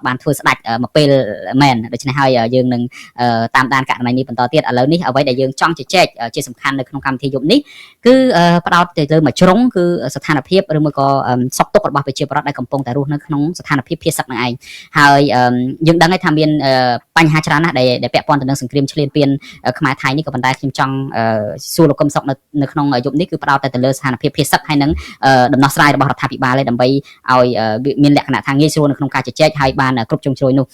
បានធ្វើស្ដាច់មកពេលមែនដូច្នេះហើយយើងនឹងតាមដានករណីនេះបន្តទៀតឥឡូវនេះអ្វីដែលយើងចង់ជជែកជាសំខាន់នៅក្នុងកម្មវិធីយប់នេះគឺផ្ដោតទៅលើមួយជ្រុងគឺស្ថានភាពឬមួយក៏សុខទុក្ខរបស់ប្រជាពលរដ្ឋដែលកំពុងតែរស់នៅក្នុងស្ថានភាពភៀសសឹកនឹងឯងហើយយើងដឹងហើយថាមានបញ្ហាច្រើនណាស់ដែលពាក់ព័ន្ធទៅនឹងសង្គ្រាមឈ្លានពានខ្មែរថៃនេះក៏ប៉ុន្តែខ្ញុំចង់សួរលោកកឹមសុខនៅក្នុងយប់នេះគឺផ្ដោតទៅលើស្ថានភាពភៀសសឹកហើយនឹងដំណោះស្រាយរបស់រដ្ឋាភិបាលដើម្បីឲ្យមានលក្ខណៈថាងាយស្រួលនៅក្នុងការជជែកហើយបានគ្រប់ជ្រុងជ្រោយនោះ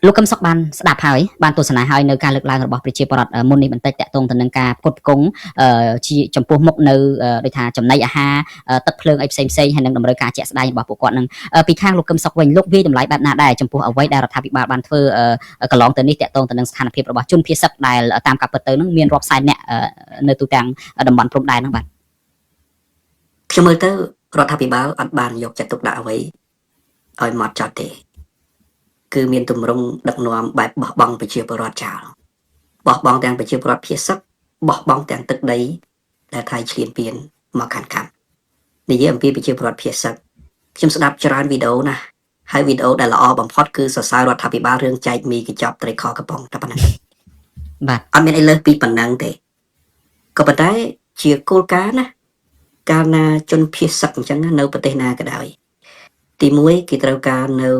លោកកឹមសុខបានស្ដាប់ហើយបានទស្សនាហើយនៅការលើកឡើងរបស់ប្រជាពលរដ្ឋមុននេះបន្តិចតាក់ទងទៅនឹងការផ្គត់ផ្គង់ជាចំពោះមុខនៅដូចថាចំណីអាហារទឹកភ្លើងអីផ្សេងហើយនឹងតម្រូវការជាក់ស្ដែងរបស់ពួកគាត់នឹងពីខាងលោកកឹមសុខវិញលោកវាយតម្លៃបែបណាដែរចំពោះអ្វីដែលរដ្ឋាភិបាលបានធ្វើកន្លងទៅនេះតាក់ទងទៅនឹងស្ថានភាពរបស់ជនភៀសសឹកដែលតាមការពិតទៅនឹងមានរាប់សែនអ្នកនៅទូទាំងតំបន់ព្រំដែនហ្នឹងបាទខ្ញុំមើលទៅរដ្ឋាភិបាលអត់បានយកចិត្តទុកដាក់អ្វីឲ្យម៉ត់ចត់ទេគឺមានទម្រង់ដឹកនាំបែបបោះបង់ប្រជាពលរដ្ឋចោលបោះបង់ទាំងប្រជាពលរដ្ឋភៀសសឹកបោះបង់ទាំងទឹកដីដែលថៃឈ្លានពានមកកាន់កាប់និយាយអំពីប្រជាពលរដ្ឋភៀសសឹកខ្ញុំស្ដាប់ច្រើនវីដេអូណាស់ហើយវីដេអូដែលល្អបំផុតគឺសរសើររដ្ឋាភិបាលរឿងចែកមីកញ្ចប់ត្រីខកំប៉ុងតែប៉ុណ្ណឹងបាទអត់មានអីលើសពីប៉ុណ្ណឹងទេក៏ប៉ុន្តែជាគោលការណ៍ណាកាលណាជនភៀសសឹកអញ្ចឹងនៅប្រទេសណាក៏ដោយទី1គេត្រូវការនៅ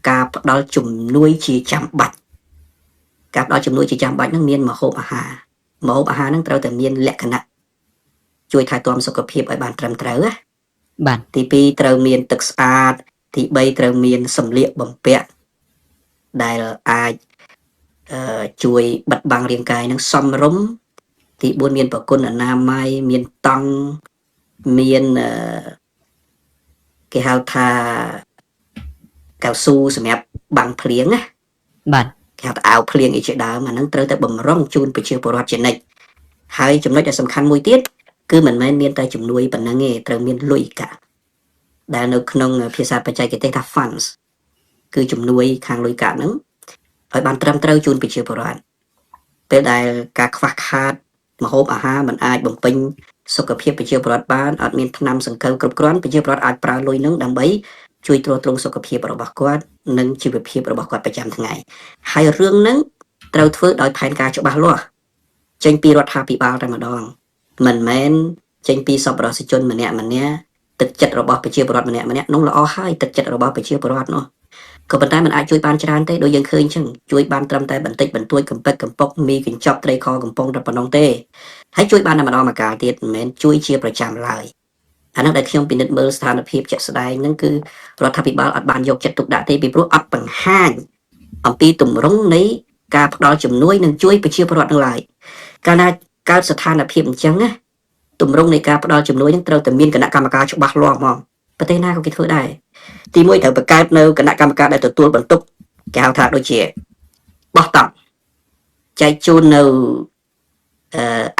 ការផ្ដល់ជំនួយជាចាំបាច់ការផ្ដល់ជំនួយជាចាំបាច់ហ្នឹងមានម្ហូបអាហារហ្នឹងត្រូវតែមានលក្ខណៈជួយថែទាំសុខភាពឲ្យបានត្រឹមត្រូវណាបាទទី2ត្រូវមានទឹកស្អាតទី3ត្រូវមានសម្លៀកបំពាក់ដែលអាចជួយបិទបាំងរាងកាយនឹងសមរម្យទី4មានប្រគុណអនាម័យមានតង់មានគេហៅថាកៅស៊ូសម្រាប់បាំងភ្លៀងណាបាទគេហៅថាអាវភ្លៀងអីជាដើមអាហ្នឹងត្រូវតែបំរុងជូនប្រជាពលរដ្ឋជានិច្ចហើយចំណុចដែលសំខាន់មួយទៀតគឺមិនមែនមានតែជំនួយប៉ុណ្ណឹងទេត្រូវមានលុយកាក់ដែលនៅក្នុងភាសាបច្ចេកទេសថា funds គឺជំនួយខាងលុយកាក់ហ្នឹងឲ្យបានត្រឹមត្រូវជូនប្រជាពលរដ្ឋពេលដែលការខ្វះខាតម្ហូបអាហារមិនអាចបំពេញសុខភាពប្រជាពលរដ្ឋបានអត់មានថ្នាំសង្កូវគ្រប់គ្រាន់ប្រជាពលរដ្ឋអាចប្រើលុយហ្នឹងដើម្បីជួយទ្រទ្រង់សុខភាពរបស់គាត់និងជីវភាពរបស់គាត់ប្រចាំថ្ងៃហើយរឿងហ្នឹងត្រូវធ្វើដោយផែនការច្បាស់លាស់ចេញពីរដ្ឋាភិបាលតែម្ដងមិនមែនចេញពីសប្បុរសជនម្នាក់ទឹកចិត្តរបស់ប្រជាពលរដ្ឋម្នាក់នោះល្អហើយទឹកចិត្តរបស់ប្រជាពលរដ្ឋនោះក៏ប៉ុន្តែมันអាចជួយបានច្រើនទេដូចយើងឃើញអញ្ចឹងជួយបានត្រឹមតែបន្តិចបន្តួចកំពិតកំពុកមីកញ្ចប់ត្រីខកំប៉ុងតែប៉ុណ្ណឹងទេហើយជួយបានតែម្ដងម្កាលទៀតមិនមែនជួយជាប្រចាំឡើយអានោះដែលខ្ញុំពិនិត្យមើលស្ថានភាពជាក់ស្ដែងហ្នឹងគឺរដ្ឋាភិបាលអត់បានយកចិត្តទុកដាក់ទេពីព្រោះអត់បង្ហាញអំពីទម្រង់នៃការផ្ដល់ជំនួយនិងជួយប្រជាពលរដ្ឋនឹងឡើយកាលណាកើតស្ថានភាពអញ្ចឹងណាទម្រង់នៃការផ្ដល់ជំនួយនឹងត្រូវតែមានគណៈកម្មការច្បាស់លាស់ហ្មងប្រទេសណាក៏គេធ្វើដែរទី1ត្រូវបង្កើតនៅគណៈកម្មការដែលទទួលបន្ទុកគេហៅថាដូចជាបោះតង់ចែកជូននៅ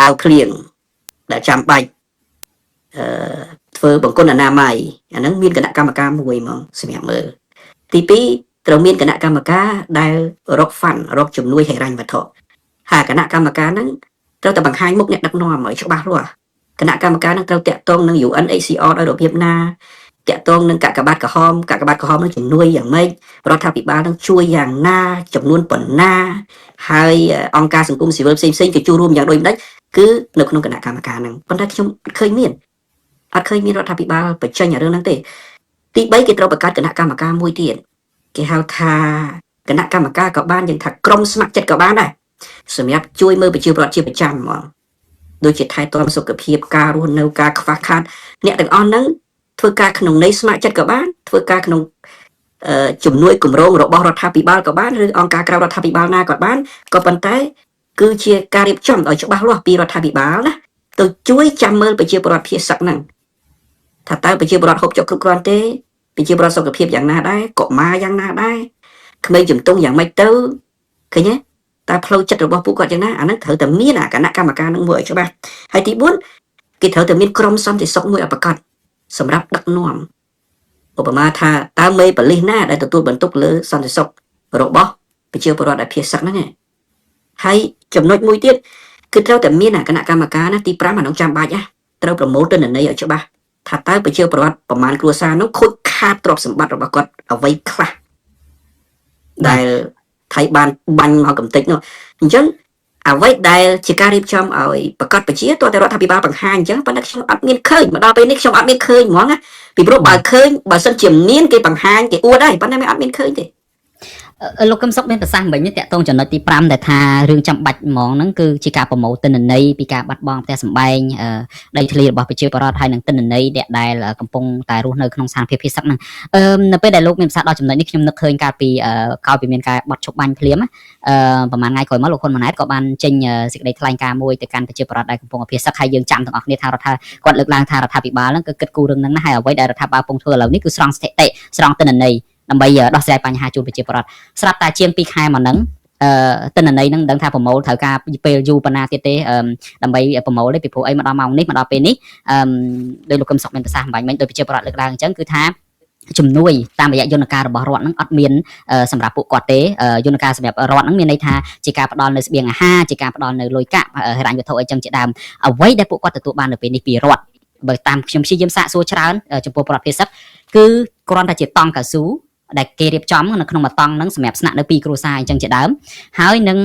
អាវភ្លៀងដែលចាំបាច់ធ្វើបង្គន់អនាម័យអាហ្នឹងមានគណៈកម្មការមួយហ្មងសម្រាប់មើលទី2ត្រូវមានគណៈកម្មការដែលរក fund រកជំនួយហិរញ្ញវត្ថុហើយគណៈកម្មការហ្នឹងត្រូវតែបង្ហាញមុខអ្នកដឹកនាំឲ្យច្បាស់លាស់គណៈកម្មការហ្នឹងត្រូវតាក់ទងនឹង UNHCR ដោយរបៀបណាតាក់ទងនឹងកាកបាទក្រហមនឹងជំនួយយ៉ាងម៉េចរដ្ឋាភិបាលនឹងជួយយ៉ាងណាចំនួនប៉ុណ្ណាហើយអង្គការសង្គមស៊ីវិលផ្សេងក៏ចូលរួមយ៉ាងដូចម្ដេចគឺនៅក្នុងគណៈកម្មការហ្នឹងប៉ុន្តែខ្ញុំអត់ឃើញមានរដ្ឋាភិបាលបញ្ចេញរឿងហ្នឹងទេទី3គេត្រូវបង្កើតគណៈកម្មការមួយទៀតគេហៅថាគណៈកម្មការក៏បានយ៉ាងថាក្រុមស្ម័គ្រចិត្តក៏បានដែរសម្រាប់ជួយមើលប្រជាពលរដ្ឋជាប្រចាំហ្មងដូចជាថែទាំសុខភាពការរស់នៅការខ្វះខាតអ្នកទាំងអស់ហ្នឹងធ្វើការក្នុងន័យស្ម័គ្រចិត្តក៏បានធ្វើការក្នុងជំនួយគម្រោងរបស់រដ្ឋាភិបាលក៏បានឬអង្គការក្រៅរដ្ឋាភិបាលណាក៏បានក៏ប៉ុន្តែគឺជាការរៀបចំឲ្យច្បាស់លាស់ពីរដ្ឋាភិបាលណាទៅជួយចាំមើលប្រជាពលរដ្ឋភៀសសឹកហ្នឹងថាតើប្រជាពលរដ្ឋហូបចុកគ្រប់គ្រាន់ទេប្រជាពលរដ្ឋសុខភាពយ៉ាងណាដែរកុមារយ៉ាងណាដែរក្មេងជំទង់យ៉ាងម៉េចទៅឃើញទេតើផ្លូវចិត្តរបស់ពួកគាត់យ៉ាងណាអាហ្នឹងត្រូវតែមានគណៈកម្មការនឹងមួយឲ្យច្បាស់ហើយទី4គេត្រូវតែមានក្រុមសន្តិសុខមួយឲ្យប្រកាសសម្រាប់ដឹកនាំឧបមាថាតើមេប៉ូលីសណាដែលទទួលបន្ទុកលើសន្តិសុខរបស់ប្រជាពលរដ្ឋដែលភៀសសឹកហ្នឹងហើយចំណុចមួយទៀតគឺត្រូវតែមានគណៈកម្មការណាទី5អានោះចាំបាច់ត្រូវប្រមូលទិន្នន័យឲ្យច្បាស់ ថាតើប្រជាពលរដ្ឋប្រមាណគ្រួសារនោះខូចខាតទ្រព្យសម្បត្តិរបស់គាត់អ្វីខ្លះដែលថៃបានបាញ់មកកំតិចនោះអញ្ចឹងអ្វីដែលជាការរៀបចំឲ្យប្រកាសប្រជាតើតែរដ្ឋាភិបាលបង្ហាញអញ្ចឹងប៉ុន្តែខ្ញុំអត់មានឃើញមកដល់ពេលនេះខ្ញុំអត់មានឃើញហ្មងណាពីព្រោះបើឃើញបើសិនជាមានគេបង្ហាញគេអួតហើយប៉ុន្តែមិនអត់មានឃើញទេ លោកកឹមសុខមានប្រសាសន៍មិញតាក់ទងចំណុចទី5ដែលថារឿងចាំបាច់ហ្មងហ្នឹងគឺជាការប្រមូលទិន្នន័យពីការបាត់បង់ផ្ទះសម្បែងដីធ្លីរបស់ប្រជាពលរដ្ឋហើយនឹងទិន្នន័យដែលកំពុងតែរស់នៅក្នុងស្ថានភាពភេសកហ្នឹងនៅពេលដែលលោកមានប្រសាសន៍ដល់ចំណុចនេះខ្ញុំនឹកឃើញកាលពីក្រោយពីមានការបត់ឈប់បាញ់ភ្លាមប្រហែលថ្ងៃក្រោយមកលោកហ៊ុនម៉ាណែតក៏បានចេញសេចក្តីថ្លែងការណ៍មួយទៅកាន់ប្រជាពលរដ្ឋដែលកំពុងភេសកហើយយើងចាំទាំងអស់គ្នាថាគាត់លើកឡើងថារដ្ឋាភិបាលហ្នឹងគឺគិតគូររឿងហ្នឹងណាស់ហើយអ្វីដែលរដ្ឋាភិបាលកំពុងធ្វើឥឡូវនេះគឺស្រង់ស្ថិតិស្រង់ទិន្នន័យដើម្បីដោះស្រាយបញ្ហាជូនប្រជាពលរដ្ឋស្រាប់តែជាង2ខែមកហ្នឹងទិន្នន័យហ្នឹងដឹងថាប្រមូលត្រូវការពេលយូរប៉ុណ្ណាទៀតទេដើម្បីប្រមូលទេពីព្រោះអីមកដល់ម៉ោងនេះមកដល់ពេលនេះដោយលោកកឹមសុខមានប្រសាសន៍បាញ់មិញដោយប្រជាពលរដ្ឋលើកឡើងអញ្ចឹងគឺថាជំនួយតាមរយៈយន្តការរបស់រដ្ឋហ្នឹងអត់មានសម្រាប់ពួកគាត់ទេយន្តការសម្រាប់រដ្ឋហ្នឹងមានន័យថាជាការផ្ដល់នៅស្បៀងអាហារជាការផ្ដល់នៅលុយកាក់ហិរញ្ញវត្ថុអីចឹងជាដើមអ្វីដែលពួកគាត់ទទួលបាននៅពេលនេះពីរដ្ឋបើតាមខ្ញុំព្យាយាមសាកសួរច្រើនចំពោះប្រជាពលរដ្ឋភេសកគឺគ្រាន់តែជាតង់កៅស៊ូដែលគេរៀបចំនៅក្នុងមួយតង់ហ្នឹងសម្រាប់ស្នាក់នៅពីគ្រួសារអញ្ចឹងជាដើមហើយនឹ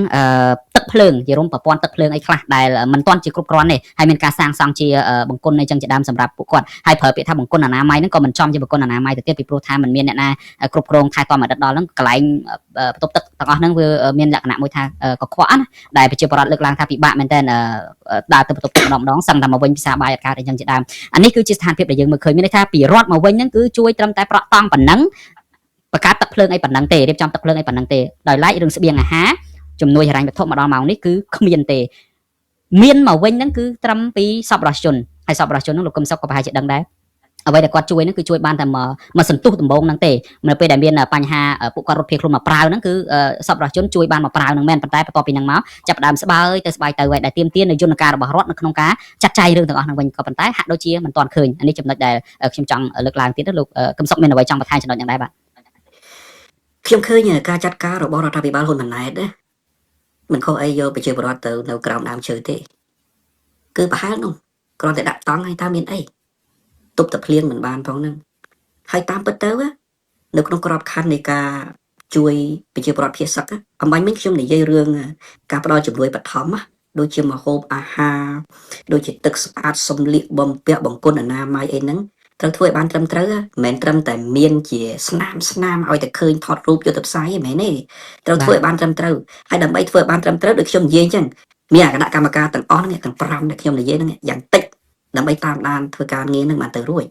ងទឹកភ្លើងជារួមប្រព័ន្ធទឹកភ្លើងអីខ្លះដែលមិនទាន់ជាគ្រប់គ្រាន់ទេហើយមានការសាងសង់ជាបង្គន់អីចឹងជាដើមសម្រាប់ពួកគាត់ហើយប្រើពាក្យថាបង្គន់អនាម័យហ្នឹងក៏មិនចំជាបង្គន់អនាម័យទៅទៀតពីព្រោះថាมันមានអ្នកណាគ្រប់គ្រងថែទាំអតីតដល់ហ្នឹងកន្លែងបន្ទប់ទឹកទាំងអស់ហ្នឹងវាមានលក្ខណៈមួយថាកខ្វក់ណាដែលប្រជាពលរដ្ឋលើកឡើងថាពិបាកមែនតើដើរទៅបន្ទប់ទឹកម្ដងសឹងតែមកវិញភាសាបាយអត់កើតអីចឹងជាដើមអានេះគឺជាស្ថានភាពដែលយើងមើលឃើញមានន័យថាពីរដ្ឋមកវិញហ្នឹងគឺជួយត្រឹមតែប្រក់តង់ប៉ុណ្ណឹងបង្កើតទឹកភ្លើងអីប៉ុណ្ណឹងទេរៀបចំទឹកភ្លើងអីប៉ុណ្ណឹងទេដោយឡែករឿងស្បៀងអាហារជំនួយហិរញ្ញវត្ថុមកដល់ម៉ោងនេះគឺគ្មានទេមានមកវិញហ្នឹងគឺត្រឹមពីសប្បុរសជនហើយសប្បុរសជនហ្នឹងលោកកឹមសុខក៏ប្រហែលជាដឹងដែរអ្វីដែលគាត់ជួយហ្នឹងគឺជួយបានតែមកសន្ទុះដំបងហ្នឹងទេនៅពេលដែលមានបញ្ហាពួកគាត់រត់ភៀសខ្លួនមកប្រាវហ្នឹងគឺសប្បុរសជនជួយបានមកប្រាវហ្នឹងមែនប៉ុន្តែបន្ទាប់ពីហ្នឹងមកចាប់ដើមស្បើយទៅហើយដែលទៀមទាននៅយន្តការរបស់រដ្ឋនៅក្នុងការចាត់ចែងរឿងទាំងអស់ហ្នឹងវិញក៏ប៉ុន្តែហាក់ដូចជាមិនទាន់ឃើញអានេះចំណុចដែលខ្ញុំចង់លើកឡើងទៀតលោកកឹមសុខមានអ្វីចង់បន្ថែមចំណុចហ្នឹងដែរបាទខ្ញុំឃើញការចាត់ការរបស់រដ្ឋាភិបាលហ៊ុនម៉ាណែតណាមិនខុសអីយកប្រជាពលរដ្ឋទៅនៅក្រោមដើមឈើទេគឺប្រហែលនោះគ្រាន់តែដាក់តង់ឲ្យតើមានអីទប់តែភ្លៀងមិនបានផងហ្នឹងហើយតាមពិតទៅនៅក្នុងក្របខ័ណ្ឌនៃការជួយប្រជាពលរដ្ឋភៀសកអំបញ្ញមិញខ្ញុំនិយាយរឿងការផ្ដល់ជំនួយបឋមដូចជាម្ហូបអាហារដូចជាទឹកស្អាតសម្លៀកបំពាក់បង្គន់អនាម័យអីហ្នឹងត្រូវធ្វើឲ្យបានត្រឹមត្រូវមិនមែនត្រឹមតែមានជាស្នាមឲ្យតែឃើញថតរូបយកទៅផ្សាយទេមែនទេត្រូវធ្វើឲ្យបានត្រឹមត្រូវហើយដើម្បីធ្វើឲ្យបានត្រឹមត្រូវដូចខ្ញុំនិយាយអញ្ចឹងមានគណៈកម្មការទាំងអស់ហ្នឹងទាំង5ដែលខ្ញុំនិយាយហ្នឹងយ៉ាងតិចដើម្បីតាមដានធ្វើការងារហ្នឹងបានទៅរួច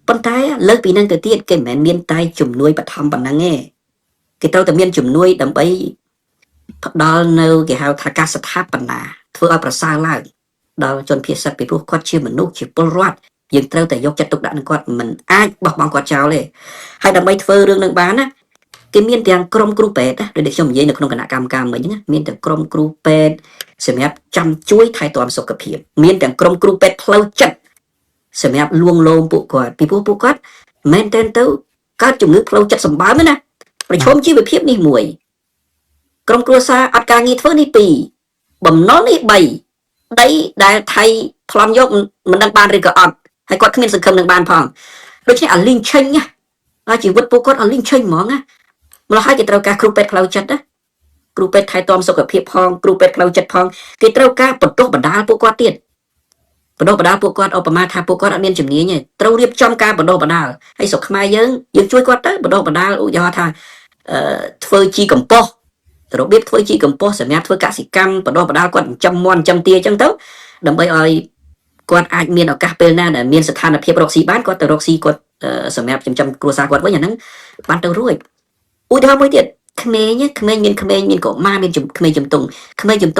ប៉ុន្តែលើសពីហ្នឹងទៅទៀតគេមិនមែនមានតែជំនួយបឋមប៉ុណ្ណឹងទេគេត្រូវតែមានជំនួយដើម្បីផ្ដល់នៅគេហៅថាការស្ថាបនាធ្វើឲ្យប្រសើរឡើងដល់ជនភៀសសិតពីព្រោះគាត់ជាមនុស្សជាពលរដ្ឋយើងត្រូវតែយកចិត្តទុកដាក់នឹងគាត់មិនអាចបោះបង់គាត់ចោលទេហើយដើម្បីធ្វើរឿងនឹងបានណាគេមានទាំងក្រុមគ្រូពេទ្យដូចខ្ញុំនិយាយនៅក្នុងគណៈកម្មការមិញណាមានទាំងក្រុមគ្រូពេទ្យសម្រាប់ចាំជួយថែទាំសុខភាពមានទាំងក្រុមគ្រូពេទ្យផ្លូវចិត្តសម្រាប់លួងលោមពួកគាត់ពីព្រោះពួកគាត់មែនតើទៅកើតជំងឺផ្លូវចិត្តសម្បើមណាប្រឈមជីវភាពនេះមួយក្រុមគ្រួសារអត់ការងារធ្វើនេះ2បំណុលនេះ3ដីដែលថៃប្លន់យកមិនដឹងបានឬក៏អត់ហើយគាត់គ្មានសង្ឃឹមនឹងបានផងដូច្នេះអាលីងឆេញណាជីវិតពួកគាត់អាលីងឆេញហ្មងណាម្ល៉េះហើយគេត្រូវការគ្រូពេទ្យផ្លូវចិត្តណាគ្រូពេទ្យថែទាំសុខភាពផងគ្រូពេទ្យផ្លូវចិត្តផងគេត្រូវការបណ្ដុះបណ្ដាលពួកគាត់ទៀតបណ្ដុះបណ្ដាលពួកគាត់ឧបមាថាពួកគាត់អត់មានជំនាញទេត្រូវរៀបចំការបណ្ដុះបណ្ដាលហើយស្រុកខ្មែរយើងជួយគាត់ទៅបណ្ដុះបណ្ដាលឧទាហរណ៍ថាធ្វើជីកំប៉ុស្តរបៀបធ្វើជីកំប៉ុស្តសម្រាប់ធ្វើកសិកម្មបណ្ដុះបណ្ដាលគាត់ចិញ្ចឹមមាន់ចិញ្ចឹមទាអញ្ចឹងទៅដើម្បីឲ្យគាត់អាចមានឱកាសពេលណាដែលមានស្ថានភាពរកស៊ីបានគាត់ទៅរកស៊ីគាត់សម្រាប់ចិញ្ចឹមគ្រួសារគាត់វិញអាហ្នឹងបានទៅរួចឧទាហរណ៍មួយទៀតក្មេងមានកុមារមានក្មេងជំទ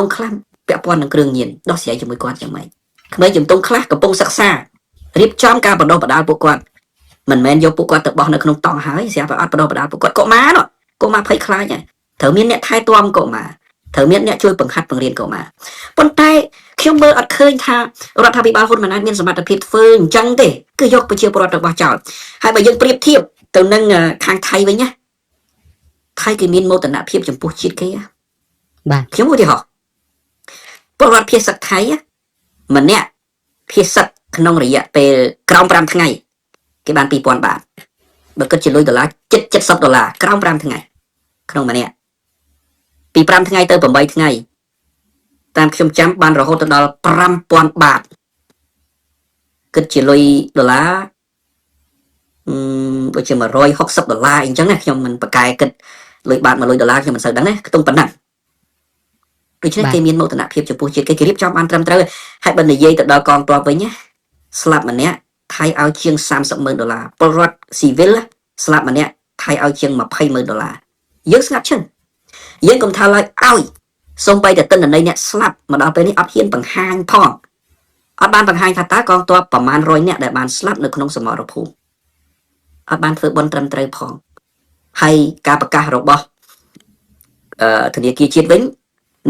ង់ខ្លះពាក់ព័ន្ធនឹងគ្រឿងញៀនដោះស្រាយជាមួយគាត់យ៉ាងម៉េចក្មេងជំទង់ខ្លះកំពុងសិក្សារៀបចំការបណ្ដុះបណ្ដាលពួកគាត់មិនមែនយកពួកគាត់ទៅបោះនៅក្នុងតង់ហើយស្រាប់តែអត់បណ្ដុះបណ្ដាលពួកគាត់កុមារភ័យខ្លាចត្រូវមានអ្នកថែទាំកុមារត្រូវមានអ្នកជួយបង្ហាត់បង្រៀនកុមារប៉ុន្តែខ្ញុំមើលអត់ឃើញថារដ្ឋាភិបាលហ៊ុនម៉ាណែតមានសមត្ថភាពធ្វើអញ្ចឹងទេគឺយកប្រជាពលរដ្ឋរបស់ចោលហើយបើយើងប្រៀបធៀបទៅនឹងខាងថៃវិញណាថៃគេមានមោទនភាពចំពោះជាតិគេបាទខ្ញុំឧទាហរណ៍ពលរដ្ឋភៀសសិកថៃម្នាក់ភៀសសិក ក្នុងរយៈពេលក្រោម5ថ្ងៃគេបាន2000 បាតបើគិតជាលុយដុល្លារ$70ក្រោម5ថ្ងៃក្នុងម្នាក់ពី5ថ្ងៃទៅ8ថ្ងៃតាមខ្ញុំចាំបានរហូតដល់5000 បាតគិតជាលុយដុល្លារដូចជា$160អញ្ចឹងណាខ្ញុំមិនប្រកែគិតលុយបាត100ដុល្លារខ្ញុំមិនសូវដឹងណាខ្ទង់ប៉ុណ្ណឹងដូច្នេះគេមានមោទនភាពចំពោះជាតិគេរៀបចំបានត្រឹមត្រូវហើយបើនិយាយទៅដល់កងទ័ពវិញណាស្លាប់ម្នាក់ថៃឲ្យជាង$30,000ពលរដ្ឋស៊ីវិលស្លាប់ម្នាក់ថៃឲ្យជាង$20,000យើងស្ងាត់ឈឹងយើងកុំថាឡើយឲ្យសូម្បីតែទិន្នន័យអ្នកស្លាប់មកដល់ពេលនេះអត់ហ៊ានបង្ហាញផងអត់បានបង្ហាញថាតើកងទ័ពប្រមាណ100នាក់ដែលបានស្លាប់នៅក្នុងសមរភូមិអត់បានធ្វើបន់ត្រឹមត្រូវផងហើយការប្រកាសរបស់ធនាគារជាតិវិញ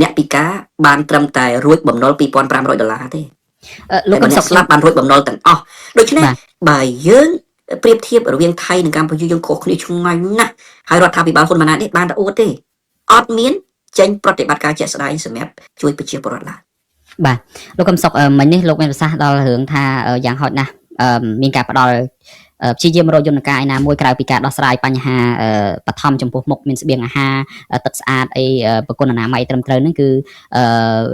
អ្នកពិការបានត្រឹមតែរួចបំណុល$2,500ទេលោកកំសុកស្លាប់បានរួចបំណុលទាំងអស់ដូច្នេះបើយើងប្រៀបធៀបរវាងថៃនិងកម្ពុជាយើងខុសគ្នាឆ្ងាយណាស់ហើយរដ្ឋាភិបាលហ៊ុនម៉ាណែតនេះបានតែអួតទេអត់មានចេញប្រតិបត្តិការជាក់ស្ដែងសម្រាប់ជួយប្រជាពលរដ្ឋឡើយបាទលោកកំសុកមិញនេះលោកមានប្រសាសន៍ដល់រឿងថាយ៉ាងហោចណាស់មានការផ្ដល់ព្យាយាមរកយន្តការឯណាមួយក្រៅពីការដោះស្រាយបញ្ហាបឋមចំពោះមុខមានស្បៀងអាហារទឹកស្អាតអីប្រគុណអនាម័យត្រឹមត្រូវហ្នឹងគឺ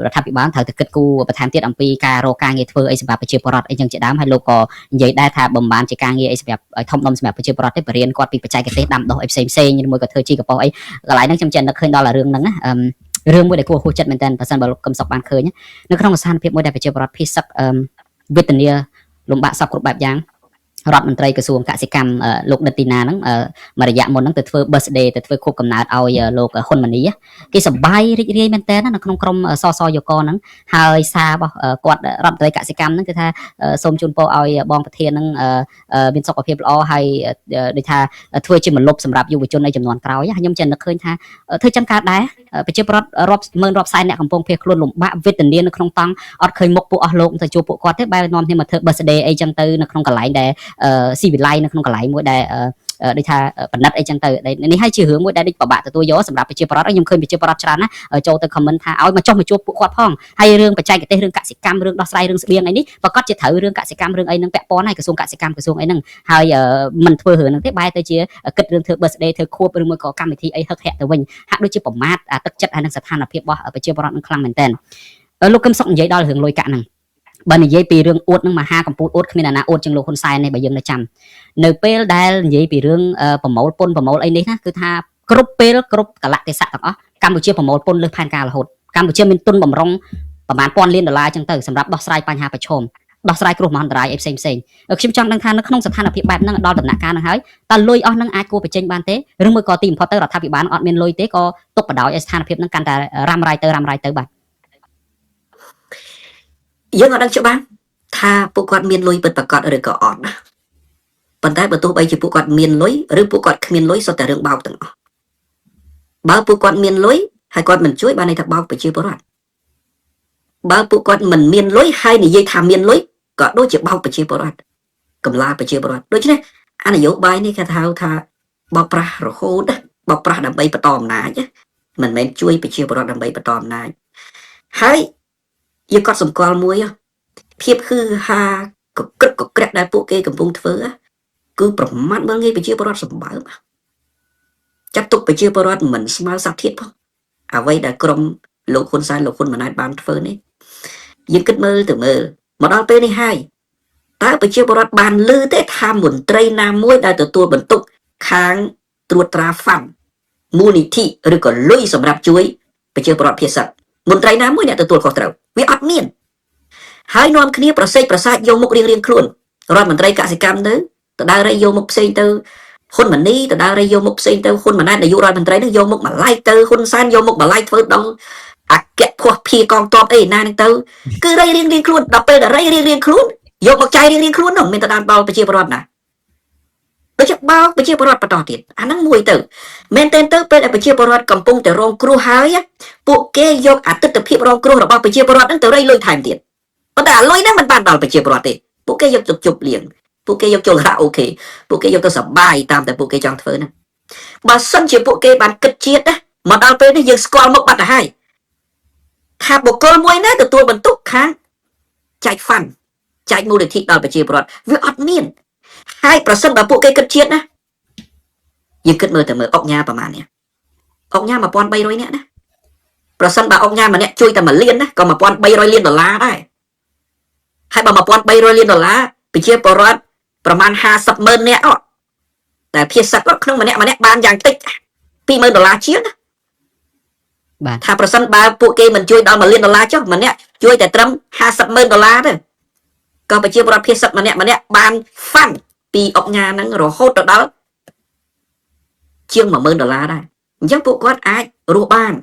រដ្ឋាភិបាលត្រូវតែគិតគូរបន្ថែមទៀតអំពីការរកការងារធ្វើអីសម្រាប់ប្រជាពលរដ្ឋអីចឹងជាដើមហើយលោកក៏និយាយដែរថាបំបានជាការងារអីសម្រាប់ធំដុំសម្រាប់ប្រជាពលរដ្ឋទេបរៀនគាត់ពីបច្ចេកទេសដាំដុះអីផ្សេងៗមួយក៏ធ្វើជីកប៉ុស្តិ៍អីកន្លែងហ្នឹងខ្ញុំចេះនឹកឃើញដល់រឿងហ្នឹងណារឿងមួយដែលគួរហួសចិត្តមែនតើបើសិនបើលោកកឹមសុខបានឃើញនៅក្នុងស្ថានភាពមួយដែលប្រជាពលរដ្ឋភ័យសឹកវេទនាលំបាកសពគ្រប់បែបយ៉ាងរដ្ឋមន្ត្រីក្រសួងកសិកម្មលោកដិតទីណាហ្នឹងមួយរយៈមុនហ្នឹងទៅធ្វើ birthday ទៅធ្វើខួបកំណើតឲ្យលោកហ៊ុនម៉ាណីគេសប្បាយរីករាយមែនតើនៅក្នុងក្រុមសសយកហ្នឹងហើយសាររបស់គាត់រដ្ឋមន្ត្រីកសិកម្មហ្នឹងគឺថាសូមជូនពរឲ្យបងប្រធានហ្នឹងមានសុខភាពល្អហើយដូចថាធ្វើជាមលុបសម្រាប់យុវជននៃចំនួនក្រោយខ្ញុំចេះនឹកឃើញថាធ្វើចឹងកើតដែរប្រជាពលរដ្ឋរាប់ម៉ឺនរាប់សែនអ្នកកំពុងភៀសខ្លួនលំបាកវេទនានៅក្នុងតង់អត់ឃើញមុខពួកអស់លោកទៅជួបពួកគាត់ទេបែរនាំគ្នាមកធ្វើ birthday អីចឹងទៅនៅក្នុងកន្លែងដែលស៊ីវិល័យនៅក្នុងកន្លែងមួយដែលដូចថាបណ្ឌិតអីចឹងទៅនេះហើយជារឿងមួយដែលដូចពិបាកទទួលយកសម្រាប់ប្រជាពលរដ្ឋខ្ញុំឃើញប្រជាពលរដ្ឋច្រើនណាចូលទៅ comment ថាឲ្យមកចុះមកជួបពួកគាត់ផងហើយរឿងបច្ចេកទេសរឿងកសិកម្មរឿងដោះស្រាយរឿងស្បៀងអីនេះប្រកាសជាត្រូវរឿងកសិកម្មរឿងអីហ្នឹងពាក់ព័ន្ធហើយក្រសួងកសិកម្មក្រសួងអីហ្នឹងហើយមិនធ្វើរឿងហ្នឹងទេបែរទៅជាគិតរឿងធ្វើ birthday ធ្វើខួបឬមួយក៏កម្មវិធីអីហឹកហាក់ទៅវិញហាក់ដូចជាប្រមាថទឹកចិត្តហើយនឹងស្ថានភាពរបស់ប្រជាពលរដ្ឋនឹងខ្លាំងមែនតើលោកកឹមសុខនិយាយដល់រឿងលុយកាក់ហ្នឹងបើនិយាយពីរឿងអួតនឹងមហាកម្ពុជាអួតគ្មានអាណាអួតជាងលោកហ៊ុនសែននេះបើយើងនៅចាំនៅពេលដែលនិយាយពីរឿងប្រមូលពន្ធប្រមូលអីនេះណាគឺថាគ្រប់ពេលគ្រប់កលៈទេសៈទាំងអស់កម្ពុជាប្រមូលពន្ធលើផែនការរហូតកម្ពុជាមានទុនបំរុងប្រមាណ$1,000,000,000ចឹងទៅសម្រាប់ដោះស្រាយបញ្ហាប្រឈមដោះស្រាយគ្រោះមហន្តរាយអីផ្សេងខ្ញុំចង់ដឹងថានៅក្នុងស្ថានភាពបែបហ្នឹងដល់ដំណាក់កាលហ្នឹងហើយតើលុយអស់ហ្នឹងអាចគួរបញ្ចេញបានទេឬមួយក៏ទីបំផុតទៅរដ្ឋាភិបាលអត់មានលុយទេក៏ទុកបដ ாய் ឲ្យស្ថានភាពហ្នឹងកាន់តែរ៉ាំរ៉ៃទៅបាទយើងអត់ដឹងច្បាស់ថាពួកគាត់មានលុយពិតប្រាកដឬក៏អត់ណាប៉ុន្តែបើទោះបីជាពួកគាត់មានលុយឬពួកគាត់គ្មានលុយសុទ្ធតែរឿងបោកទាំងអស់បើពួកគាត់មានលុយហើយគាត់មិនជួយបានន័យថាបោកប្រជាពលរដ្ឋបើពួកគាត់មិនមានលុយហើយនិយាយថាមានលុយក៏ដូចជាបោកប្រជាពលរដ្ឋកំឡាប្រជាពលរដ្ឋដូច្នេះអនយោបាយនេះគេហៅថាបោកប្រាស់រហូតបោកប្រាស់ដើម្បីបន្តអំណាចមិនមែនជួយប្រជាពលរដ្ឋដើម្បីបន្តអំណាចហើយយើងក៏សម្គាល់មួយភាពគឺហាកក្រឹកកក្រាក់ដែលពួកគេកំពុងធ្វើគឺប្រមាថមើលងាយប្រជាពលរដ្ឋសម្បើមចាត់ទុកប្រជាពលរដ្ឋមិនស្មើសក្តិភាពផងអ្វីដែលក្រុមលោកហ៊ុនសែនលោកហ៊ុនម៉ាណែតបានធ្វើនេះយើងគិតមើលទៅមើលមកដល់ពេលនេះហើយតើប្រជាពលរដ្ឋបានឮទេថាមន្ត្រីណាមួយដែលទទួលបន្ទុកខាងត្រួតត្រាហ្វាំមូលនិធិឬក៏លុយសម្រាប់ជួយប្រជាពលរដ្ឋភាគសឹកមន្ត្រីណាមួយអ្នកទទួលខុសត្រូវវាអត់មានហើយនាំគ្នាប្រសេកប្រសាទយកមុខរៀងខ្លួនរដ្ឋមន្ត្រីកសិកម្មទៅដើររៃយកមុខផ្សេងទៅហ៊ុនម៉ាណីទៅដើររៃយកមុខផ្សេងទៅហ៊ុនម៉ាណែតនាយករដ្ឋមន្ត្រីនឹងយកមុខម្លាយទៅហ៊ុនសែនយកមុខម្លាយធ្វើដល់អគ្គភ័ស្តុភារកងទ័ពអីណានឹងទៅគឺរៃរៀងខ្លួនដល់ពេលដែលរៃរៀងខ្លួនយកមកចាយរៀងខ្លួននោះមានតែដល់ប្រជាពលរដ្ឋណាដូចជាបោកប្រជាពលរដ្ឋបន្តទៀតអាហ្នឹងមួយទៅមែនតើទៅពេលដែលប្រជាពលរដ្ឋកំពុងតែរងគ្រោះហើយពួកគេយកអតិថិភាពរងគ្រោះរបស់ប្រជាពលរដ្ឋហ្នឹងទៅរៃលុយថែមទៀតប៉ុន្តែអាលុយហ្នឹងមិនបានដល់ប្រជាពលរដ្ឋទេពួកគេយកជប់លៀងពួកគេយកចូលរ៉ាអូខេពួកគេយកទៅសបាយតាមតែពួកគេចង់ធ្វើហ្នឹងបើសិនជាពួកគេបានគិតជាតិណាមកដល់ពេលនេះយើងស្គាល់មុខបាត់ទៅហើយថាបុគ្គលមួយណាទទួលបន្ទុកខាងចែកហ្វាន់ ចែកមូលនិធិដល់ប្រជាពលរដ្ឋវាអត់មានហើយប្រសិនបើពួកគេគិតជាតិណាយើងគិតមើលទៅមើលអុកញ៉ាប្រហែលនេះអុកញ៉ា1300នាក់ណាប្រសិនបើអុកញ៉ាម្នាក់ជួយតែ1លានណាក៏1300លានដុល្លារដែរហើយបើ1300លានដុល្លារប្រជាពលរដ្ឋប្រហែល50,000នាក់អត់តែភាគសឹកក្នុងម្នាក់បានយ៉ាងតិច$20,000ជាងណាបាទថាប្រសិនបើពួកគេមិនជួយដល់$1លានចុះម្នាក់ជួយតែត្រឹម$50,000ទេក៏ប្រជាពលរដ្ឋភាគសឹកម្នាក់បានហ្វាន់ពីអុកញ៉ាហ្នឹងរហូតទៅដល់ជាង$10,000ដែរអញ្ចឹងពួកគាត់អាចរស់បាន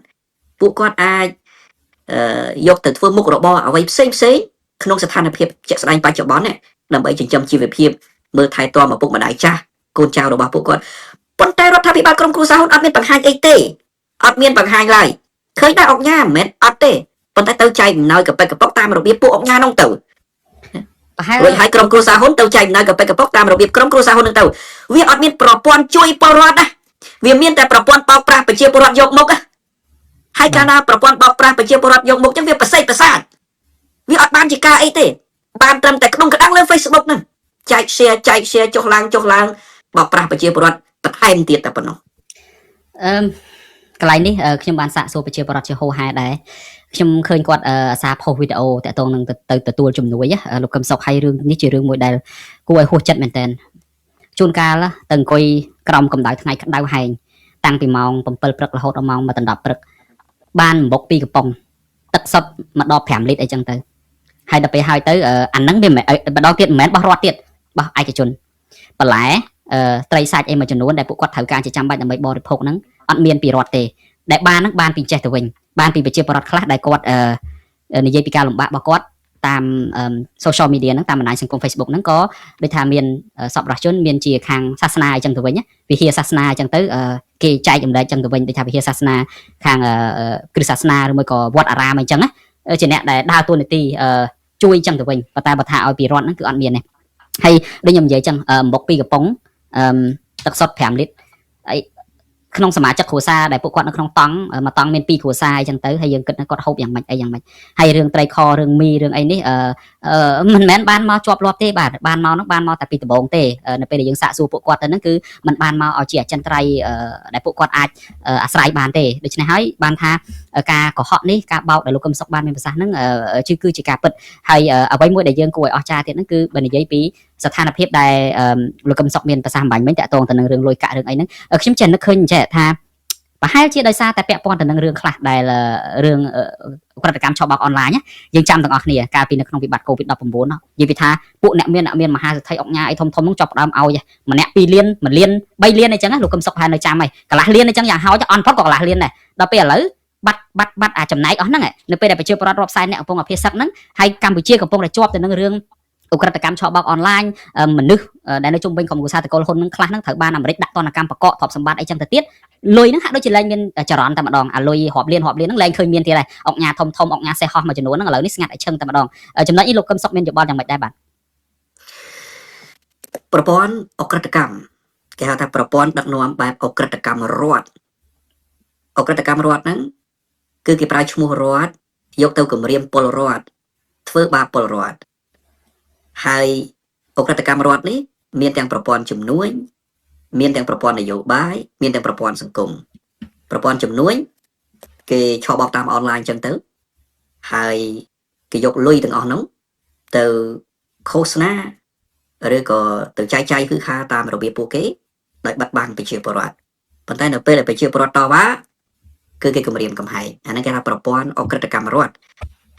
ពួកគាត់អាចយកទៅធ្វើមុខរបរអ្វីផ្សេងក្នុងស្ថានភាពជាក់ស្ដែងបច្ចុប្បន្ននេះដើម្បីចិញ្ចឹមជីវភាពមើលថែទាំឪពុកម្ដាយចាស់កូនចៅរបស់ពួកគាត់ប៉ុន្តែរដ្ឋាភិបាលក្រុមគ្រួសារហ៊ុនអត់មានបង្ហាញអីទេអត់មានបង្ហាញឡើយឃើញតែអុកញ៉ាមិនមែនអត់ទេប៉ុន្តែទៅចែកអំណោយកប៉ិកកប៉ុកតាមរបៀបពួកអុកញ៉ានោះទៅរួចហើយក្រុមគ្រួសារហ៊ុនទៅចែកអំណោយកប៉ិកកប៉ុកតាមរបៀបក្រុមគ្រួសារហ៊ុននោះទៅវាអត់មានប្រព័ន្ធជួយពលរដ្ឋណាវាមានតែប្រព័ន្ធបោកប្រាស់ប្រជាពលរដ្ឋយកមុខហើយកាលណាប្រព័ន្ធបោកប្រាស់ប្រជាពលរដ្ឋយកមុខចឹងវាប្រសិទ្ធប្រសាទវាអត់បានជាការអីទេបានត្រឹមតែក្នុងក្តាំងលើ Facebook ហ្នឹងចែក share ចុះឡើងបោកប្រាស់ប្រជាពលរដ្ឋបន្ថែមទៀតតែប៉ុណ្ណោះកន្លែងនេះខ្ញុំបានសាកសួរប្រជាពលរដ្ឋជាហូរហែដែរខ្ញុំឃើញគាត់សារផុសវីដេអូតាក់ទងនឹងទៅទទួលជំនួយលោកកឹមសុខហើយរឿងនេះជារឿងមួយដែលគួរឲ្យហួសចិត្តមែនតើជួនកាលទៅអង្គុយក្រោមកម្ដៅថ្ងៃក្តៅហែងតាំងពីម៉ោង7ព្រឹករហូតដល់ម៉ោង1 10ព្រឹកបានអំបុក2កំប៉ុងទឹកសុទ្ធ1ដប5លីត្រអីចឹងទៅហើយដល់ពេលហើយទៅអាហ្នឹងវាម្ដងទៀតមិនមែនបោះរដ្ឋទៀតបោះឯកជនបន្លែត្រីសាច់អីមួយចំនួនដែលពួកគាត់ត្រូវការជាចាំបាច់ដើម្បីបរិភោគហ្នឹងអត់មានពីរដ្ឋទេដែលបានហ្នឹងបានពីចេះទៅវិញបានពីប្រជាពលរដ្ឋខ្លះដែលគាត់និយាយពីការលំបាករបស់គាត់តាម social media ហ្នឹងតាមបណ្ដាញសង្គម Facebook ហ្នឹងក៏ដូចថាមានសប្បុរសជនមានជាខាងសាសនាអញ្ចឹងទៅវិញវិហារសាសនាអញ្ចឹងទៅគេចែកចម្លែកអញ្ចឹងទៅវិញដូចថាវិហារសាសនាខាងគ្រិស្តសាសនាឬមួយក៏វត្តអារាមអញ្ចឹងណាជាអ្នកដែលដើរតួនាទីជួយអញ្ចឹងទៅវិញប៉ុន្តែបើថាឲ្យពីរដ្ឋហ្នឹងគឺអត់មានទេហើយដូចខ្ញុំនិយាយអញ្ចឹងអំបុក2កំប៉ុងទឹកសុទ្ធ5លីត្រហើយក្នុងសមាជិកគ្រួសារដែលពួកគាត់នៅក្នុងតង់មួយតង់មាន2គ្រួសារអញ្ចឹងទៅហើយយើងគិតថាគាត់ហូបយ៉ាងម៉េចអីយ៉ាងម៉េចហើយរឿងត្រីខរឿងមីរឿងអីនេះមិនមែនបានមកជាប់លាប់ទេបាទបានមកនោះបានមកតែពីដំបូងទេនៅពេលដែលយើងសាកសួរពួកគាត់ទៅហ្នឹងគឺมันបានមកឲ្យជាអចិន្ត្រៃយ៍ដែលពួកគាត់អាចអាស្រ័យបានទេដូច្នេះហើយបានថាការកុហកនេះការបោកដែលលោកកឹមសុខបានមានប្រសាសន៍ហ្នឹងគឺជាការពិតហើយអ្វីមួយដែលយើងគួរឲ្យអស្ចារ្យទៀតហ្នឹងគឺបើនិយាយពីស្ថានភាពដែលលោកកឹមសុខមានប្រសាសន៍បាញ់មិញតាក់ទងទៅនឹងរឿងលុយកាក់រឿងអីហ្នឹងខ្ញុំចេះនឹកឃើញចេះថាប្រហែលជាដោយសារតែពាក់ព័ន្ធទៅនឹងរឿងខ្លះដែលរឿងឧក្រិដ្ឋកម្មឆបោកអនឡាញយើងចាំទាំងអស់គ្នាកាលពីនៅក្នុងវិបត្តិ COVID-19 និយាយពីថាពួកអ្នកមានមហាសេដ្ឋីអុកញ៉ាអីធំហ្នឹងចាប់ផ្ដើមឲ្យម្នាក់2លាន1លាន3លានអីចឹងលោកកឹមសុខប្រហែលនៅចាំហើយកន្លះលានអីចឹងយ៉ាងហោចអន់ផុតក៏កន្លះលានដែរដល់ពេលឥឡូវបាត់អាចចំណែកអស់ហ្នឹងនៅពេលដែលប្រជាពលរដ្ឋរាប់សែនអ្នកកំពុងអភិសិទ្ធហ្នឹងហើយកម្ពុជាកំពុងតែជាប់ទៅនឹងរឿងឧក្រិដ្ឋកម្មឆបោកអនឡាញមនុស្សដែលនៅជុំវិញក្រុមគ្រួសារតកូលហ៊ុននឹងខ្លះហ្នឹងត្រូវបានអាមេរិកដាក់ទណ្ឌកម្មបកកទ្រព្យសម្បត្តិអីចឹងទៅទៀតលុយហ្នឹងហាក់ដូចជាលែងមានចរន្តតែម្ដងអាលុយរាប់លានហ្នឹងលែងឃើញមានទៀតដែរអុកញ៉ាធំអុកញ៉ាសេះហោះមួយចំនួនហ្នឹងឥឡូវនេះស្ងាត់ឲ្យឈឹងតែម្ដងចំណុចនេះលោកកឹមសុខមានយោបល់យ៉ាងម៉េចដែរបាទប្រព័ន្ធអក្រិតកម្មគេហៅថាប្រព័ន្ធដឹកនាំបែបអក្រិតកម្មរដ្ឋហ្នឹងគឺគេប្រើឈ្មោះរដ្ឋយកទៅគម្រាមពលរដ្ឋធ្វើបាបពលរដ្ឋហើយអក្រិតកម្មរដ្ឋនេះមានទាំងប្រព័ន្ធជំនួយមានទាំងប្រព័ន្ធនយោបាយមានទាំងប្រព័ន្ធសង្គមប្រព័ន្ធជំនួយគេឆបោកតាមអនឡាញចឹងទៅហើយគេយកលុយទាំងអស់ហ្នឹងទៅឃោសនាឬក៏ទៅចែកចាយគឺខាតាមរបៀបពួកគេដោយបាត់បង់ប្រជាពលរដ្ឋប៉ុន្តែនៅពេលដែលប្រជាពលរដ្ឋតវ៉ាគឺគេគម្រាមកំហែងអាហ្នឹងគេថាប្រព័ន្ធអក្រិតកម្មរដ្ឋ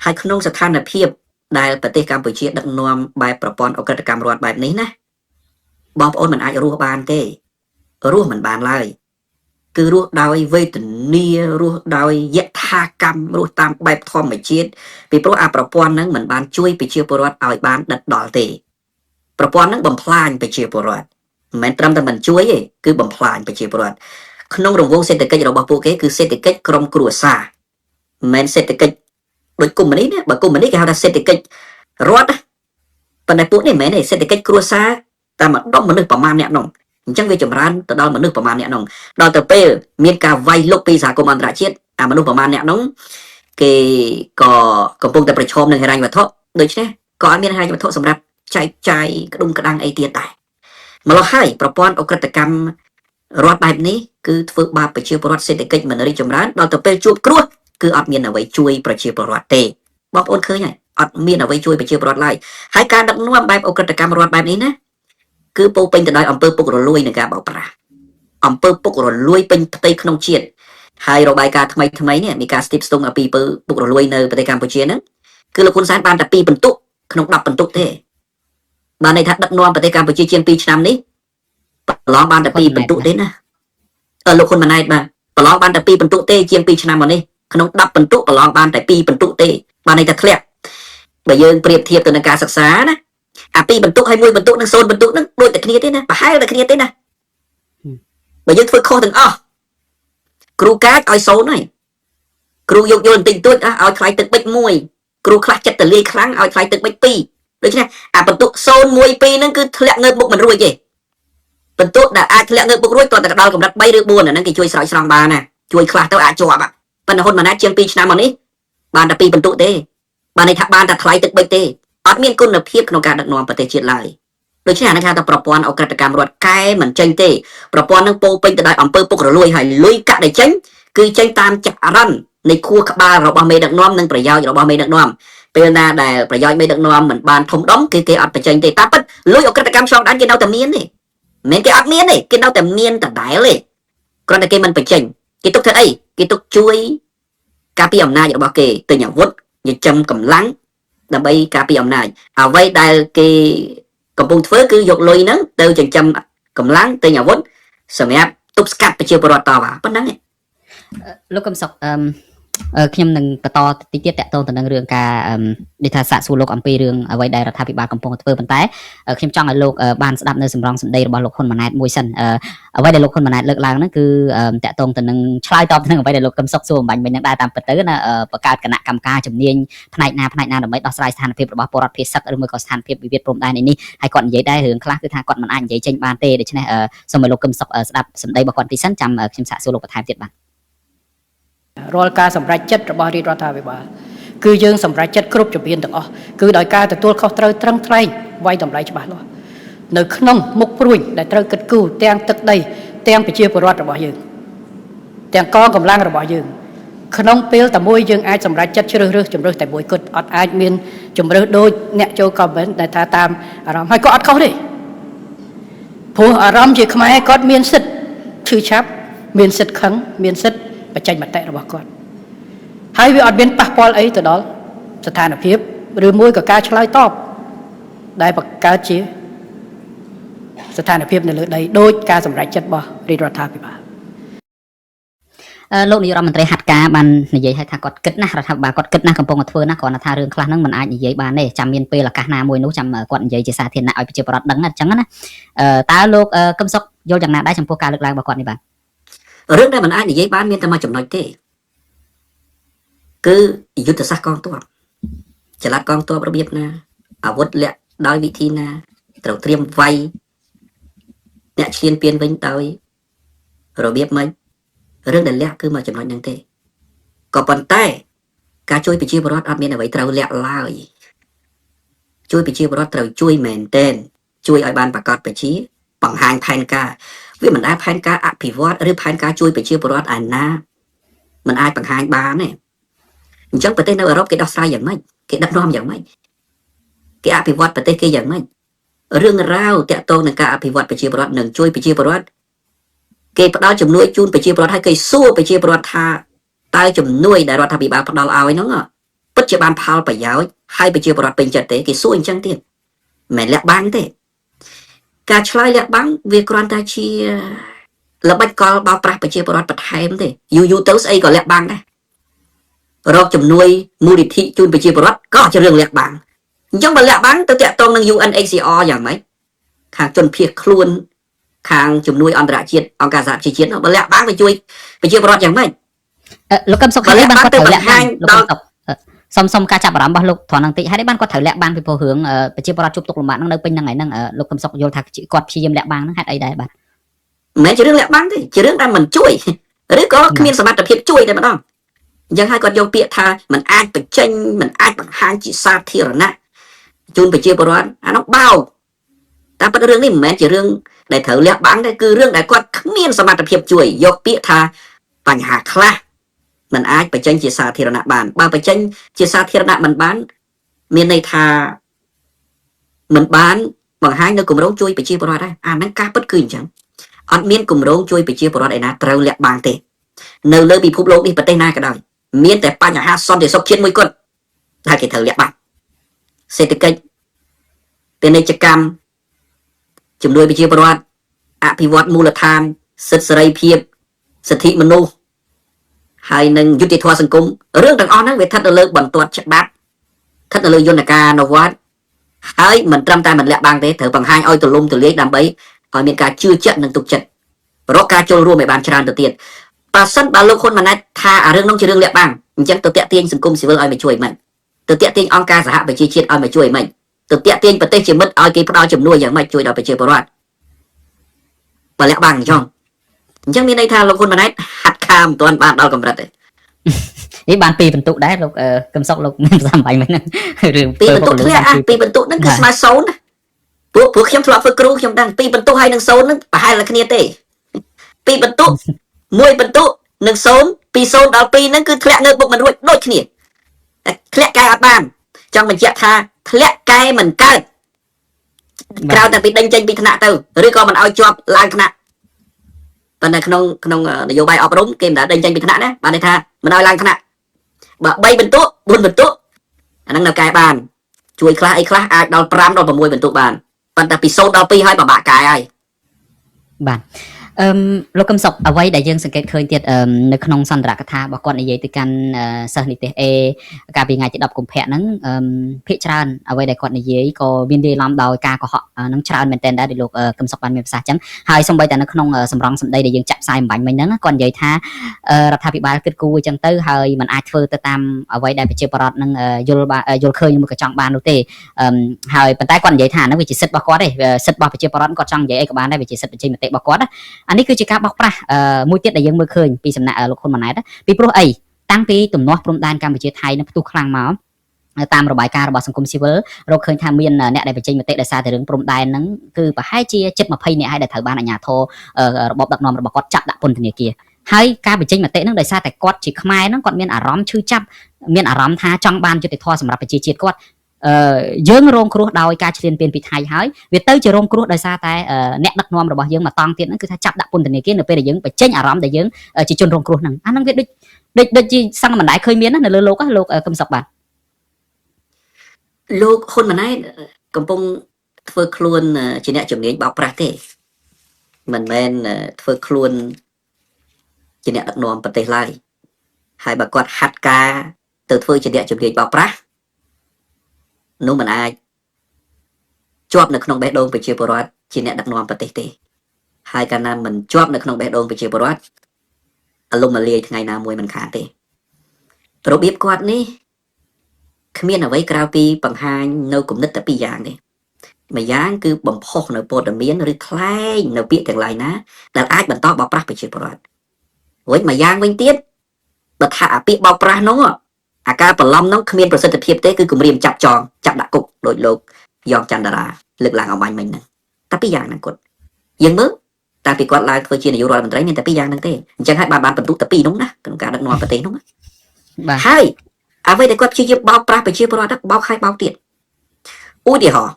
ហើយក្នុងស្ថានភាពដែលប្រទេសកម្ពុជាដឹកនាំបែបប្រព័ន្ធអក្រិតកម្មរដ្ឋបែបនេះណាបងប្អូនមិនអាចរស់បានទេរស់មិនបានឡើយគឺរស់ដោយវេទនារស់ដោយយថាកម្មរស់តាមបែបធម្មជាតិពីព្រោះអាប្រព័ន្ធហ្នឹងមិនបានជួយប្រជាពលរដ្ឋឲ្យបានដិតដល់ទេប្រព័ន្ធហ្នឹងបំផ្លាញប្រជាពលរដ្ឋមិនមែនត្រឹមតែមិនជួយទេគឺបំផ្លាញប្រជាពលរដ្ឋក្នុងរង្វង់សេដ្ឋកិច្ចរបស់ពួកគេគឺសេដ្ឋកិច្ចក្រុមគ្រួសារមិនមែនសេដ្ឋកិច្ចដូចកុម្មុយនីសណាបើកុម្មុយនីសគេហៅថាសេដ្ឋកិច្ចរដ្ឋប៉ុន្តែពួកនេះមិនមែនទេសេដ្ឋកិច្ចគ្រួសារតែម្ដងមនុស្សប្រមាណអ្នកនោះអញ្ចឹងវាចម្រើនទៅដល់មនុស្សប្រមាណអ្នកនោះដល់ទៅពេលមានការវាយលុកពីសហគមន៍អន្តរជាតិអាមនុស្សប្រមាណអ្នកនោះគេក៏កំពុងតែប្រឈមនឹងហិរញ្ញវត្ថុដូច្នេះ ក៏អត់មានហិរញ្ញវត្ថុសម្រាប់ចែកចាយក្ដុំក្ដាំងអីទៀតដែរម្ល៉េះហើយប្រព័ន្ធអក្រិតកម្មរដ្ឋបែបនេះគឺធ្វើបាបប្រជាពលរដ្ឋសេដ្ឋកិច្ចមិនរីកចម្រើនដល់ទៅពេលជួបគ្រោះគឺអត់មានអ្វីជួយប្រជាពលរដ្ឋទេបងប្អូនឃើញហើយអត់មានអ្វីជួយប្រជាពលរដ្ឋឡើយហើយការដឹកនាំបែបអក្រិតកម្មរដ្ឋបែបនេះណាគឺពោពេញទៅដោយអំពើពុករលួយនិងការបោកប្រាស់អំពើពុករលួយពេញផ្ទៃក្នុងជាតិហើយរបាយការណ៍ថ្មីនេះមានការស្ទាបស្ទង់អំពីពុករលួយនៅប្រទេសកម្ពុជាហ្នឹងគឺលោកហ៊ុនសែនបានតែ2បន្ទុកក្នុង10បន្ទុកទេបានន័យថាដឹកនាំប្រទេសកម្ពុជាជាង2ឆ្នាំនេះប្រឡងបានតែ2បន្ទុកទេណាលោកហ៊ុនម៉ាណែតបាទប្រឡងបានតែ2បន្ទុកទេជាង2ឆ្នាំមកនេះក្នុង10បន្ទុកប្រឡងបានតែ2បន្ទុកទេបានន័យថាធ្លាក់បើយើងប្រៀបធៀបទៅនឹងការសិក្សាណាអា2បន្ទុកហើយ1បន្ទុកនិង0បន្ទុកហ្នឹងដូចតែគ្នាទេណាប្រហែលតែគ្នាទេណាបើយើងធ្វើខុសទាំងអស់គ្រូកាចឲ្យ0ហើយគ្រូយកយល់បន្តិចតួចឲ្យថ្លៃទឹកបិច1គ្រូខ្លះចិត្តតលាយខ្លាំងឲ្យថ្លៃទឹកបិច2ដូច្នេះអាបន្ទុក0 1 2ហ្នឹងគឺធ្លាក់ងើបមុខមិនរួចទេបន្ទុកដែលអាចធ្លាក់ងើបមុខរួចតើតែដល់កម្រិត3ឬ4អាហ្នឹងគេជួយស្រោចស្រង់បានណាជួយខ្លះទៅអាចជាប់ប៉ុន្តែហ៊ុនម៉ាណែតជាង2ឆ្នាំមកនេះបានតែ2បន្ទុកទេបានន័យថាបានតែថ្លៃទឹកបិចទេអត់មានគុណភាពក្នុងការដឹកនាំប្រទេសជាតិឡើយដូច្នេះអានេះថាប្រព័ន្ធអក្រិតកម្មរដ្ឋកែមិនចេញទេប្រព័ន្ធនឹងពោពេញទៅដោយអំពើពុករលួយហើយលុយកាក់ដែលចេញគឺចេញតាមចរន្តនៃខួរក្បាលរបស់មេដឹកនាំនិងប្រយោជន៍របស់មេដឹកនាំពេលណាដែលប្រយោជន៍មេដឹកនាំមិនបានធំដុំគឺគេអត់បញ្ចេញទេតាមពិតលុយអក្រិតកម្មឆ្លងដែនគេនៅតែមានទេមិនគេអត់មានទេគេនៅតែមានដដែលទេគ្រាន់តែគេមិនបញ្ចេញគេទុកធ្វើអីគេទុកជួយការពារអំណាចរបស់គេទិញអាវុធចិញ្ចឹមកម្លាំងដើម្បីការពារអំណាចអ្វីដែលគេកំពុងធ្វើគឺយកលុយហ្នឹងទៅចិញ្ចឹមកម្លាំងទិញអាវុធសម្រាប់ទប់ស្កាត់ប្រជាពលរដ្ឋតវ៉ាប៉ុណ្ណឹងឯងលោកកឹមសុខខ្ញុំនឹងបន្តតិចទៀតតកតងទៅនឹងរឿងការដូចថាសាកសួរលោកអំពីរឿងអ្វីដែលរដ្ឋាភិបាលកំពុងធ្វើប៉ុន្តែខ្ញុំចង់ឲ្យលោកបានស្ដាប់នៅសម្រងសម្ដីរបស់លោកហ៊ុនម៉ាណែតមួយសិនអ្វីដែលលោកហ៊ុនម៉ាណែតលើកឡើងហ្នឹងគឺតកតងទៅនឹងឆ្លើយតបទៅនឹងអ្វីដែលលោកកឹមសុខសួរអំបញ្ញមិញហ្នឹងដែរតាមពិតទៅណាបង្កើតគណៈកម្មការជំនាញផ្នែកណាដើម្បីដោះស្រាយស្ថានភាពរបស់ពលរដ្ឋភៀសសឹកឬមួយក៏ស្ថានភាពវិវាទព្រំដែននេះហើយគាត់និយាយដែររឿងខ្លះគឺថាគាត់មិនអាចនិយាយចេញបានទេដូច្នេះសូមឲ្យលោកកឹមសុខស្ដាប់សម្ដីរបស់គាត់តិចសិនចាំខ្ញុំសាកសួរលោកបន្ថែមទៀតបាទរាល់ការសម្រេចចិត្តរបស់រាជរដ្ឋាភិបាលគឺយើងសម្រេចចិត្តគ្រប់ជំហានទាំងអស់គឺដោយការទទួលខុសត្រូវត្រឹមត្រូវវាយតម្លៃច្បាស់លាស់នៅក្នុងមុខព្រួយដែលត្រូវគិតគូរទាំងទឹកដីទាំងប្រជាពលរដ្ឋរបស់យើងទាំងកងកម្លាំងរបស់យើងក្នុងពេលតែមួយយើងអាចសម្រេចចិត្តជ្រើសរើសជំរើសតែមួយគត់អត់អាចមានជំរើសដូចអ្នកចូលខមមិនដែលថាតាមអារម្មណ៍ហើយក៏អត់ខុសទេព្រោះអារម្មណ៍ជាខ្មែរគាត់មានសិទ្ធិឈឺឆាប់មានសិទ្ធិខឹងមានសិទ្ធិបញ្ចេញមតិរបស់គាត់ហើយវាអត់មានប៉ះពាល់អីទៅដល់ស្ថានភាពឬមួយក៏ការឆ្លើយតបដែលបង្កើតជាស្ថានភាពនៅលើដីដោយការសម្រេចចិត្តរបស់រាជរដ្ឋាភិបាលលោកនាយរដ្ឋមន្ត្រីហាត់ការបាននិយាយឲ្យថាគាត់គិតណាស់រដ្ឋាភិបាលគាត់គិតណាស់កំពុងតែធ្វើណាស់គ្រាន់តែថារឿងខ្លះហ្នឹងមិនអាចនិយាយបានទេចាំមានពេលឱកាសណាមួយនោះចាំគាត់និយាយជាសាធារណៈឲ្យប្រជាពលរដ្ឋដឹងអញ្ចឹងណាតើលោកកឹមសុខយល់យ៉ាងណាដែរចំពោះការលើកឡើងរបស់គាត់នេះបាទរឿងដែលមិនអាចនិយាយបានមានតែមួយចំណុចទេគឺយុទ្ធសាស្ត្រកងទ័ពចល័តកងទ័ពរបៀបណាអាវុធលាក់ដោយវិធីណាត្រូវត្រៀមវាយអ្នកឈ្លានពានវិញដោយរបៀបម៉េចរឿងដែលលាក់គឺមួយចំណុចហ្នឹងទេក៏ប៉ុន្តែការជួយប្រជាពលរដ្ឋអត់មានអ្វីត្រូវលាក់ឡើយជួយប្រជាពលរដ្ឋត្រូវជួយមែនទែនជួយឲ្យបានប្រកបប្រជាបង្ហាញផែនការវាមិនដែលផែនការអភិវឌ្ឍឬផែនការជួយប្រជាពលរដ្ឋឯណាមិនអាចបង្ហាញបានទេអញ្ចឹងប្រទេសនៅអឺរ៉ុបគេដោះស្រាយយ៉ាងម៉េចគេដឹកនាំយ៉ាងម៉េចគេអភិវឌ្ឍប្រទេសគេយ៉ាងម៉េចរឿងរ៉ាវតាក់ទងនឹងការអភិវឌ្ឍប្រជាពលរដ្ឋនិងជួយប្រជាពលរដ្ឋគេផ្ដល់ជំនួយជូនប្រជាពលរដ្ឋហើយគេសួរប្រជាពលរដ្ឋថាតើជំនួយដែលរដ្ឋាភិបាលផ្ដល់ឲ្យហ្នឹងពិតជាបានផលប្រយោជន៍ហើយប្រជាពលរដ្ឋពេញចិត្តទេគេសួរអញ្ចឹងទៀតមិនលាក់បាំងទេការឆ្លើយលាក់បាំងវាគ្រាន់តែជាល្បិចកលបោកប្រាស់ប្រជាពលរដ្ឋបន្ថែមទេយូរទៅស្អីក៏លាក់បាំងដែររកជំនួយមូលនិធិជូនប្រជាពលរដ្ឋក៏ជារឿងលាក់បាំងអញ្ចឹងបើលាក់បាំងទៅតាក់ទងនឹង UNHCR យ៉ាងម៉េចខាងជនភៀសខ្លួនខាងជំនួយអន្តរជាតិអង្គការសហប្រជាជាតិបើលាក់បាំងទៅជួយប្រជាពលរដ្ឋយ៉ាងម៉េចលោកកឹមសុខហើយបានគាត់ត្រូវលាក់បាំងលោកកឹមសុខសុំការចាប់អារម្មណ៍របស់លោកត្រង់ហ្នឹងតិចហើយបានគាត់ត្រូវលាក់បាំងពីព្រោះរឿងប្រជាពលរដ្ឋជួបទុកលំបាកហ្នឹងនៅពេញហ្នឹងហើយហ្នឹងលោកកឹមសុខយល់ថាគាត់ព្យាយាមលាក់បាំងហ្នឹងហេតុអីដែរបាទមិនមែនជារឿងលាក់បាំងទេជារឿងដែលមិនជួយឬក៏គ្មានសមត្ថភាពជួយតែម្ដងអញ្ចឹងហើយគាត់យកពាក្យថាมันអាចបញ្ចេញมันអាចបង្ហាញជាសាធារណៈ chun phải chia bờ ruột nó bao ta bắt rương này mình chỉ rương để thử lẹ bắn đây cứ rương để quạt miên sắm mặt hiệp chuỗi dọc bịa tha bằng hạt kha mình ai phải tranh chia sẻ thì là bạn ba phải tranh chia sẻ thì là mình bán miền này thà mình bán bằng hai nơi cùng rong chui phải chia bờ ruột đây nó cá bất cứ chẳng ăn miên cùng rong chui phải chia bờ ruột này na trâu lẹ bắn thế nơi nơi bị phúc lộc đi bật tay na cái đời miênแต่ปัญหาซ่อนเดี๋ยวซบเชียนมวยก้นถ้าเกิดเธอเรียกบ้างเศรษฐกิจเป็นกิจกรรมจุ่มด้วยไปเชียร์ประวัติอภิวัตมูลธรรมสิทธิเสรีภาพสิทธิมนุษย์ให้หนึ่งยุติธรรมสังคมเรื่องต่างๆนั้นเวทัดเลิกบรรทุกฉบับทัดเลิกยนต์การนวัตให้เหมือนตามใจเหมือนแหลกบางเต๋อเธอบางให้อ้อยตัวลุ่มตัวเล็กดำใบอ้อยมีการชื่อเจ็ดหนึ่งตุกเจ็ดเพราะการโจรรวมในบานชรานตัวเตี้ยปัสสันบาลูคนมันนั้นท่าเรื่องน้องชื่อเรื่องแหลกบางจังตัวเตี้ยเตียงสังคมสิเวอร์อ้อยไปช่วยมันตัวเตี้ยเตียงองการสหไปชี้เชียดอ้อยไปช่วยมันตัวเตี้ยเตียงประเทศเชียงมัดอ้อยกีพระดาวจำนวนอย่างไม่ช่วยเราไปเชียร์ประวัติไปแหลกบางช่องจังมีในทางลงคนมันนั้นหัดคามตัวบ้านเรากำลังเลยนี่บานปีบรรทุกได้ลูกกำซอกลูกสามใบไหมนั่นหรือ ปีบรรทุกเพื่อปีบรรทุกนั่นคือสมาโซนพวกเข้มทลอกฝึกครูเข้มดังปีบรรทุกให้หนึ่งโซนนั่นไปให้ละคะแนนเต้ปีบรรทุกมวยบรรทุกหนึ่งโซนปีโซนดาวปีนั่นคือแคลเงินบุกมันด้วยโดยคะแนนแคลกายอัดบ้านจังมันเจ้าท่าแคลกายมันเกิดเราแต่ปีดังจังปีขณะเต้หรือก็มันเอาจอบลานขณะตอนนั้นขนมนโยบายออกรุ่งเกมđãดังจังปีขณะนะบ้านในท่ามันเอาลานขณะแบบใบบรรทุกบุญบรรทุกอันนั้นเรากายบ้านช่วยคลาไอ้คลาอาจดาวปรามดาวประมวยบรรทุกบ้านปันแต่ปีโซนดาวปีให้บะกายไอ้บ้านលោកកំសុកអ្វីដែលយើងសង្កេតឃើញទៀតនៅក្នុងសន្ទរកថារបស់គាត់និយាយទៅកាន់សិស្សនិទេស A កាលពីថ្ងៃទី10កុម្ភៈហ្នឹងភាគច្រើនអ្វីដែលគាត់និយាយក៏មានលាយឡំដោយការកុហកហ្នឹងច្រើនមែនទែនដែរដែលលោកកំសុកបានមានប្រសាសន៍ចឹងហើយសូម្បីតែនៅក្នុងសម្រងសម្ដីដែលយើងចាក់ផ្សាយបំបញ្ញមិញហ្នឹងគាត់និយាយថារដ្ឋាភិបាលគិតគូរអញ្ចឹងទៅហើយมันអាចធ្វើទៅតាមអ្វីដែលប្រជាពលរដ្ឋនឹងយល់ឃើញមួយក៏ចង់បាននោះទេហើយប៉ុន្តែគាត់និយាយថាហ្នឹងវាជាសិទ្ធិរបស់គាត់ទេសិទ្ធិរបស់ប្រជាពលរដ្ឋគាត់ចង់និយាយអីក៏បានដែរវាជាសិទ្ធិបញ្ចេញមតិរបស់គាត់អានេះគឺជាការបោកប្រាស់មួយទៀតដែលយើងមើលឃើញពីសំណាក់លោកហ៊ុនម៉ាណែតពីព្រោះអីតាំងពីទំនាស់ព្រំដែនកម្ពុជាថៃនឹងផ្ទុះខ្លាំងមកតាមរបាយការណ៍របស់សង្គមស៊ីវិលរកឃើញថាមានអ្នកដែលបញ្ចេញមតិដោយសារតែរឿងព្រំដែនហ្នឹងគឺប្រហែលជាជិត20នាក់ហើយដែលត្រូវបានអាជ្ញាធររបបដឹកនាំរបស់គាត់ចាប់ដាក់ពន្ធនាគារហើយការបញ្ចេញមតិហ្នឹងដោយសារតែគាត់ជាខ្មែរហ្នឹងគាត់មានអារម្មណ៍ឈឺចាប់មានអារម្មណ៍ថាចង់បានយុត្តិធម៌សម្រាប់ប្រជាជាតិគាត់យើងរងគ្រោះដោយការឈ្លានពានពីថៃហើយវាទៅជារងគ្រោះដោយសារតែអ្នកដឹកនាំរបស់យើងមកតង់ទៀតហ្នឹងគឺថាចាប់ដាក់ពន្ធនាគារនៅពេលដែលយើងបញ្ចេញអារម្មណ៍ដែលយើងជាជនរងគ្រោះហ្នឹងអាហ្នឹងវាដូចជាសង្ឃមិនដែរឃើញមាននៅលើលោកកឹមសុខបាទលោកហ៊ុនម៉ាណែតកំពុងធ្វើខ្លួនជាអ្នកជំនាញបោកប្រាស់ទេមិនមែនធ្វើខ្លួនជាអ្នកដឹកនាំប្រទេសឡើយហើយបើគាត់ហាត់ការទៅធ្វើជាអ្នកជំនាញបោកប្រាស់នោះមិនអាចជាប់នៅក្នុងបេះដូងប្រជាពលរដ្ឋជាអ្នកដឹកនាំប្រទេសទេហើយកាលណាមិនជាប់នៅក្នុងបេះដូងប្រជាពលរដ្ឋអលំអលាយថ្ងៃណាមួយមិនខានទេរបៀបគាត់នេះគ្មានអ្វីក្រៅពីបង្ហាញនៅគំនិតតែពីរយ៉ាងទេមួយយ៉ាងគឺបំផុសនៅព័ត៌មានឬខ្លែងនៅពាក្យទាំងឡាយណាដែលអាចបន្តបោកប្រាស់ប្រជាពលរដ្ឋវិញមួយយ៉ាងវិញទៀតបើថាអាពាក្យបោកប្រាស់នោះអាការបន្លំនោះគ្មានប្រសិទ្ធភាពទេគឺគម្រាមចាប់ចងចាប់ដាក់គុកដោយលោកយ៉ងច័ន្ទតារាលើកឡើងអំបញ្ញមិញហ្នឹងតែពីរយ៉ាងហ្នឹងគាត់យើងមើលតែពីគាត់ឡើងធ្វើជានាយករដ្ឋមន្ត្រីមានតែពីរយ៉ាងហ្នឹងទេអញ្ចឹងហើយបានបន្ទុកតែពីរនោះណាក្នុងការដឹកនាំប្រទេសនោះបាទហើយអ្វីដែលគាត់ព្យាយាមបោកប្រាស់ប្រជាពលរដ្ឋបោកហើយបោកទៀតឧទាហរណ៍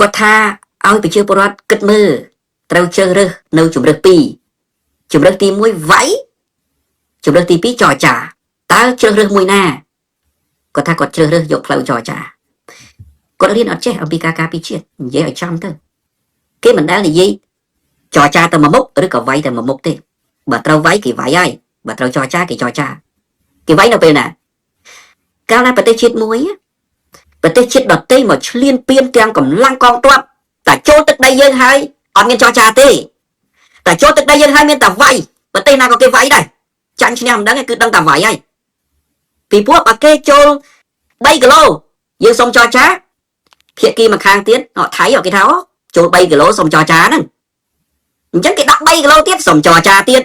គាត់ថាឲ្យប្រជាពលរដ្ឋគិតមើលត្រូវជ្រើសរើសនៅជំរើស2ជំរើសទី1វាយជំរើសទី2ចរចាតើជ្រើសរើសមួយណាគាត់ថាគាត់ជ្រើសរើសយកផ្លូវចរចាគាត់រៀនអត់ចេះអំពីការការពារជាតិនិយាយឲ្យចំទៅគេមិនដែលនិយាយចរចាទៅមួយមុខឬក៏វាយទៅមួយមុខទេបើត្រូវវាយគេវាយហើយបើត្រូវចរចាគេចរចាគេវាយនៅពេលណាកាលណាប្រទេសជាតិមួយប្រទេសជាតិដទៃមកឈ្លានពានទាំងកម្លាំងកងទ័ពតែចូលទឹកដីយើងហើយអត់មានចរចាទេតែចូលទឹកដីយើងហើយមានតែវាយប្រទេសណាក៏គេវាយដែរចាញ់ឈ្នះមិនដឹងគឺដឹងតែវាយហើយពីព្រោះបើគេចូល3គីឡូយើងសុំចរចាភាគីមកខាងទៀតថៃគេថាចូល3គីឡូសុំចរចាហ្នឹងអញ្ចឹងគេដាក់3គីឡូទៀតសុំចរចាទៀត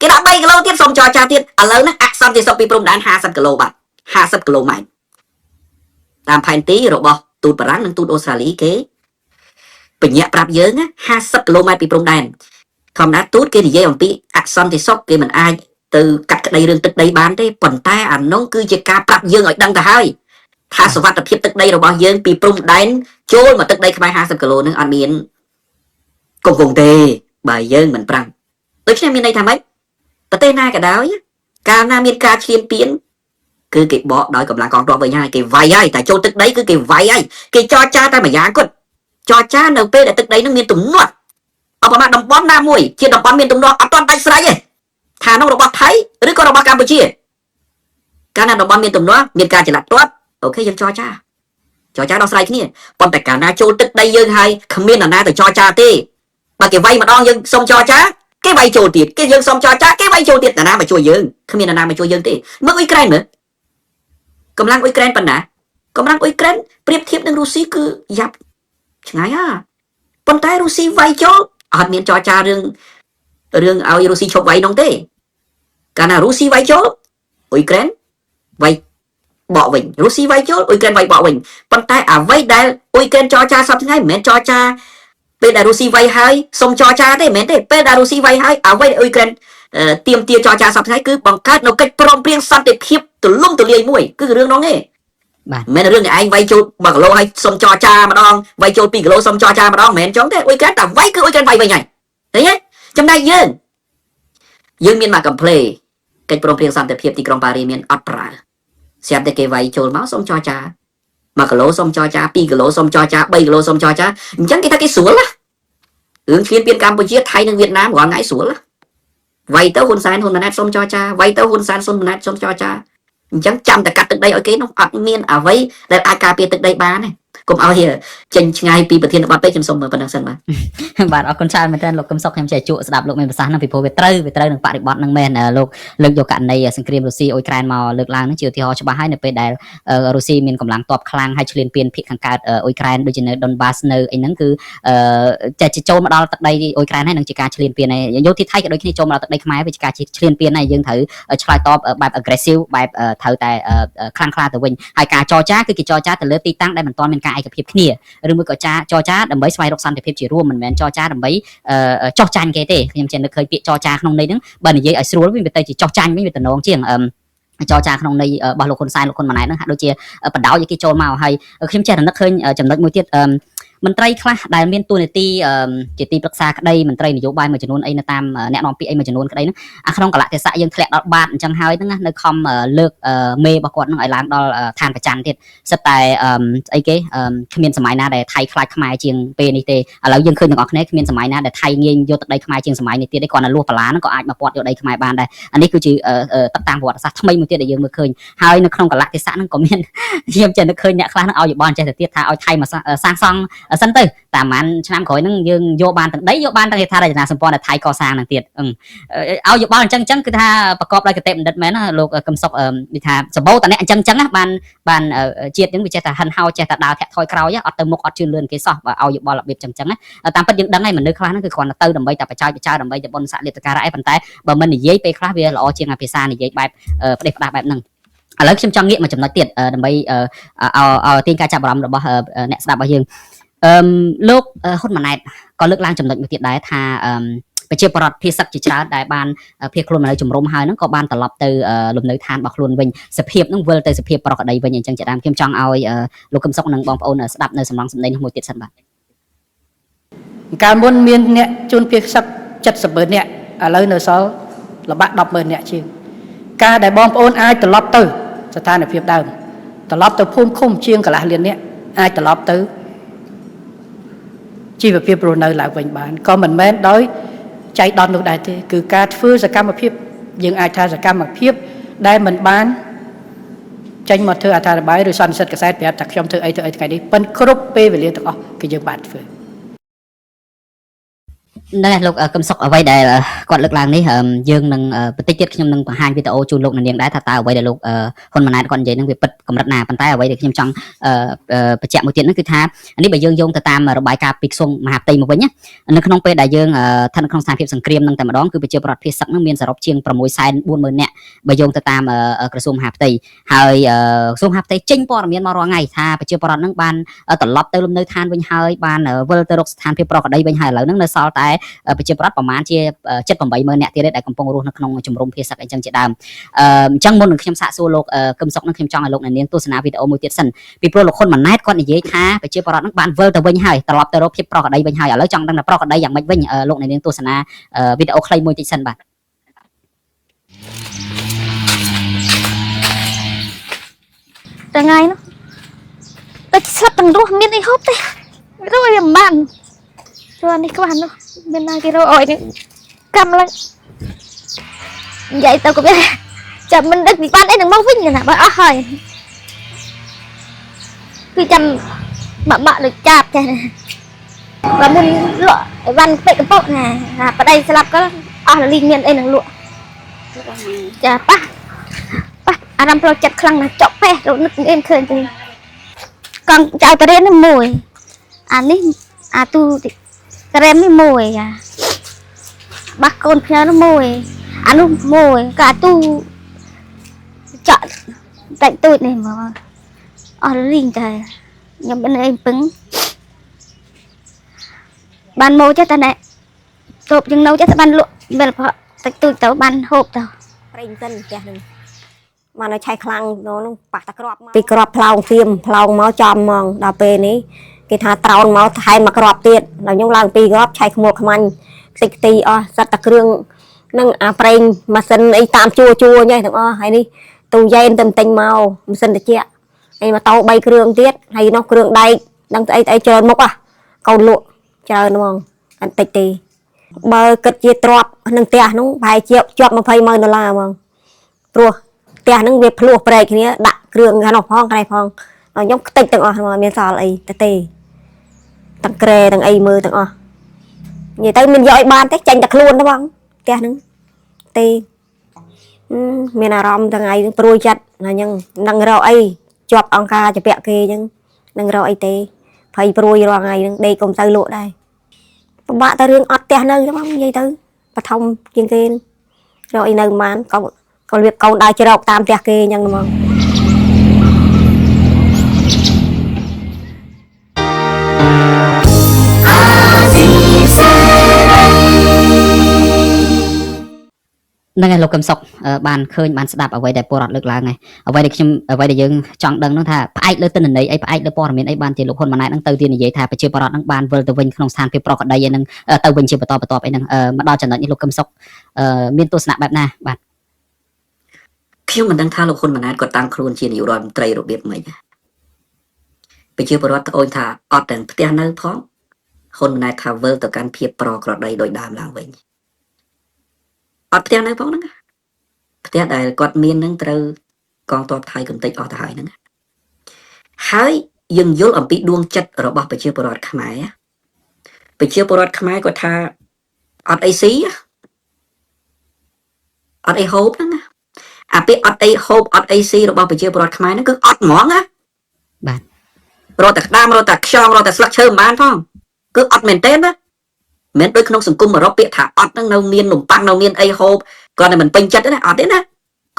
គេដាក់3គីឡូទៀតសុំចរចាទៀតឥឡូវហ្នឹងអសន្តិសុខពីព្រំដែន50គីឡូបាទ50គីឡូម៉ែត្រ តាមផែនទីរបស់ទូតបារាំងនិងទូតអូស្ត្រាលីគេបញ្ញាក់ប្រាប់យើងណា50 គីឡូម៉ែត្រពីព្រំដែនធម្មតាទូតគេនិយាយអំពីអសន្តិសុខគេមិនអាចទៅកាត់ក្តីរឿងទឹកដីបានទេប៉ុន្តែអានោះគឺជាការប្រាប់យើងឲ្យដឹងទៅហើយថាសុវត្ថិភាពទឹកដីរបស់យើងពីព្រំដែនចូលមកទឹកដីខ្មែរ50 គីឡូនឹងអត់មានគង្គទេបើយើងមិនប្រាំងដូច្នេះមានន័យថាម៉េចប្រទេសណាក៏ដោយកាលណាមានការឈ្លានពានគឺគេបកដោយកម្លាំងកងទ័ពវិញហើយគេវាយហើយតែចូលទឹកដីគឺគេវាយហើយគេចរចាតែម្យ៉ាងគត់ចរចានៅពេលដែលទឹកដីនឹងមានទំនាស់អបមាតំបន់ណាមួយជាតំបន់មានទំនាស់អត់ទាន់ដាច់ស្រេចទេថានោះរបស់ថៃឬក៏របស់កម្ពុជាកាលណាតំបន់មានទំនាស់មានការចល័តទាត់អូខេយើងចរចាដោះស្រាយគ្នាប៉ុន្តែកាលណាចូលទឹកដីយើងហើយគ្មាននរណាទៅចរចាទេបើគេវាយម្ដងយើងសុំចរចាគេវាយចូលទៀតគេយើងសុំចរចាគេវាយចូលទៀតនរណាមកជួយយើងគ្មាននរណាមកជួយយើងទេមើលអ៊ុយក្រែនមើលកម្លាំងអ៊ុយក្រែនប៉ុណ្ណាកម្លាំងអ៊ុយក្រែនប្រៀបធៀបនឹងរុស្ស៊ីគឺយ៉ាប់ឆ្ងាយហ่าប៉ុន្តែរុស្ស៊ីវាយចូលអត់មានចរចារឿងឲ្យរុស្ស៊ីឈប់វាយនោះទេកាលណារុស្ស៊ីវាយចូលអ៊ុយក្រែនវាយបកវិញរុស្ស៊ីវាយចូលអ៊ុយក្រែនវាយបកវិញប៉ុន្តែអ្វីដែលអ៊ុយក្រែនចរចាសប្តាហ៍ថ្ងៃមិនមែនចរចាពេលដែលរុស្ស៊ីវាយហើយសុំចរចាទេមិនមែនទេពេលដែលរុស្ស៊ីវាយហើយអ្វីដែលអ៊ុយក្រែនទៀមទាចរចាសប្តាហ៍ថ្ងៃគឺបង្កើតនៅកិច្ចព្រមព្រៀងសន្តិភាពទូលំទូលាយមួយគឺរឿងនោះទេបាទមិនមែនរឿងឯងវាយចូល1 គីឡូហើយសុំចរចាម្ដងវាយចូល2 គីឡូសុំចរចាម្ដងមិនមែនចឹងទេអ៊ុយក្រែនតែវាយគឺអ៊ុយក្រែនវាយវិញហើយឃើញទេចំណែកយើងមានមកកំ pl េកិច្ចព្រមព្រៀងសន្តិភាពទីក្រុងប៉ារីមានអត់ប្រើស្រាប់តែគេវាយចូលមកសុំចរចា1 គីឡូសុំចរចា2 គីឡូសុំចរចា3 គីឡូសុំចរចាអញ្ចឹងគេថាគេស្រួលណារឿងឈ្លានពានកម្ពុជាថៃនិងវៀតណាមរាល់ថ្ងៃស្រួលណាវាយទៅហ៊ុនសែនហ៊ុនម៉ាណែតសុំចរចាវាយទៅហ៊ុនសែនហ៊ុនម៉ាណែតសុំចរចាអញ្ចឹងចាំតែកាត់ទឹកដីឲ្យគេនោះអត់មានអ្វីដែលអាចការពារទឹកដីបានទេកុំឲ្យចេញឆ្ងាយពីប្រធានបទពេកខ្ញុំសូមមើលប៉ុណ្ណឹងសិនបាទបាទអរគុណច្រើនមែនទែនលោកកឹមសុខខ្ញុំចេះជក់ស្ដាប់លោកមានប្រសាសន៍ហ្នឹងពីព្រោះវាត្រូវនឹងបរិបត្តិហ្នឹងមែនលោកលើកយកករណីសង្គ្រាមរុស្ស៊ីអ៊ុយក្រែនមកលើកឡើងហ្នឹងជាឧទាហរណ៍ច្បាស់ហើយនៅពេលដែលរុស្ស៊ីមានកម្លាំងទ័ពខ្លាំងហើយឈ្លានពានភាគខាងកើតអ៊ុយក្រែនដូចជានៅ Donbas នៅអីហ្នឹងគឺចេះចូលមកដល់ទឹកដីអ៊ុយក្រែនហើយនឹងជាការឈ្លានពានហើយយោធាថៃក៏ដូចគ្នាចូលមកដល់ទឹកដីខ្មែរវាជាការឈ្លានពានហើយយើងត្រូវឆ្លើយតបបែប aggressive បែបត្រូវតែខ្លាំងក្លាទៅវិញហើយការចរចាគឺគេចរចាទៅលើទីតាំងដែលមិនទាន់មានការឯកភាពគ្នាឬមួយក៏ចរចាដើម្បីស្វែងរកសន្តិភាពជារួមមិនមែនចរចាដើម្បីចោះចាញ់គេទេខ្ញុំចេះនឹកឃើញពាក្យចរចាក្នុងន័យហ្នឹងបើនិយាយឲ្យស្រួលវិញវាទៅជាចោះចាញ់វិញវាតំណងជាងចរចាក្នុងន័យរបស់លោកហ៊ុនសែនលោកហ៊ុនម៉ាណែតហ្នឹងហាក់ដូចជាបដៅឲ្យគេចូលមកហើយខ្ញុំចេះនឹកឃើញចំណុចមួយទៀតមន្ត្រីខ្លះដែលមានតួនាទីជាទីប្រឹក្សាក្តីមន្ត្រីនយោបាយមួយចំនួនអីនៅតាមអ្នកនាំពាក្យអីមួយចំនួនក្តីហ្នឹងអាក្នុងកលៈទេសៈយើងធ្លាក់ដល់បាតអញ្ចឹងហើយហ្នឹងនៅខំលើកមេរបស់គាត់ហ្នឹងឲ្យឡើងដល់ឋានប្រច័ណ្ឌទៀតសិតតែស្អីគេគ្មានសម័យណាដែលថៃខ្លាចខ្មែរជាងពេលនេះទេឥឡូវយើងឃើញទាំងអស់គ្នាគ្មានសម័យណាដែលថៃងាយយកទឹកដីខ្មែរជាងសម័យនេះទៀតទេគ្រាន់តែលួសបាឡាហ្នឹងក៏អាចមកពាត់យកដីខ្មែរបានដែរអានេះគឺជាទឹកតាមប្រវត្តិសាស្ត្រថ្មីមួយទៀតដែលយើងមើលឃើញហើយនៅក្នុងកលៈទេសៈហ្នឹងក៏មានខ្ញុំចេះនឹកឃើញអ្នកខ្លះហ្នឹងឲ្យយោបល់ចេះទៅទៀតថាឲ្យថៃមកសាងសង់សិនទៅតែប្រហែលឆ្នាំក្រោយហ្នឹងយើងយកបានទាំងដីយកបានទាំងហេដ្ឋារចនាសម្ព័ន្ធដែលថៃកសាងហ្នឹងទៀតឲ្យយោបល់អញ្ចឹងគឺថាប្រកបដោយគតិបណ្ឌិតមែនណាលោកកឹមសុខនិយាយថាសម្បូរតអ្នកអញ្ចឹងណាបានជាតិហ្នឹងវាចេះតែហិនហោចេះតែដើរធាក់ថយក្រោយអត់ទៅមុខអត់ជឿនលឿនគេសោះបើឲ្យយោបល់របៀបអញ្ចឹងណាតាមពិតយើងដឹងហើយមនុស្សខ្លះហ្នឹងគឺគ្រាន់តែទៅដើម្បីតែបច្ចេកដើម្បីតែបុណ្យស័ក្តិលទ្ធការឯប៉ុន្តែបើមិននិយាយពេលខ្លះវាល្អជាងភាសានិយាយបែបផ្ដេសផ្ដាស់បែបហ្នឹងឥឡូវខ្ញុំចង់ងាកមកចំណុចទៀតដើម្បីឲ្យទាញការចាប់អារម្មណ៍របស់អ្នកស្ដាប់របស់យើងលោកហ៊ុនម៉ាណែតក៏លើកឡើងចំណុចមួយទៀតដែរថាប្រជាពលរដ្ឋភាគសឹកជាច្រើនដែលបានភៀសខ្លួនមកនៅជំរំហើយហ្នឹងក៏បានត្រឡប់ទៅលំនៅឋានរបស់ខ្លួនវិញសភាពហ្នឹងវិលទៅសភាពប្រក្រតីវិញអញ្ចឹងជាដើមខ្ញុំចង់ឲ្យលោកកឹមសុខនិងបងប្អូនស្ដាប់នៅសំឡេងសម្ដីនេះមួយទៀតសិនបាទកាលមុនមានអ្នកជួនភៀសសឹក70,000នាក់ឥឡូវនៅសល់ល្បាក់10,000នាក់ជាងការដែលបងប្អូនអាចត្រឡប់ទៅស្ថានភាពដើមត្រឡប់ទៅភូមិឃុំជាងកន្លះលាននាក់អាចត្រឡប់ទៅជីវភាពរស់នៅឡើងវិញបានក៏មិនមែនដោយចៃដន្យនោះដែរទេគឺការធ្វើសកម្មភាពយើងអាចថាសកម្មភាពដែលមិនបានចេញមកធ្វើអត្ថាធិប្បាយឬសន្និសីទកសែតប្រាប់ថាខ្ញុំធ្វើអីថ្ងៃនេះប៉ុន្តែគ្រប់ពេលវេលាទាំងអស់គឺយើងបានធ្វើ ហ្នឹងហើយលោកកឹមសុខអ្វីដែលគាត់លើកឡើងនេះយើងនឹងបន្តិចទៀតខ្ញុំនឹងបង្ហាញវីដេអូជូនលោកនាងដែរថាតើអ្វីដែលលោកហ៊ុនម៉ាណែតគាត់និយាយហ្នឹងវាពិតកម្រិតណាប៉ុន្តែអ្វីដែលខ្ញុំចង់បញ្ជាក់មួយទៀតហ្នឹងគឺថានេះបើយើងយោងទៅតាមរបាយការណ៍ពីក្រសួងមហាផ្ទៃមកវិញនៅក្នុងពេលដែលយើងស្ថិតនៅក្នុងស្ថានភាពសង្គ្រាមហ្នឹងតែម្ដងគឺប្រជាពលរដ្ឋភៀសសឹកហ្នឹងមានសរុបជាង640,000នាក់បើយោងទៅតាមក្រសួងមហាផ្ទៃហើយក្រសួងមហាផ្ទៃចេញព័ត៌មានមករាល់ថ្ងៃថាប្រជាពលរដ្ឋហ្នឹងបានត្រឡប់ទៅលំនៅឋានវិញហើយបានវិលទៅរកស្ថានភាពប្រក្រតីវិញហើយឥឡូវហ្នឹងនៅសល់តែប្រជាពលរដ្ឋប្រមាណជា78,000នាក់ទៀតដែលកំពុងរស់នៅក្នុងជំរំភៀសសឹកអីចឹងជាដើមអញ្ចឹងមុននឹងខ្ញុំសាកសួរលោកកឹមសុខនឹងខ្ញុំចង់ឲ្យលោកអ្នកនាងទស្សនាវីដេអូមួយទៀតសិនពីព្រោះលោកហ៊ុនម៉ាណែតគាត់និយាយថាប្រជាពលរដ្ឋនឹងបានវិលទៅវិញហើយត្រឡប់ទៅរកភាពប្រក្រតីវិញហើយឥឡូវចង់ដឹងថាប្រក្រតីយ៉ាងម៉េចវិញលោកអ្នកនាងទស្សនាវីដេអូខ្លីមួយតិចសិនបាទថ្ងៃនោះតែស្លាប់ទាំងរស់មានអីហូបទេរស់វាមិនបានព្រោះនេះខ្វះនោះមានណាគេរកអោយកម្មឡើងនិយាយទៅក៏វាចាំមិនដឹកពីបានអីនឹងមកវិញណាបើអស់ហើយគឺចាំបាក់ដូចចាប់ចេះបើមុនលក់អីវ៉ាន់ពេកកពុកណាប្តីស្លាប់ក៏អស់លីងមានអីនឹងលក់ចាប៉ះអារម្មណ៍ផ្លូវចិត្តខ្លាំងណាស់ចុកពេះរនឹកអៀនឃើញទេកង់ចៅតរៀននេះមួយអានេះអាទូក្រែមនេះមួយបាក់កូនផ្ញើនោះមួយអានោះមួយក៏អាទូចកតែទូចនេះមកអស់លីងតែខ្ញុំមិនអីពឹងបានមកចេះតែណែតូបយើងនៅចេះតែបានលក់មិនផតិចទូចទៅបានហូបទៅប្រេងសិនផ្ទះនឹងមកនៅឆៃខ្លាំងនោះប៉ះតែក្របពីក្របផ្លោងធៀមផ្លោងមកចំហ្មងដល់ពេលនេះគេថាត្រោនមកថែមមកក្របទៀតដល់ខ្ញុំឡើងពីក្របឆៃខ្មួកខ្មាញ់ខ្ទេចខ្ទីអស់សត្វតែគ្រឿងនឹងអាប្រេងម៉ាស៊ីនអីតាមជួញហ្នឹងទាំងអស់ហើយនេះទូយ៉ែនទៅទិញមកម៉ាស៊ីនត្រជាក់ហើយម៉ូតូ3គ្រឿងទៀតហើយនោះគ្រឿងដែកដឹងស្អីច្រើនមុខកូនលក់ច្រើនហ្មងអត់តិចទេបើគិតជាទ្របនឹងផ្ទះនោះប្រហែលជាជាប់$20,000ហ្មងព្រោះផ្ទះហ្នឹងវាភ្លោះប្រែកគ្នាដាក់គ្រឿងខាងនោះផងខាងនេះផងខ្ញុំខ្ទេចទាំងអស់មានសល់អីទេទាំងក្រែទាំងអីមើលទាំងអស់និយាយទៅមានយកឲ្យបានទេចាញ់តែខ្លួនទេបងផ្ទះហ្នឹងទេមានអារម្មណ៍ថ្ងៃហ្នឹងព្រួយចិត្តណាអញ្ចឹងនឹងរកអីជាប់អង្គការជាពាក់គេអញ្ចឹងនឹងរកអីទេភ័យព្រួយរាល់ថ្ងៃហ្នឹងដេកកុំទៅលក់ដែរពិបាកតែរឿងអត់ផ្ទះនៅទេបងនិយាយទៅបឋមជាងគេរកអីនៅប៉ុន្មានក៏របៀបកូនដើរច្រកតាមផ្ទះគេអញ្ចឹងហ្មងហ្នឹងហើយលោកកឹមសុខបានឃើញបានស្ដាប់អ្វីដែលពលរដ្ឋលើកឡើងហើយអ្វីដែលយើងចង់ដឹងនោះថាផ្អែកលើទិន្នន័យអីផ្អែកលើព័ត៌មានអីបានជាលោកហ៊ុនម៉ាណែតហ្នឹងទៅទីនិយាយថាប្រជាពលរដ្ឋហ្នឹងបានវិលទៅវិញក្នុងស្ថានភាពប្រក្រតីឯហ្នឹងទៅវិញជាបន្តបន្ទាប់អីហ្នឹងមកដល់ចំណុចនេះលោកកឹមសុខមានទស្សនៈបែបណាបាទខ្ញុំមិនដឹងថាលោកហ៊ុនម៉ាណែតគាត់តាំងខ្លួនជានាយករដ្ឋមន្ត្រីរបៀបម៉េចប្រជាពលរដ្ឋត្អូញថាអត់ទាំងផ្ទះនៅផងហ៊ុនម៉ាណែតថាវិលទៅកាន់ភាពប្រក្រតីដោយដើមឡើងវិញអត់ផ្ទះនៅផងហ្នឹងផ្ទះដែលគាត់មានហ្នឹងត្រូវកងទ័ពថៃកំទេចអស់ទៅហើយហ្នឹងហើយយើងយល់អំពីដួងចិត្តរបស់ប្រជាពលរដ្ឋខ្មែរគាត់ថាអត់អីស៊ីអត់អីហូបហ្នឹងអាពេលអត់អីហូបអត់អីស៊ីរបស់ប្រជាពលរដ្ឋខ្មែរហ្នឹងគឺអត់ហ្មងណាបាទរត់តែក្តាមរត់តែខ្យងរត់តែស្លឹកឈើមិនបានផងគឺអត់មែនទេណាមិនដូចក្នុងសង្គមអឺរ៉ុបពាក្យថាអត់ហ្នឹងនៅមាននំប៉័ងនៅមានអីហូបគាត់តែមិនពេញចិត្តទេណាអត់ទេណា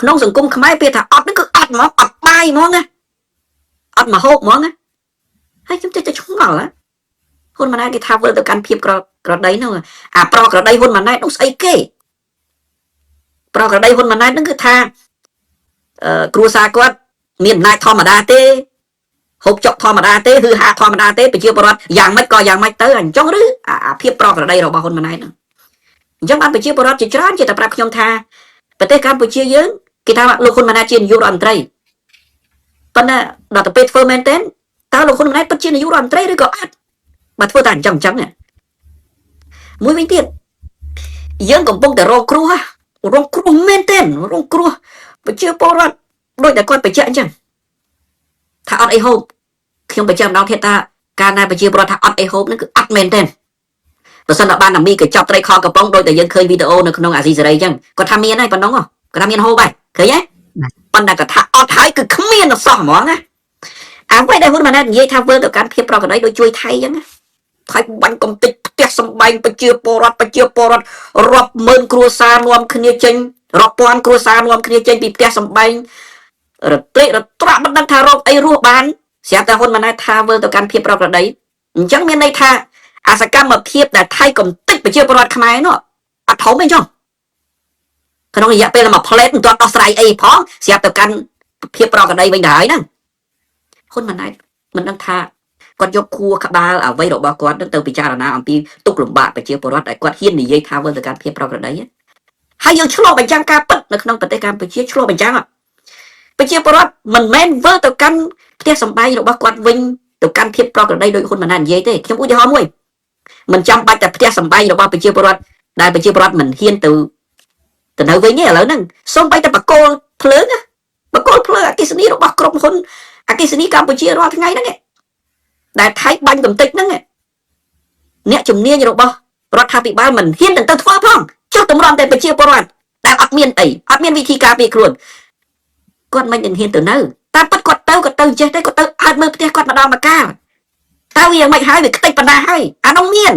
ក្នុងសង្គមខ្មែរពាក្យថាអត់ហ្នឹងគឺអត់ហ្មងអត់បាយហ្មងណាអត់មកហូបហ្មងណាហើយខ្ញុំចេះតែឆ្ងល់ណាហ៊ុនម៉ាណែតគេថាវិលទៅកាន់ភាពក្រដីហ្នឹងអាប្រក្រដីហ៊ុនម៉ាណែតនោះស្អីគេប្រក្រដីហ៊ុនម៉ាណែតហ្នឹងគឺថាគ្រួសារគាត់មានអំណាចធម្មតាទេហូបចុកធម្មតាទេឬហាធម្មតាទេប្រជាពលរដ្ឋយ៉ាងម៉េចក៏យ៉ាងម៉េចទៅអញ្ចឹងឬអាភាពប្រក្រតីរបស់ហ៊ុនម៉ាណែតហ្នឹងអញ្ចឹងបានប្រជាពលរដ្ឋជាច្រើនជាតែប្រាប់ខ្ញុំថាប្រទេសកម្ពុជាយើងគេថាលោកហ៊ុនម៉ាណែតជានាយករដ្ឋមន្ត្រីប៉ុន្តែដល់ទៅពេលធ្វើមែនទេតើលោកហ៊ុនម៉ាណែតពិតជានាយករដ្ឋមន្ត្រីឬក៏អត់បើធ្វើតែអញ្ចឹងមួយវិញទៀតយើងកំពុងតែរងគ្រោះមែនទេរងគ្រោះប្រជាពលរដ្ឋដូចតែគាត់បញ្ជាក់អញ្ចឹងថាអត់អីហូបខ្ញុំបញ្ជាក់ម្ដងទៀតថាការណាប្រជាពលរដ្ឋថាអត់អីហូបហ្នឹងគឺអត់មែនទេ ប្រសិនបើបានតែមីកញ្ចប់ត្រីខកំប៉ុងដោយតែយើងឃើញវីដេអូនៅក្នុងអាស៊ីសេរីអញ្ចឹងគាត់ថាមានហើយប៉ុណ្ណឹងគាត់ថាមានហូបហើយឃើញទេប៉ុន្តែគាត់ថាអត់ហើយគឺគ្មានអសោះហ្មងណាអ្វីដែលហ៊ុនម៉ាណែតនិយាយថាធ្វើទៅកាន់ភាពប្រក្រតីដោយជួយថៃអញ្ចឹងថៃបាញ់កំតិចផ្ទះសំបែងប្រជាពលរដ្ឋរាប់ម៉ឺនគ្រួសារនាំគ្នាចេញរាប់ពាន់គ្រួសារនាំគ្នាចេញពីផ្ទះសំបែងរត្រេករត្រាក់មិនដឹងថារកអីរស់បានស្រាប់តែហ៊ុនម៉ាណែតថាធ្វើទៅកាន់ភាពប្រក្រតីអញ្ចឹងមានន័យថាអាសកម្មភាពដែលថៃកំតិចប្រជាពលរដ្ឋខ្មែរនោះអត់ធំទេចុះក្នុងរយៈពេលមួយផ្លេតមិនទាន់ដោះស្រាយអីផងស្រាប់ទៅកាន់ភាពប្រក្រតីវិញទៅហើយហ្នឹងហ៊ុនម៉ាណែតមិនដឹងថាគាត់យកខួរក្បាលអ្វីរបស់គាត់ទៅពិចារណាអំពីទុកលំបាកប្រជាពលរដ្ឋដែលគាត់ហ៊ាននិយាយថាធ្វើទៅកាន់ភាពប្រក្រតីហើយយើងឆ្លុះបញ្ចាំងការពិតនៅក្នុងប្រទេសកម្ពុជាឆ្លុះបញ្ចាំងប្រជាពលរដ្ឋមិនមែនធ្វើទៅកាន់ផ្ទះសម្បែងរបស់គាត់វិញទៅកាន់ភាពប្រក្រតីដោយហ៊ុនម៉ាណែតនិយាយទេខ្ញុំឧទាហរណ៍មួយមិនចាំបាច់តែផ្ទះសម្បែងរបស់ប្រជាពលរដ្ឋដែលប្រជាពលរដ្ឋមិនហ៊ានទៅនៅវិញទេឥឡូវហ្នឹងសូម្បីតែបកគោលភ្លើងអគ្គិសនីរបស់ក្រុមហ៊ុនអគ្គិសនីកម្ពុជារាល់ថ្ងៃហ្នឹងដែលថៃបាញ់កំតិចហ្នឹងអ្នកជំនាញរបស់រដ្ឋាភិបាលមិនហ៊ានទៅធ្វើផងចុះតម្រាំតែប្រជាពលរដ្ឋដែលអត់មានវិធីការពារខ្លួនគាត់មិនហ៊ានទៅនៅតាមពិតគាត់ទៅចេះទេគាត់ទៅអើតមើលផ្ទះគាត់ម្ដងម្កាលតើវាមិនហើយវាខ្ទេចប៉ុណ្ណាហើយអានោះមាន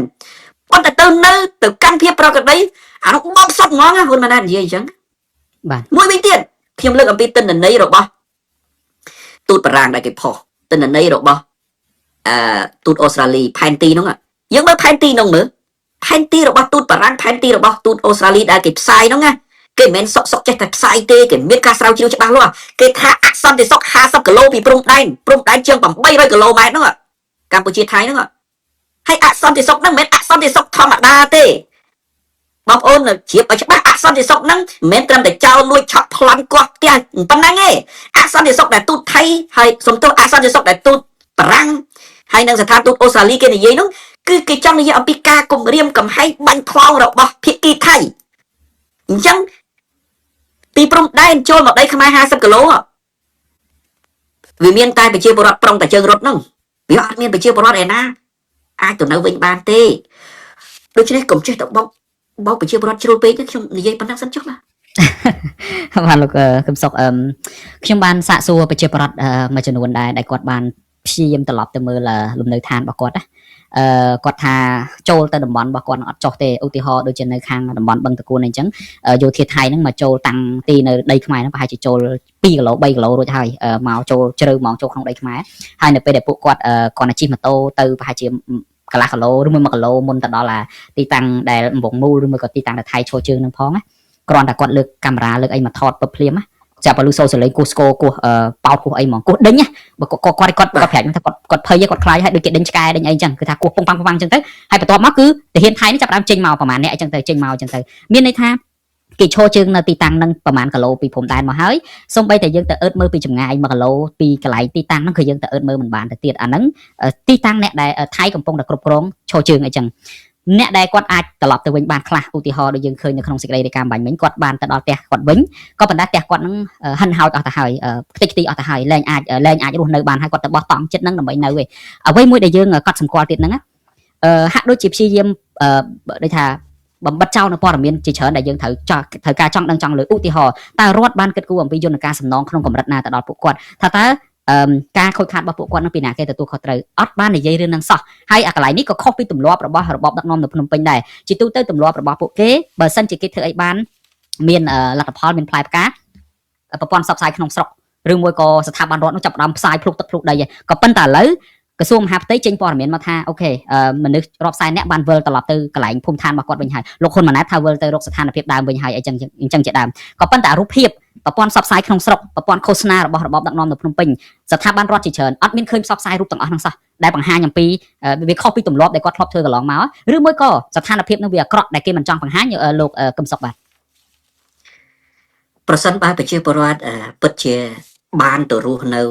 ប៉ុន្តែទៅនៅទៅកាន់ភាពប្រក្រតីអានោះបងសុតហ្មងហ៊ុនម៉ាណែតនិយាយអញ្ចឹងបាទមួយវិញទៀតខ្ញុំលើកអំពីទិន្នន័យរបស់ទូតបារាំងដែលគេផុសទិន្នន័យរបស់ទូតអូស្ត្រាលីផែនទីហ្នឹងយើងមើលផែនទីហ្នឹងមើលផែនទីរបស់ទូតបារាំងផែនទីរបស់ទូតអូស្ត្រាលីដែលគេផ្សាយហ្នឹងគេមិនមែនសុកចេះតែផ្សាយទេគេមានការស្រាវជ្រាវច្បាស់លាស់គេថាអសន្តិសុខ50គីឡូពីព្រំដែនជាង800គីឡូម៉ែត្រហ្នឹងកម្ពុជាថៃហ្នឹងហើយអសន្តិសុខហ្នឹងមិនមែនអសន្តិសុខធម្មតាទេបងប្អូនជ្រាបឲ្យច្បាស់អសន្តិសុខហ្នឹងមិនមែនត្រឹមតែចោលលួចឆក់ប្លន់គាស់ផ្ទះប៉ុណ្ណឹងទេអសន្តិសុខដែលទូតថៃហើយសំទោសអសន្តិសុខដែលទូតបារាំងហើយនឹងស្ថានទូតអូស្ត្រាលីគេនិយាយនោះគឺគេចង់និយាយអំពីការគំរាមកំហែងបាញ់ផ្លោងរបស់ភាគីថៃអញ្ចឹងពីព្រំដែនចូលមកដីខ្មែរ50គីឡូវាមានតែប្រជាពលរដ្ឋប្រុងតែជើងរត់ហ្នឹងវាអត់មានប្រជាពលរដ្ឋឯណាអាចទៅនៅវិញបានទេដូច្នេះកុំចេះទៅបោកប្រជាពលរដ្ឋជ្រុលពេកទេខ្ញុំនិយាយប៉ុណ្ណឹងសិនចុះបាទបាទលោកកឹមសុខខ្ញុំបានសាកសួរប្រជាពលរដ្ឋមួយចំនួនដែរដែលគាត់បានព្យាយាមត្រឡប់ទៅមើលលំនៅឋានរបស់គាត់ណាគាត់ថាចូលទៅតំបន់របស់គាត់អត់ចុះទេឧទាហរណ៍ដូចជានៅខាងតំបន់បឹងតកួនអីចឹងយោធាថៃហ្នឹងមកចូលតាំងទីនៅដីខ្មែរហ្នឹងប្រហែលជាចូល2គីឡូ3គីឡូរួចហើយមកចូលជ្រៅមកចូលក្នុងដីខ្មែរហើយនៅពេលដែលពួកគាត់គាត់ជិះម៉ូតូទៅប្រហែលជាកន្លះគីឡូឬ1គីឡូមុនទៅដល់ទីតាំងដែលកំពង់មូលឬមួយក៏ទីតាំងដែលថៃឈរជើងនឹងផងណាគ្រាន់តែគាត់លើកកាមេរ៉ាលើកអីមកថតទៅភ្លាមណាចាប់បើលឺសូសលេងគោះស្គរគោះប៉ោតគោះអីហ្មងគោះដេញណាបើគាត់ប្រាជ្ញថាគាត់ភ័យគាត់ខ្លាចហើយដូចគេដេញឆ្កែដេញអីចឹងគឺថាគោះពងប៉ាំងអញ្ចឹងទៅហើយបន្ទាប់មកគឺទាហានថៃនេះចាប់ដើមចេញមកប្រហែលអ្នកអញ្ចឹងទៅចេញមកអញ្ចឹងទៅមានន័យថាគេឈរជើងនៅទីតាំងហ្នឹងប្រហែលគីឡូពីព្រំដែនមកហើយសូម្បីតែយើងទៅអឺតមើលពីចម្ងាយ1គីឡូពីកន្លែងទីតាំងហ្នឹងគឺយើងទៅអឺតមើលមិនបានទៅទៀតអាហ្នឹងទីតាំងអ្នកដែលថៃកំពុងតែគ្រប់គ្រងឈរជើងអីចឹងអ្នកដែលគាត់អាចត្រឡប់ទៅវិញបានខ្លះឧទាហរណ៍ដូចយើងឃើញនៅក្នុងសេចក្តីរាយការណ៍បាញ់មិញគាត់បានទៅដល់ផ្ទះគាត់វិញក៏ប៉ុន្តែផ្ទះគាត់ហ្នឹងហិនហោចអស់ទៅហើយខ្ទេចខ្ទីអស់ទៅហើយលែងអាចរស់នៅបានហើយគាត់ទៅបោះតង់ចិត្តហ្នឹងដើម្បីនៅឯអ្វីមួយដែលយើងកត់សម្គាល់ទៀតហ្នឹងហាក់ដូចជាព្យាយាមដូចថាបំបិតចោលនៅព័ត៌មានជាច្រើនដែលយើងត្រូវការចង់ដឹងចង់លើឧទាហរណ៍តើរដ្ឋបានគិតគូរអំពីយន្តការសំណងក្នុងកម្រិតណាទៅដល់ពួកគាត់ថាតើការខូចខាតរបស់ពួកគាត់នឹងពីណាគេទទួលខុសត្រូវអត់បាននិយាយរឿងហ្នឹងសោះហើយកន្លែងនេះក៏ខុសពីទម្លាប់របស់របបដឹកនាំនៅភ្នំពេញដែរជាទូទៅទម្លាប់របស់ពួកគេបើសិនជាគេធ្វើអីបានមានលទ្ធផលមានផ្លែផ្កាប្រព័ន្ធផ្សព្វផ្សាយក្នុងស្រុកឬមួយក៏ស្ថាប័នរដ្ឋនោះចាប់ផ្ដើមផ្សាយភ្លុកទឹកភ្លុកដីក៏ប៉ុន្តែឥឡូវក្រសួងមហាផ្ទៃចេញព័ត៌មានមកថាអូខេមនុស្សរាប់សែនអ្នកបានវិលត្រឡប់ទៅកន្លែងភូមិឋានរបស់គាត់វិញហើយលោកហ៊ុនម៉ាណែតថាវិលទៅរកស្ថានភាពដើមវិញហើយអីចឹងជាដើមក៏ប៉ុន្តែរូបភាពប្រព័ន្ធផ្សព្វផ្សាយក្នុងស្រុកប្រព័ន្ធឃោសនារបស់របបដឹកនាំនៅភ្នំពេញស្ថាប័នរដ្ឋជាច្រើនអត់មានឃើញផ្សព្វផ្សាយរូបទាំងអស់ហ្នឹងសោះដែលបង្ហាញអំពីវាខុសពីទម្លាប់ដែលគាត់ធ្លាប់ធ្វើកន្លងមកឬមួយក៏ស្ថានភាពនឹងវាអាក្រក់ដែលគេមិនចង់បង្ហាញលោកកឹមសុខបាទប្រសិនបើប្រជាពលរដ្ឋពិតជាបានទៅរស់នៅ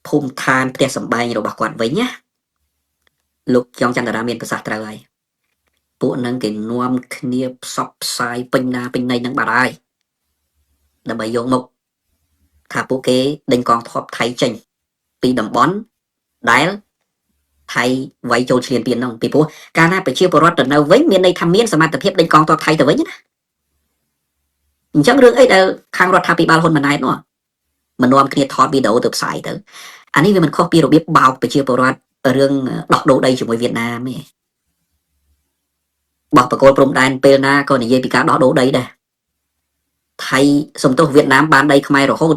ភូមិឋានផ្ទះសម្បែងរបស់គាត់វិញណាលោកចង់ចន្ទរាមានប្រសាសន៍ត្រូវហើយពួកហ្នឹងគេនាំគ្នាផ្សព្វផ្សាយពេញណាពេញណីហ្នឹងបាត់ហើយដើម្បីយកមកថាពួកគេដេញកងទ័ពថៃចេញពីតំបន់ដែល ថៃវាយចូលឈ្លានពាននោះពីព្រោះកាលណាប្រជាពលរដ្ឋទៅនៅវិញមានន័យថាមានសមត្ថភាពដេញកងទ័ពថៃទៅវិញណាអញ្ចឹងរឿងអីដែលខាងរដ្ឋាភិបាលហ៊ុនម៉ាណែតនោះមិននាំគ្នាថតវីដេអូទៅផ្សាយទៅអានេះវាមិនខុសពីរបៀបបោកប្រជាពលរដ្ឋរឿងដោះដូរដីជាមួយវៀតណាមទេបោះបកគលព្រំដែនពេលណាក៏និយាយពីការដោះដូរដីដែរថៃសំទោសវៀតណាមបានដីខ្មែររហូត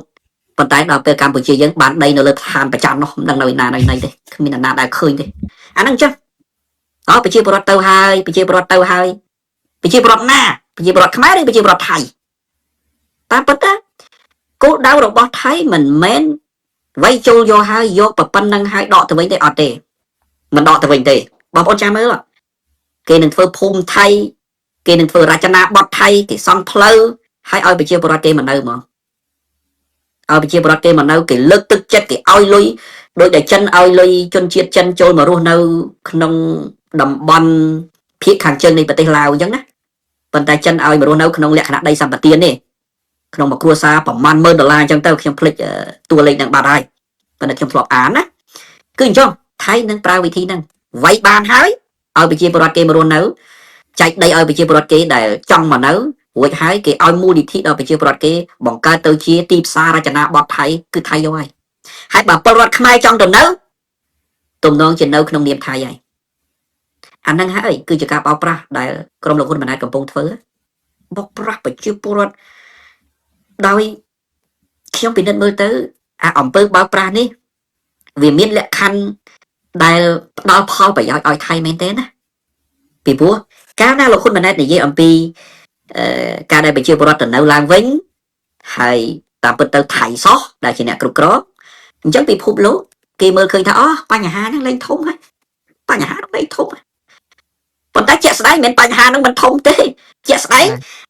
ប៉ុន្តែដល់ពេលកម្ពុជាយើងបានដីនៅលើឋានប្រចាំនោះមិនដឹងនៅណាណីទេគ្មានណាដែលឃើញទេអាហ្នឹងអញ្ចឹងប្រជាពលរដ្ឋទៅហើយប្រជាពលរដ្ឋទៅហើយប្រជាពលរដ្ឋណាប្រជាពលរដ្ឋខ្មែរឬប្រជាពលរដ្ឋថៃតាមពិតណាគោលដៅរបស់ថៃមិនមែនវាយចូលយកហើយយកប៉ុណ្្នឹងហើយដកទៅវិញទេអត់ទេមិនដកទៅវិញទេបងប្អូនចាំមើលគេនឹងធ្វើភូមិថៃគេនឹងធ្វើរចនាបថថៃគេសង់ផ្លូវហើយឲ្យប្រជាពលរដ្ឋគេមកនៅហ្មងឲ្យប្រជាពលរដ្ឋគេមកនៅគេលើកទឹកចិត្តគេឲ្យលុយដោយតែចិនឲ្យលុយជនជាតិចិនចូលមករស់នៅក្នុងតំបន់ភាគខាងជើងនៃប្រទេសឡាវអញ្ចឹងណាប៉ុន្តែចិនឲ្យមករស់នៅក្នុងលក្ខណៈដីសម្បត្តិទេក្នុងមួយគ្រួសារប្រមាណ$1,000អញ្ចឹងទៅខ្ញុំភ្លេចតួលេខហ្នឹងបាត់ហើយប៉ុន្តែខ្ញុំធ្លាប់អានណាគឺអញ្ចឹងថៃនឹងប្រើវិធីហ្នឹងវាយបានហើយឲ្យប្រជាពលរដ្ឋគេមករស់នៅចែកដីឲ្យប្រជាពលរដ្ឋគេដែលចង់មកនៅរួចហើយគេឲ្យមូលនិធិដល់ប្រជាពលរដ្ឋគេបង្កើតទៅជាទីផ្សាររចនាបថថៃគឺថៃយកហើយបើពលរដ្ឋខ្មែរចង់ទៅនៅទំនងជានៅក្នុងនាមថៃហើយអាហ្នឹងហើយគឺជាការបោកប្រាស់ដែលក្រុមលោកហ៊ុនម៉ាណែតកំពុងធ្វើបោកប្រាស់ប្រជាពលរដ្ឋដោយខ្ញុំពិនិត្យមើលទៅអាអំពើបោកប្រាស់នេះវាមានលក្ខខណ្ឌដែលផ្ដល់ផលប្រយោជន៍ឲ្យថៃមែនទេណាពីព្រោះកាលណាលោកហ៊ុនម៉ាណែតនិយាយអំពីការដែលប្រជាពលរដ្ឋទៅនៅឡើងវិញហើយតាមពិតទៅថៃសោះដែលជាអ្នកគ្រប់គ្រងអញ្ចឹងពិភពលោកគេមើលឃើញថាបញ្ហាហ្នឹងលែងធំហើយបញ្ហាហ្នឹងលែងធំប៉ុន្តែជាក់ស្ដែងមិនបញ្ហាហ្នឹងមិនធំទេជាក់ស្ដែង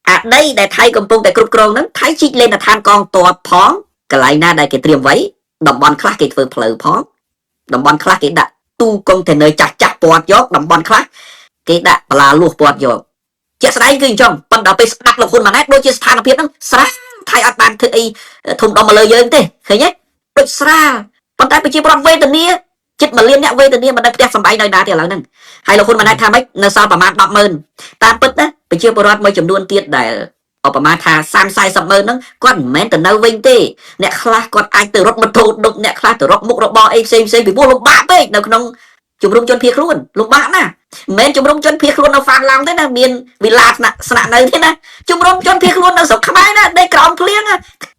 អាដីដែលថៃកំពុងតែគ្រប់គ្រងហ្នឹងថៃជីកលេនឋានកងទ័ពផងកន្លែងណាដែលគេត្រៀមไว้តំបន់ខ្លះគេធ្វើផ្លូវផងតំបន់ខ្លះគេដាក់ទូកុងតេន័រចាស់ចាស់ពាត់យកតំបន់ខ្លះគេដាក់បលាលួសពាត់យកជាក់ស្ដែងគឺអញ្ចឹងប៉ុន្តែពេលស្ដាប់លោកហ៊ុនម៉ាណែតដូចជាស្ថានភាពហ្នឹងស្រះថៃអត់បានធ្វើអីធំដុំមកលើយើងទេឃើញទេដូចស្រាលប៉ុន្តែប្រជាពលរដ្ឋវេទនាជិត1លានអ្នកវេទនាមិនដឹងផ្ទះសំបែងនៅណាទេឥឡូវហ្នឹងហើយលោកហ៊ុនម៉ាណែតថាម៉េចនៅសល់ប្រមាណ100000តាមពិតណាប្រជាពលរដ្ឋមួយចំនួនទៀតដែលប្រមាណថា30-40ម៉ឺនហ្នឹងគាត់មិនមែនទៅនៅវិញទេអ្នកខ្លះគាត់អាចទៅរត់ម៉ូតូដុកអ្នកខ្លះទៅរកមុខរបរអីផ្សេងពីព្រោះលំបាកពេកនៅក្នុងជំរំជនភៀសខ្លួនលំបាកណាស់មិនមែនជំរំជនភៀសខ្លួននៅហ្វានឡង់ទេណាមានវិឡាស្នាក់នៅទេណាជំរំជនភៀសខ្លួននៅស្រុកខ្មែរណាដេកក្រោមភ្លៀង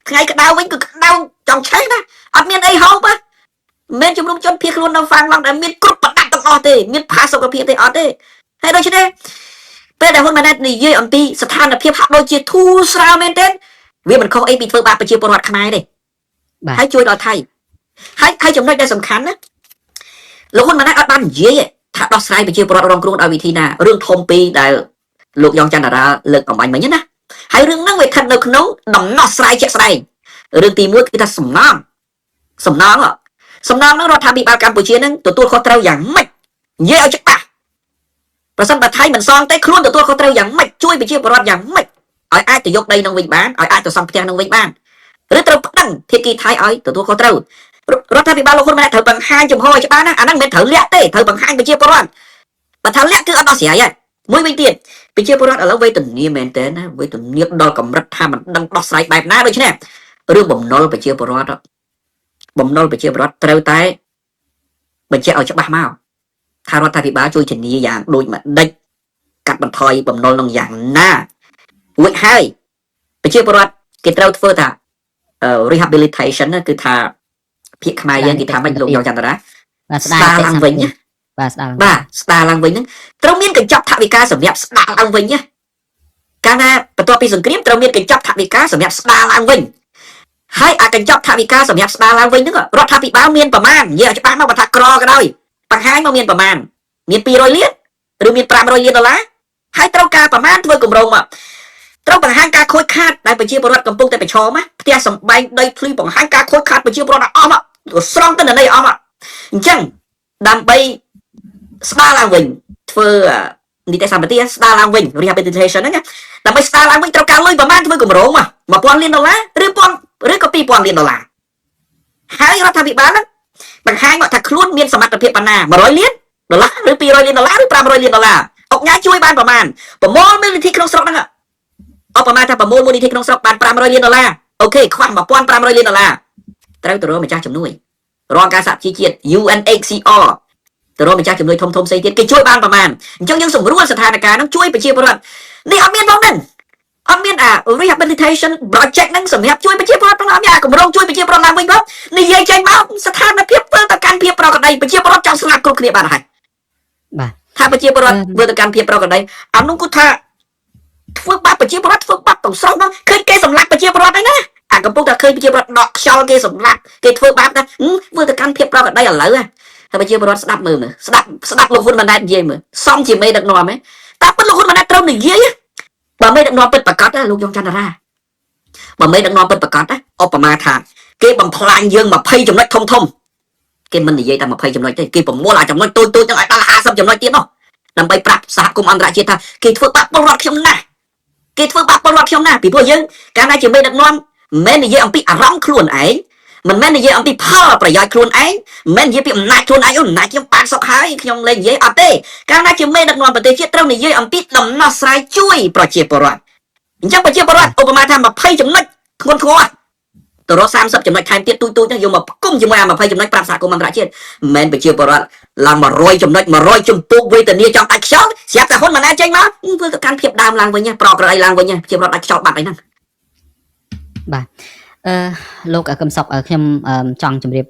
ថ្ងៃក្តៅវិញគឺក្តៅចង់ឆេះណាអត់មានអីហូបមិនមែនជំរំជនភៀសខ្លួននៅហ្វានឡង់ដែលមានគ្រប់ប្រដាប់ទាំងអស់ទេមានផាសុកភាពទេអត់ទេហើយដូច្នេះពេលដែលហ៊ុនម៉ាណែតនិយាយអំពីស្ថានភាពហាក់ដូចជាធូរស្រាលមែនទេវាមិនខុសអីពីធ្វើបាបប្រជាពលរដ្ឋខ្មែរទេហើយជួយដល់ថៃហើយចំណុចដែលសំខាន់ណាលោកហ៊ុនម៉ាណែតអត់បាននិយាយថាដោះស្រាយប្រជាពលរដ្ឋរងគ្រោះដោយវិធីណារឿងធំពីរដែលលោកយ៉ងច័ន្ទរាលើកអំបញ្ញមិញណាហើយរឿងហ្នឹងវាស្ថិតនៅក្នុងដំណោះស្រាយជាក់ស្ដែងរឿងទី1គឺថាសំណងហ្នឹងរដ្ឋាភិបាលកម្ពុជានឹងទទួលខុសត្រូវយ៉ាងម៉េចនិយាយឲ្យច្បាស់ប្រសិនបើថៃមិនសងទេខ្លួនទទួលខុសត្រូវយ៉ាងម៉េចជួយប្រជាពលរដ្ឋយ៉ាងម៉េចឲ្យអាចទៅយកដីនឹងវិញបានឲ្យអាចទៅសង់ផ្ទះនឹងវិញបានឬត្រូវប្តឹងភាគីថៃឲ្យទទួលខុសត្រូវរដ្ឋាភិបាលលោកហ៊ុនម៉ាណែតត្រូវបង្ហាញចំហឲ្យច្បាស់ណាអាហ្នឹងមិនត្រូវលាក់ទេត្រូវបង្ហាញប្រជាពលរដ្ឋបើថាលាក់គឺអត់ដោះស្រាយហើយមួយវិញទៀតប្រជាពលរដ្ឋឥឡូវវេទនាមែនតើណាវេទនាដល់កម្រិតថាមិនដឹងដោះស្រាយបែបណាដូច្នេះរឿងបំណុលប្រជាពលរដ្ឋត្រូវតែបញ្ជាក់ឲ្យច្បាស់មកថារដ្ឋាភិបាលជួយធានាយ៉ាងដូចម្ដេចកាត់បន្ថយបំណុលនឹងយ៉ាងណារួចហើយប្រជាពលរដ្ឋគេត្រូវធ្វើថា rehabilitation គឺថាភាគខ្មែរយើងគេថាមិនលោកយកចន្ទរាស្ដារឡើងវិញស្ដារឡើងវិញហ្នឹងត្រូវមានកញ្ចប់ថវិកាសម្រាប់ស្ដារឡើងវិញណាកាលណាបន្ទាប់ពីសង្គ្រាមត្រូវមានកញ្ចប់ថវិកាសម្រាប់ស្ដារឡើងវិញហើយអាកញ្ចប់ថវិកាសម្រាប់ស្ដារឡើងវិញហ្នឹងរដ្ឋាភិបាលមានប្រមាណនិយាយឲ្យច្បាស់មកបើថាក្រក៏ដោយបង្ហាញមកមានប្រមាណមាន200លានឬមាន500លានដុល្លារហើយត្រូវការប្រមាណធ្វើគម្រោងមកត្រូវបង្ហាញការខូចខាតដែលប្រជាពលរដ្ឋកំពុងតែប្រឈមផ្ទះសម្បែងដីធ្លីបង្ហាញការខូចខាតប្រជាពលរដ្ឋអស់មកស្រង់ទៅនៅអស់មកអញ្ចឹងដើម្បីស្ដារឡើងវិញធ្វើនីតិសម្បទាស្ដារឡើងវិញ rehabilitation ហ្នឹងដើម្បីស្ដារឡើងវិញត្រូវការលុយប្រមាណធ្វើគម្រោងមក$1000លានឬក៏$2000លានហើយរដ្ឋាភិបាលហ្នឹង bằng hai ngọn thạch luôn miên sầm mặt tập hiệp bàn na mà nói liết đô laหรือ200 លានដុល្លារឬ500 លានដុល្លារអុកញ៉ាជួយបានប្រមាណប្រមូលមូលនិធិក្នុងស្រុកហ្នឹងអបប្រមាណថាប្រមូលមូលនិធិក្នុងស្រុកបាន500 លានដុល្លារអូខេខ្វះ1500 លានដុល្លារត្រូវទៅរកម្ចាស់ជំនួយរងការសហជីវជាតិ UNHCR ទៅរកម្ចាស់ជំនួយធំៗផ្សេងទៀតគេជួយបានប្រមាណអញ្ចឹងយើងសម្រួលស្ថានភាពហ្នឹងជួយប្រជាពលរដ្ឋនេះអត់មានផងហ្នឹងអត់មានrehabilitation project ហ្នឹងសម្រាប់ជួយប្រជាពលរដ្ឋផងអត់មានគម្រោងជួយប្រជាពលរដ្ឋឡើងវិញផងនិយាយចេញមកស្ថានភាពធ្វើទៅកាន់ភាពប្រក្រតីប្រជាពលរដ្ឋចង់ស្លាប់គ្រប់គ្នាបានហើយ បាទ ថាប្រជាពលរដ្ឋធ្វើទៅកាន់ភាពប្រក្រតីអានោះគាត់ថាធ្វើបាបប្រជាពលរដ្ឋធ្វើបាបទាំងស្រុងមកឃើញគេសម្លាប់ប្រជាពលរដ្ឋហ្នឹងណាអាកំពុងតែឃើញប្រជាពលរដ្ឋដកខ្យល់គេសម្លាប់គេធ្វើបាបថាធ្វើទៅកាន់ភាពប្រក្រតីឥឡូវហើយប្រជាពលរដ្ឋស្ដាប់មើលស្ដាប់លោកហ៊ុនម៉ាណែតនិយាយមើលសំជាមេដឹកនាំហ៎តែពិតលោកហ៊ុនម៉ាណែតត្រូវនិយាយបើមេដឹកនាំពិតប្រកបណាលោកយ៉ងច័ន្ទរាបើមេដឹកនាំពិតប្រកបណាឧបមាថាគេបំផ្លាញយើង20ចំណុចធំគេមិននិយាយតែ20ចំណុចទេគេប្រមូលអាចំណុចតូចៗហ្នឹងឲ្យដល់50ចំណុចទៀតនោះដើម្បីប្រាប់សហគមន៍អន្តរជាតិថាគេធ្វើបាបពលរដ្ឋខ្ញុំណាស់គេធ្វើបាបពលរដ្ឋខ្ញុំណាស់ពីព្រោះយើងកាលណាជាមេដឹកនាំមិនមែននិយាយអំពីអារម្មណ៍ខ្លួនឯងមិនមែននិយាយអំពីផលប្រយោជន៍ខ្លួនឯងមិនមែននិយាយពីអំណាចខ្លួនឯងអំណាចខ្ញុំបានសុខហើយខ្ញុំលែងនិយាយអត់ទេកាលណាជាមេដឹកនាំប្រទេសជាតិត្រូវនិយាយអំពីដំណោះស្រាយជួយប្រជាពលរដ្ឋអញ្ចឹងប្រជាពលរដ្ឋឧបមាថា20ចំណុចធ្ងន់ធ្ងរទៅរក30ចំណុចថែមទៀតទូចៗយកមកគុំជាមួយអា20ចំណុចប្រាប់សហគមន៍អន្តរជាតិមិនមែនប្រជាពលរដ្ឋឡើង100ចំណុច100ជំពូកវេទនាចង់ដាច់ខ្យល់ស្រាប់តែហ៊ុនម៉ាណែតចេញមកធ្វើទៅកាន់ភាពដើមឡើងវិញប្រក្រតីឡើងវិញប្រជាពលរដ្ឋដាច់ខ្យល់បាត់ហើយហ្នឹង បាទលោកកឹមសុខខ្ញុំចង់ជម្រាប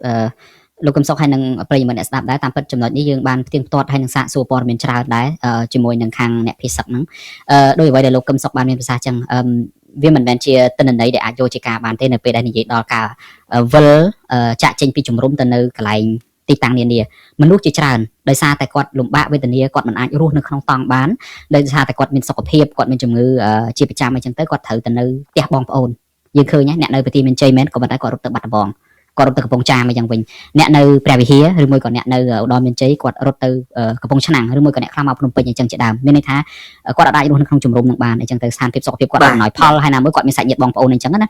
លោកកឹមសុខហើយនឹងប្រិយមិត្តអ្នកស្ដាប់ដែរតាមពិតចំណុចនេះយើងបានផ្ទៀងផ្ទាត់ហើយនឹងសាកសួរព័ត៌មានច្រើនដែរជាមួយនឹងខាងអ្នកភិសិកហ្នឹងដោយអ្វីដែលលោកកឹមសុខបានមានប្រសាសន៍ចឹងវាមិនមែនជាទិន្នន័យដែលអាចយកជាការបានទេនៅពេលដែលនិយាយដល់ការវិលចាក់ចេញពីជំរំទៅនៅកន្លែងទីតាំងនានាមនុស្សជាច្រើនដោយសារតែគាត់លំបាកវេទនាគាត់មិនអាចរស់នៅក្នុងតង់បានដោយសារតែគាត់មានសុខភាពគាត់មានជំងឺជាប្រចាំអីចឹងទៅគាត់ត្រូវទៅនៅផ្ទះបងប្អូនយើងឃើញអ្នកនៅប្រទីមានជ័យមែនក៏ប៉ុន្តែគាត់រត់ទៅបាត់ដំបងគាត់រត់ទៅកំពង់ចាមអីចឹងវិញអ្នកនៅព្រះវិហារឬមួយក៏អ្នកនៅឧត្តរមានជ័យគាត់រត់ទៅកំពង់ឆ្នាំងឬមួយក៏អ្នកខ្លះមកភ្នំពេញអីចឹងជាដើមមានន័យថាគាត់អាចរស់នៅក្នុងជំរំនឹងបានអីចឹងទៅស្ថានភាពសុខភាពគាត់អត់អំណោយផលហើយណាមួយគាត់មានសាច់ញាតិបងប្អូនអីចឹងណ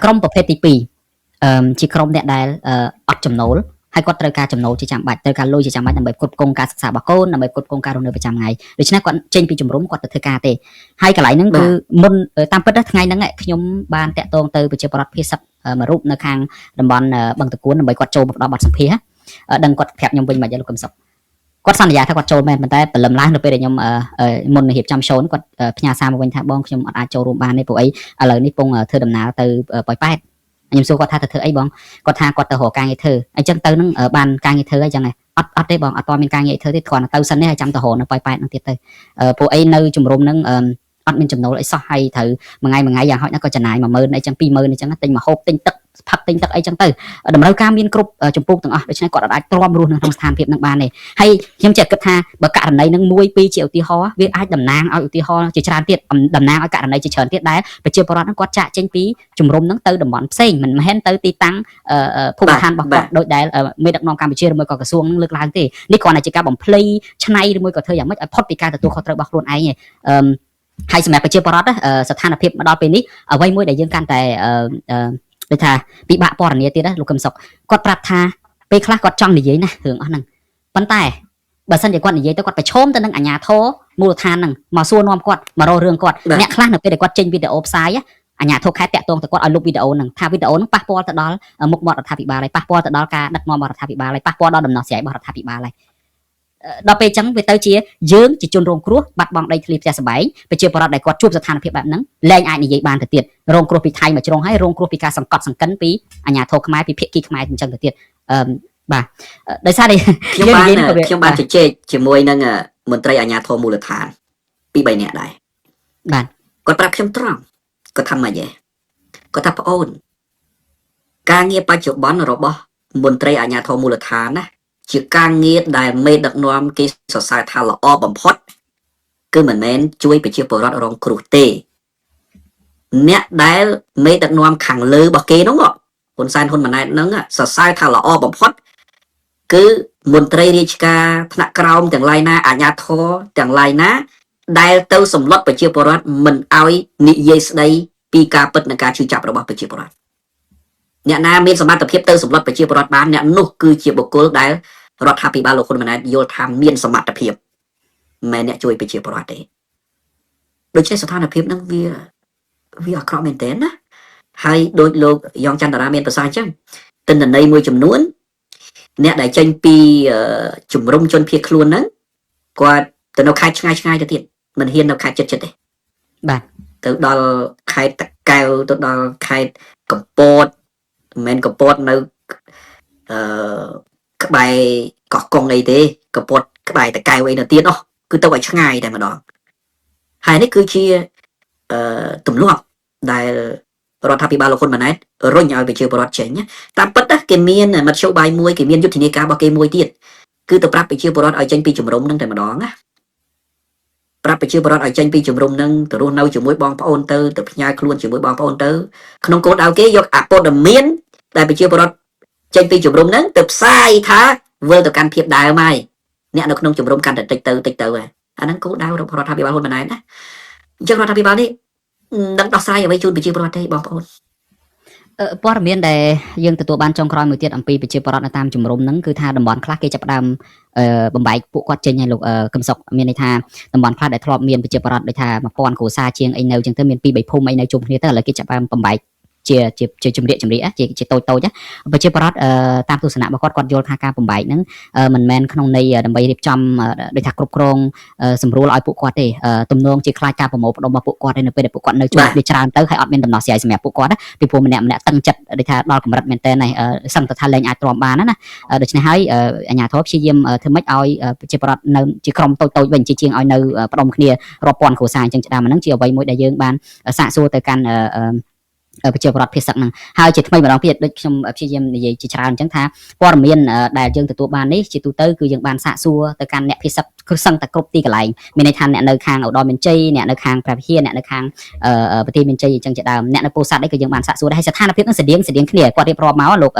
ាក្រុមប្រភេទទី2ជាក្រុមអ្នកដែលអត់ចំណូលហើយគាត់ត្រូវការចំណូលជាចាំបាច់ត្រូវការលុយជាចាំបាច់ដើម្បីគ្រប់គ្រងការសិក្សារបស់កូនដើម្បីគ្រប់គ្រងការរស់នៅប្រចាំថ្ងៃដូច្នេះគាត់ចេញពីជំរំគាត់ទៅធ្វើការទេហើយកន្លែងហ្នឹងគឺមុនតាមពិតថ្ងៃហ្នឹងខ្ញុំបានតាក់ទងទៅប្រជាពលរដ្ឋភាគសិកមួយរូបនៅខាងតំបន់បឹងតគួនដើម្បីគាត់ចូលមកដល់បទសម្ភាសដឹងគាត់ប្រាប់ខ្ញុំវិញមកយកលោកកឹមសុខគាត់សន្យាថាគាត់ចូលមែនប៉ុន្តែព្រលឹមឡើងនៅពេលដែលខ្ញុំមុនរៀបចំshowគាត់ផ្ញើសារមកវិញថាបងខ្ញុំអត់អាចចូលរួមបានទេព្រោះអីឥឡូវនេះពងធ្វើដំណើរទៅប៉ោយប៉ែតខ្ញុំសួរគាត់ថាទៅធ្វើអីបងគាត់ថាគាត់ទៅរកការងារធ្វើអញ្ចឹងទៅនឹងបានការងារធ្វើអីចឹងអត់ទេបងអត់មានការងារធ្វើទេគ្រាន់តែទៅសិនទេហើយចាំទៅរកនៅប៉ោយប៉ែតនឹងទៀតទៅព្រោះអីនៅជំរំនឹងអត់មានចំណូលអីសោះហើយត្រូវមួយថ្ងៃយ៉ាងហោចណាស់ក៏ចំណាយ10000អីចឹង20000អីចឹងទិញមកហូបទិញទឹកផឹកទិញទឹកអីចឹងទៅតម្រូវការមានគ្រប់ចម្ពោះទាំងអស់ដូច្នេះគាត់អាចទ្រាំរស់នៅក្នុងស្ថានភាពនឹងបានទេហើយខ្ញុំចេះគិតថាបើករណីនឹង1 2ជាឧទាហរណ៍វាអាចតំណាងឲ្យឧទាហរណ៍ជាច្រើនទៀតតំណាងឲ្យករណីជាច្រើនទៀតដែលប្រជាពលរដ្ឋនឹងគាត់ចាក់ចេញពីជំរំនឹងទៅតំបន់ផ្សេងមិនមែនទៅទីតាំងភូមិឋានរបស់គាត់ដោយដែលមេដឹកនាំកម្ពុជាឬមួយក៏ក្រសួងនឹងលើកឡើងទេនេះគ្រាន់តែជាការបំភ្លៃឆ្នៃឬមួយក៏ធ្វើយ៉ាងម៉េចឲ្យផុតពីការទទួលខុសត្រូវរបស់ខ្លួនឯងហើយសម្រាប់ប្រជាពលរដ្ឋស្ថានភាពមកដល់ពេលនេះអ្វីមួយដែលយើងកាន់តែដូចថាពិបាកពណ៌នាទៀតលោកកឹមសុខគាត់ប្រាប់ថាពេលខ្លះគាត់ចង់និយាយណារឿងអស់ហ្នឹងប៉ុន្តែបើសិនជាគាត់និយាយទៅគាត់ប្រឈមទៅនឹងអាជ្ញាធរមូលដ្ឋានហ្នឹងមកសួរនាំគាត់មករករឿងគាត់អ្នកខ្លះនៅពេលដែលគាត់ចេញវីដេអូផ្សាយអាជ្ញាធរខេត្តតាក់ទងទៅគាត់ឲ្យលុបវីដេអូហ្នឹងថាវីដេអូហ្នឹងប៉ះពាល់ទៅដល់មុខមាត់រដ្ឋាភិបាលហើយប៉ះពាល់ទៅដល់ការដឹកនាំរបស់រដ្ឋាភិបាលហើយប៉ះពាល់ដល់ដំណោះស្រាយរបស់រដ្ឋាភិបាលហើយដល់ពេលអញ្ចឹងវាទៅជាយើងជាជនរងគ្រោះបាត់បង់ដីធ្លីផ្ទះសម្បែងប្រជាពលរដ្ឋដែលគាត់ជួបស្ថានភាពបែបហ្នឹងលែងអាចនិយាយបានទៅទៀតរងគ្រោះពីថៃមកជ្រុងហើយរងគ្រោះពីការសង្កត់សង្កិនពីអាជ្ញាធរខ្មែរពីភាគីខ្មែរអញ្ចឹងទៅទៀតបាទដោយសារតែខ្ញុំបានជជែកជាមួយនឹងមន្ត្រីអាជ្ញាធរមូលដ្ឋាន2 3នាក់ដែរបាទគាត់ប្រាប់ខ្ញុំត្រង់គាត់ថាម៉េចគាត់ថាប្អូនការងារបច្ចុប្បន្នរបស់មន្ត្រីអាជ្ញាធរមូលដ្ឋានណាជាការងារដែលមេដឹកនាំគេសរសើរថាល្អបំផុតគឺមិនមែនជួយប្រជាពលរដ្ឋរងគ្រោះទេអ្នកដែលមេដឹកនាំខាងលើរបស់គេនោះហ៊ុនសែនហ៊ុនម៉ាណែតហ្នឹងសរសើរថាល្អបំផុតគឺមន្ត្រីរាជការថ្នាក់ក្រោមទាំងឡាយណាអាជ្ញាធរទាំងឡាយណាដែលទៅសម្លុតប្រជាពលរដ្ឋមិនឲ្យនិយាយស្ដីពីការពិតនិងការជឿចាប់របស់ប្រជាពលរដ្ឋ អ្នកណាមានសមត្ថភាពទៅសម្លុតប្រជាពលរដ្ឋបានអ្នកនោះគឺជាបុគ្គលដែលរដ្ឋាភិបាលលោកហ៊ុនម៉ាណែតយល់ថាមានសមត្ថភាពមិនអ្នកជួយប្រជាពលរដ្ឋទេដូច្នេះស្ថានភាពហ្នឹងវាអាក្រក់មែនទែនណាហើយដូចលោកយ៉ងច័ន្ទតារាមានប្រសាសន៍អញ្ចឹងទិន្នន័យមួយចំនួនអ្នកដែលចេញពីជំរំជនភៀសខ្លួនហ្នឹងគាត់ទៅនៅខេត្តឆ្ងាយទៅទៀតមិនហ៊ាននៅខេត្តជិតទេបាទទៅដល់ខេត្តតាកែវទៅដល់ខេត្តកំពតមិនមែនកំពតនៅក្បែរកោះកុងអីទេកំពតក្បែរតាកែវអីនៅទៀតគឺទៅឲ្យឆ្ងាយតែម្ដងហើយនេះគឺជាទម្លាប់ដែលរដ្ឋាភិបាលលោកហ៊ុនម៉ាណែតរុញឲ្យប្រជាពលរដ្ឋចេញតាមពិតគេមានមធ្យោបាយមួយគេមានយុទ្ធនាការរបស់គេមួយទៀតគឺទៅប្រាប់ប្រជាពលរដ្ឋឲ្យចេញពីជំរំហ្នឹងតែម្ដងណាប្រាប់ប្រជាពលរដ្ឋឲ្យចេញពីជំរំហ្នឹងទៅរស់នៅជាមួយបងប្អូនទៅផ្ញើខ្លួនជាមួយបងប្អូនទៅក្នុងគោលដៅគេយកអពតមានដែលប្រជាពលរដ្ឋចេញពីជំរំហ្នឹងទៅផ្សាយថាវិលទៅកាន់ភាពដើមហើយអ្នកនៅក្នុងជំរំកាន់តែតិចទៅហើយអាហ្នឹងគោលដៅរបស់រដ្ឋាភិបាលហ៊ុនម៉ាណែតណាអញ្ចឹងរដ្ឋាភិបាលនេះនឹងដោះស្រាយអ្វីជូនប្រជាពលរដ្ឋទេបងប្អូនព័ត៌មានដែលយើងទទួលបានចុងក្រោយមួយទៀតអំពីប្រជាពលរដ្ឋនៅតាមជំរំហ្នឹងគឺថាតំបន់ខ្លះគេចាប់ផ្ដើមបំបែកពួកគាត់ចេញឲ្យលោកកឹមសុខមានន័យថាតំបន់ខ្លះដែលធ្លាប់មានប្រជាពលរដ្ឋដូចថា1000គ្រួសារជាងអីនៅចឹងទៅមាន2 3ភូមិអីនៅជុំគ្នាទៅឥឡូវគេចាប់ផ្ដើមបំបែកជាជំរាកជាតូចប្រជាពលរដ្ឋតាមទស្សនៈរបស់គាត់យល់ថាការបំបែកហ្នឹងមិនមែនក្នុងន័យដើម្បីរៀបចំដូចថាគ្រប់គ្រងសម្រួលឲ្យពួកគាត់ទេទំនងជាខ្លាចការប្រមូលផ្ដុំរបស់ពួកគាត់នៅពេលដែលពួកគាត់នៅជួបវាច្រើនទៅហើយអត់មានដំណោះស្រាយសម្រាប់ពួកគាត់ពីព្រោះម្នាក់តឹងចិត្តដូចថាដល់កម្រិតមែនតើសឹងតែថាលែងអាចទ្រាំបានណាដូច្នេះហើយអាជ្ញាធរព្យាយាមធ្វើម៉េចឲ្យប្រជាពលរដ្ឋនៅជាក្រុមតូចវិញជាជាងឲ្យនៅផ្ដុំគ្នារាប់ពាន់គ្រួសារអញ្ចឹងជាដើមហ្នឹងជាអ្វីមួយដែលយើងបានសាកសួរទៅកាន់ប្រជាពលរដ្ឋភាគសឹកហ្នឹងហើយជាថ្មីម្ដងទៀតដូចខ្ញុំព្យាយាមនិយាយជាច្រើនអញ្ចឹងថាព័ត៌មានដែលយើងទទួលបាននេះជាទូទៅគឺយើងបានសាកសួរទៅកាន់អ្នកភាគសឹកគឺសឹងតែគ្រប់ទីកន្លែងមានន័យថាអ្នកនៅខាងឧត្តរមានជ័យអ្នកនៅខាងព្រះវិហារអ្នកនៅខាងប្រទេសមានជ័យអញ្ចឹងជាដើមអ្នកនៅពោធិ៍សាត់នេះគឺយើងបានសាកសួរដែរហើយស្ថានភាពហ្នឹងស្តៀងគ្នាគាត់រៀបរាប់មកលោក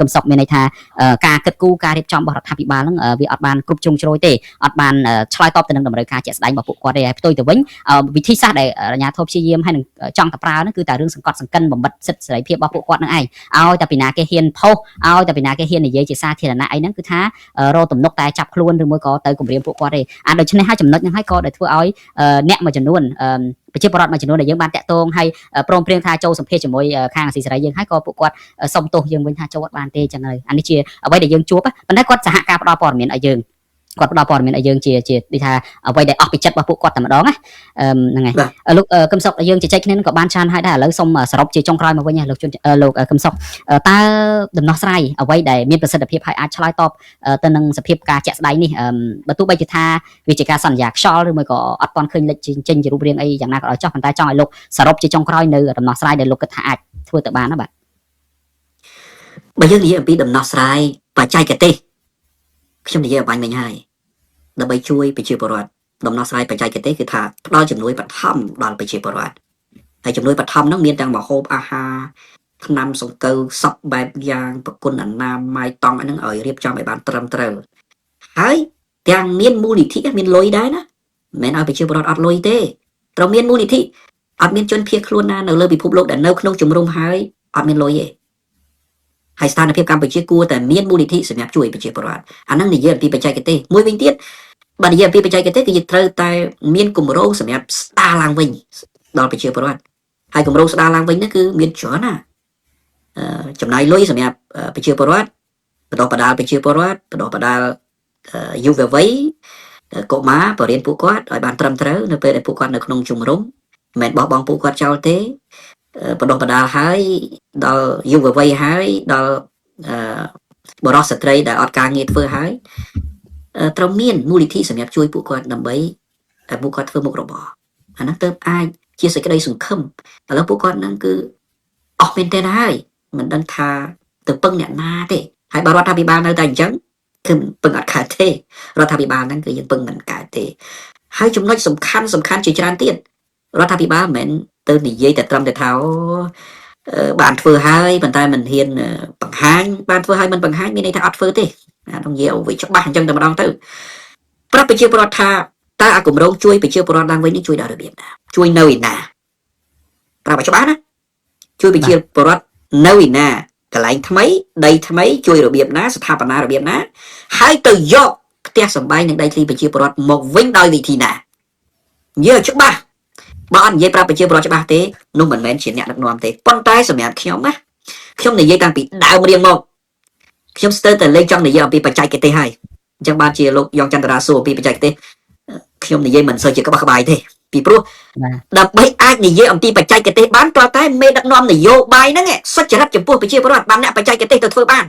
កឹមសុខមានន័យថាការគិតគូរការរៀបចំរបស់រដ្ឋាភិបាលហ្នឹងវាអត់បានគ្រប់ជ្រុងជ្រោយទេអត់បានឆ្លើយតបទៅនឹងតម្រូវការជាក់ស្ដែងរបស់ពួកគាត់ទេហើយផ្ទុយទៅវិញវិធីសាស្ត្រដែលអាជ្ញាធរព្យាយាមហើយនឹងចង់តែប្រើហ្នឹងគឺតែរឿងសង្កត់សង្កិនបំបិទសិទ្ធិសេរីភាពរបស់ពួកគាត់នឹងឯងឲ្យតែពីណាគេហ៊ានផុសឲ្យតែពីណាគេហ៊ាននិយាយជាសាធារណៈអីហ្នឹងគឺថារកទំនុកតែចាប់ខ្លួនឬមួយក៏ទៅគម្រាមពួកគាត់ទេដូច្នេះហើយចំណុចហ្នឹងហើយក៏ដែលធ្វើឲ្យអ្នកមួយចំនួនប្រជាពលរដ្ឋមួយចំនួនដែលយើងបានតាក់ទងហើយព្រមព្រៀងថាចូលសម្ភាសជាមួយខាងអសីសេរីយើងហើយក៏ពួកគាត់សុំទោសយើងវិញថាចូលអត់បានទេអញ្ចឹងហើយអានេះជាអ្វីដែលយើងជួបប៉ុន្តែគាត់សហការផ្ដល់ព័ត៌មានឲ្យយើងគាត់ផ្ដល់ព័ត៌មានឲ្យយើងជាដូចថាអ្វីដែលអស់ពីចិត្តរបស់ពួកគាត់តែម្ដងណាហ្នឹងហើយលោកកឹមសុខយើងជជែកគ្នាក៏បានច្រើនហើយដែរឥឡូវសូមសរុបជាចុងក្រោយមកវិញលោកកឹមសុខតើដំណោះស្រាយអ្វីដែលមានប្រសិទ្ធភាពហើយអាចឆ្លើយតបទៅនឹងសភាពការជាក់ស្ដែងនេះបើទោះបីជាថាវាជាការសន្យាខ្យល់ឬមួយក៏អត់ទាន់ឃើញលេចចេញជារូបរាងអីយ៉ាងណាក៏ដោយចោះប៉ុន្តែចង់ឲ្យលោកសរុបជាចុងក្រោយនៅដំណោះស្រាយដែលលោកគិតថាអាចធ្វើទៅបានណាបាទបើយើងនិយាយអំពីដំណោះស្រាយបច្ចេកទេសខ្ញុំនិយាយឲ្យបាញ់មិញហើយដើម្បីជួយប្រជាពលរដ្ឋដំណោះស្រាយបច្ចេកទេសគឺថាផ្ដល់ជំនួយបឋមដល់ប្រជាពលរដ្ឋហើយជំនួយបឋមហ្នឹងមានទាំងម្ហូបអាហារថ្នាំសង្កូវសពបែបយ៉ាងប្រគុណអនាម័យតង់ហ្នឹងឲ្យរៀបចំឲ្យបានត្រឹមត្រូវហើយទាំងមានមូលនិធិមានលុយដែរណាមិនមែនឲ្យប្រជាពលរដ្ឋអត់លុយទេត្រូវមានមូលនិធិអត់មានជនភៀសខ្លួនណានៅលើពិភពលោកដែលនៅក្នុងជំរំហើយអត់មានលុយទេហើយស្ថានភាពកម្ពុជាគួរតែមានមូលនិធិសម្រាប់ជួយប្រជាពលរដ្ឋអាហ្នឹងនិយាយអំពីបច្ចេកទេសមួយវិញទៀតបើនិយាយអំពីបច្ចេកទេសគឺយើងត្រូវតែមានគម្រោងសម្រាប់ស្ដារឡើងវិញដល់ប្រជាពលរដ្ឋហើយគម្រោងស្ដារឡើងវិញនេះគឺមានច្រើនណាចំណាយលុយសម្រាប់ប្រជាពលរដ្ឋបណ្ដុះបណ្ដាលប្រជាពលរដ្ឋបណ្ដុះបណ្ដាលយុវវ័យកុមារបរិញ្ញាពួកគាត់ឲ្យបានត្រឹមត្រូវនៅពេលដែលពួកគាត់នៅក្នុងជំរំមិនមែនបោះបង់ពួកគាត់ចោលទេបណ្ដុះបណ្ដាលហើយដល់យុវវ័យហើយដល់បរិសុទ្ធស្ត្រីដែលអត់ការងារធ្វើហើយត្រូវមានមូលនិធិសម្រាប់ជួយពួកគាត់ដើម្បីឲ្យពួកគាត់ធ្វើមុខរបរអាហ្នឹងទើបអាចជាសេចក្តីសង្ឃឹមឥឡូវពួកគាត់ហ្នឹងគឺអស់មែនទេហើយមិនដឹងថាទៅពឹងអ្នកណាទេហើយបើរដ្ឋាភិបាលនៅតែអញ្ចឹងគឺពឹងអត់កើតទេរដ្ឋាភិបាលហ្នឹងគឺយើងពឹងមិនកើតទេហើយចំណុចសំខាន់ជាច្រើនទៀតរដ្ឋាភិបាលមិនមែនទៅនិយាយតែត្រឹមតែថាបានធ្វើហើយប៉ុន្តែមិនហ៊ានបង្ហាញបានធ្វើហើយមិនបង្ហាញមានន័យថាអត់ធ្វើទេអានោះនិយាយឲ្យច្បាស់អញ្ចឹងតែម្ដងទៅប្រាប់ប្រជាពលរដ្ឋថាតើអាគម្រោងជួយប្រជាពលរដ្ឋឡើងវិញនេះជួយដល់របៀបណាជួយនៅឯណាប្រាប់ឲ្យច្បាស់ណាជួយប្រជាពលរដ្ឋនៅឯណា កន្លែងថ្មីដីថ្មីជួយរបៀបណាស្ថាបនារបៀបណាហើយទៅយកផ្ទះសម្បែងនិងដីធ្លីប្រជាពលរដ្ឋមកវិញដោយវិធីណានិយាយច្បាស់បើអត់និយាយប្រាប់ប្រជាពលរដ្ឋច្បាស់ទេនោះមិនមែនជាអ្នកដឹកនាំទេប៉ុន្តែសម្រាប់ខ្ញុំណាខ្ញុំនិយាយតាំងពីដើមរៀងមកខ្ញុំស្ទើរតែលេចចង់និយាយអំពីបច្ចេកទេសហើយអញ្ចឹងបានជាលោកយ៉ងចន្ទរាសួរអំពីបច្ចេកទេសខ្ញុំនិយាយមិនសូវជាក្បោះក្បាយទេពីព្រោះដើម្បីអាចនិយាយអំពីបច្ចេកទេសបានព្រោះតែមេដឹកនាំនយោបាយហ្នឹងសុចរិតចំពោះប្រជាពលរដ្ឋបានអ្នកបច្ចេកទេសទៅធ្វើបាន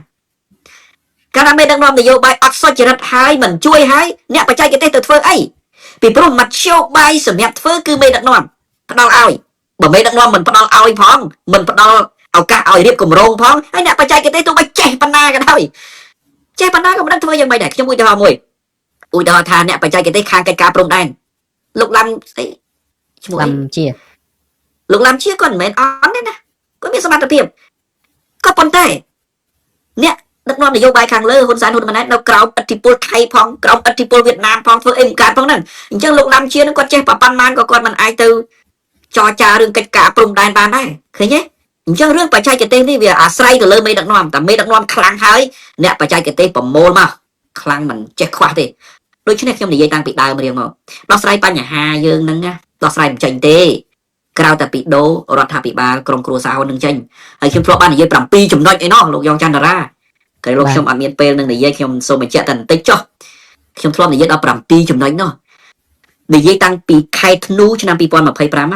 កាលណាមេដឹកនាំនយោបាយអត់សុចរិតហើយមិនជួយហើយអ្នកបច្ចេកទេសទៅធ្វើអីពីព្រោះមធ្យោបាយសម្រាប់ធ្វើគឺមេដឹកនាំផ្ដល់ឲ្យបើមេដឹកនាំមិនផ្ដល់ឲ្យផងមិនផ្ដល់ឱកាសឲ្យរៀបគម្រោងផងហើយអ្នកបច្ចេកទេសទោះបីចេះប៉ុណ្ណាក៏ដោយចេះប៉ុណ្ណាក៏មិនដឹងធ្វើយ៉ាងម៉េចដែរខ្ញុំឧទាហរណ៍មួយឧទាហរណ៍ថាអ្នកបច្ចេកទេសខាងកិច្ចការព្រំដែនលោកឡាំស្អីឈ្មោះឡាំជាលោកឡាំជាគាត់មិនមែនអន់ទេណាគាត់មានសមត្ថភាពក៏ប៉ុន្តែអ្នកដឹកនាំនយោបាយខាងលើហ៊ុនសែនហ៊ុនម៉ាណែតនៅក្រោមឥទ្ធិពលថៃផងក្រោមឥទ្ធិពលវៀតណាមផងធ្វើអីមិនកើតផងហ្នឹងអញ្ចឹងលោកឡាំជានឹងគាត់ចេះប៉ុណ្ណាក៏គាត់មិនអាចទៅចរចារឿងកិច្ចការព្រំដែនបានដែរឃើញទេអញ្ចឹងរឿងបច្ចេកទេសនេះវាអាស្រ័យទៅលើមេដឹកនាំតែមេដឹកនាំខ្លាំងហើយអ្នកបច្ចេកទេសប្រមូលមកខ្លាំងមិនចេះខ្វះទេដូច្នេះខ្ញុំនិយាយតាំងពីដើមរៀងមកដោះស្រាយបញ្ហាយើងហ្នឹងណាដោះស្រាយមិនចេញទេក្រៅតែពីដូររដ្ឋាភិបាលក្រុមគ្រួសារហ៊ុននឹងចេញហើយខ្ញុំធ្លាប់បាននិយាយ7ចំណុចអីណោះលោកយ៉ងចន្ទរាតែលោកខ្ញុំអត់មានពេលនឹងនិយាយខ្ញុំសូមបញ្ជាក់តែបន្តិចចុះខ្ញុំធ្លាប់និយាយដល់7ចំណុចនោះនិយាយតាំងពីខែធ្នូឆ្នាំ2025ណា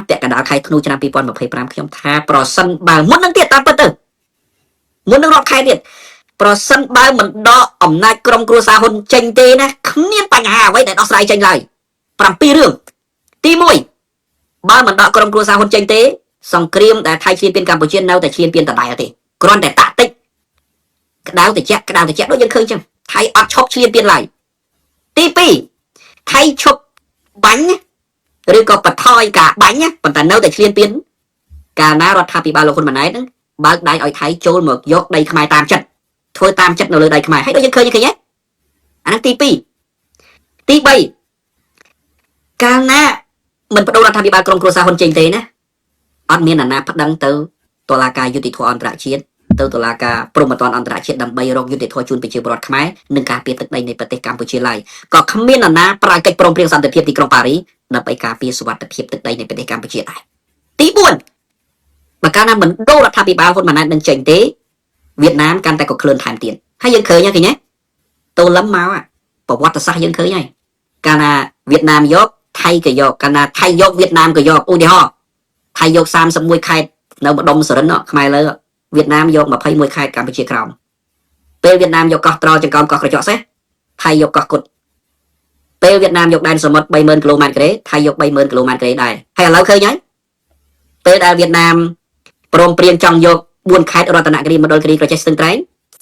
ពាក់កណ្ដាលខែធ្នូឆ្នាំ2025ខ្ញុំថាប្រសិនបើមុននឹងទៀតតាមពិតទៅមុននឹងរាប់ខែទៀតប្រសិនបើមិនដកអំណាចក្រុមគ្រួសារហ៊ុនចេញទេណាគ្មានបញ្ហាអ្វីដែលដោះស្រាយចេញឡើយ7រឿងទី1បើមិនដកក្រុមគ្រួសារហ៊ុនចេញទេសង្គ្រាមដែលថៃឈ្លានពានកម្ពុជានៅតែឈ្លានពានដដែលទេគ្រាន់តែតាក់តិចក្តៅតិចដូចយើងឃើញចឹងថៃអត់ឈប់ឈ្លានពានឡើយទី2ថៃឈប់បាញ់ឬក៏បន្ថយការបាញ់ប៉ុន្តែនៅតែឈ្លានពានកាលណារដ្ឋាភិបាលលោកហ៊ុនម៉ាណែតហ្នឹងបើកដៃឲ្យថៃចូលមកយកដីខ្មែរតាមចិត្តធ្វើតាមចិត្តនៅលើដីខ្មែរហើយដូចយើងឃើញទេអាហ្នឹងទី2ទី3កាលណាមិនបដូររដ្ឋាភិបាលក្រុមគ្រួសារហ៊ុនចេញទេណាអត់មានអាណាប្តឹងទៅតុលាការយុតិធធម៌អន្តរជាតិទៅតុលាការព្រហ្មទណ្ឌអន្តរជាតិដើម្បីរកយុត្តិធម៌ជូនប្រជាពលរដ្ឋខ្មែរនិងការពារទឹកដីនៃប្រទេសកម្ពុជាឡើយក៏គ្មានអាណាប្រើកិច្ចព្រមព្រៀងសន្តិភាពទីក្រុងប៉ារីសដើម្បីការពារសុវត្ថិភាពទឹកដីនៃប្រទេសកម្ពុជាដែរទី4បើកាលណាមិនដូររដ្ឋាភិបាលហ៊ុនម៉ាណែតនឹងចេញទេវៀតណាមកាន់តែក៏ឃ្លឿនថែមទៀតហើយយើងឃើញហ្នឹងតូលឹមមកប្រវត្តិសាស្ត្រយើងឃើញហើយកាលណាវៀតណាមយកថៃក៏យកកាលណាថៃយកវៀតណាមក៏យកឧទាហរណ៍ថៃយក31ខេត្តនៅម្ដុំសរិនខ្មែរលើវៀតណាមយក21ខេត្តកម្ពុជាក្រោមពេលវៀតណាមយកកោះត្រល់ចង្កោមកោះក្រចកសេះថៃយកកោះគុតពេលវៀតណាមយកដែនសមុទ្រ 30000 គីឡូម៉ែត្រការ៉េថៃយក 30000 គីឡូម៉ែត្រការ៉េដែរហើយឥឡូវឃើញហើយពេលដែលវៀតណាមព្រមព្រៀងចង់យក4ខេត្តរតនគិរីមណ្ឌលគិរីក្រចេះស្ទឹងត្រែង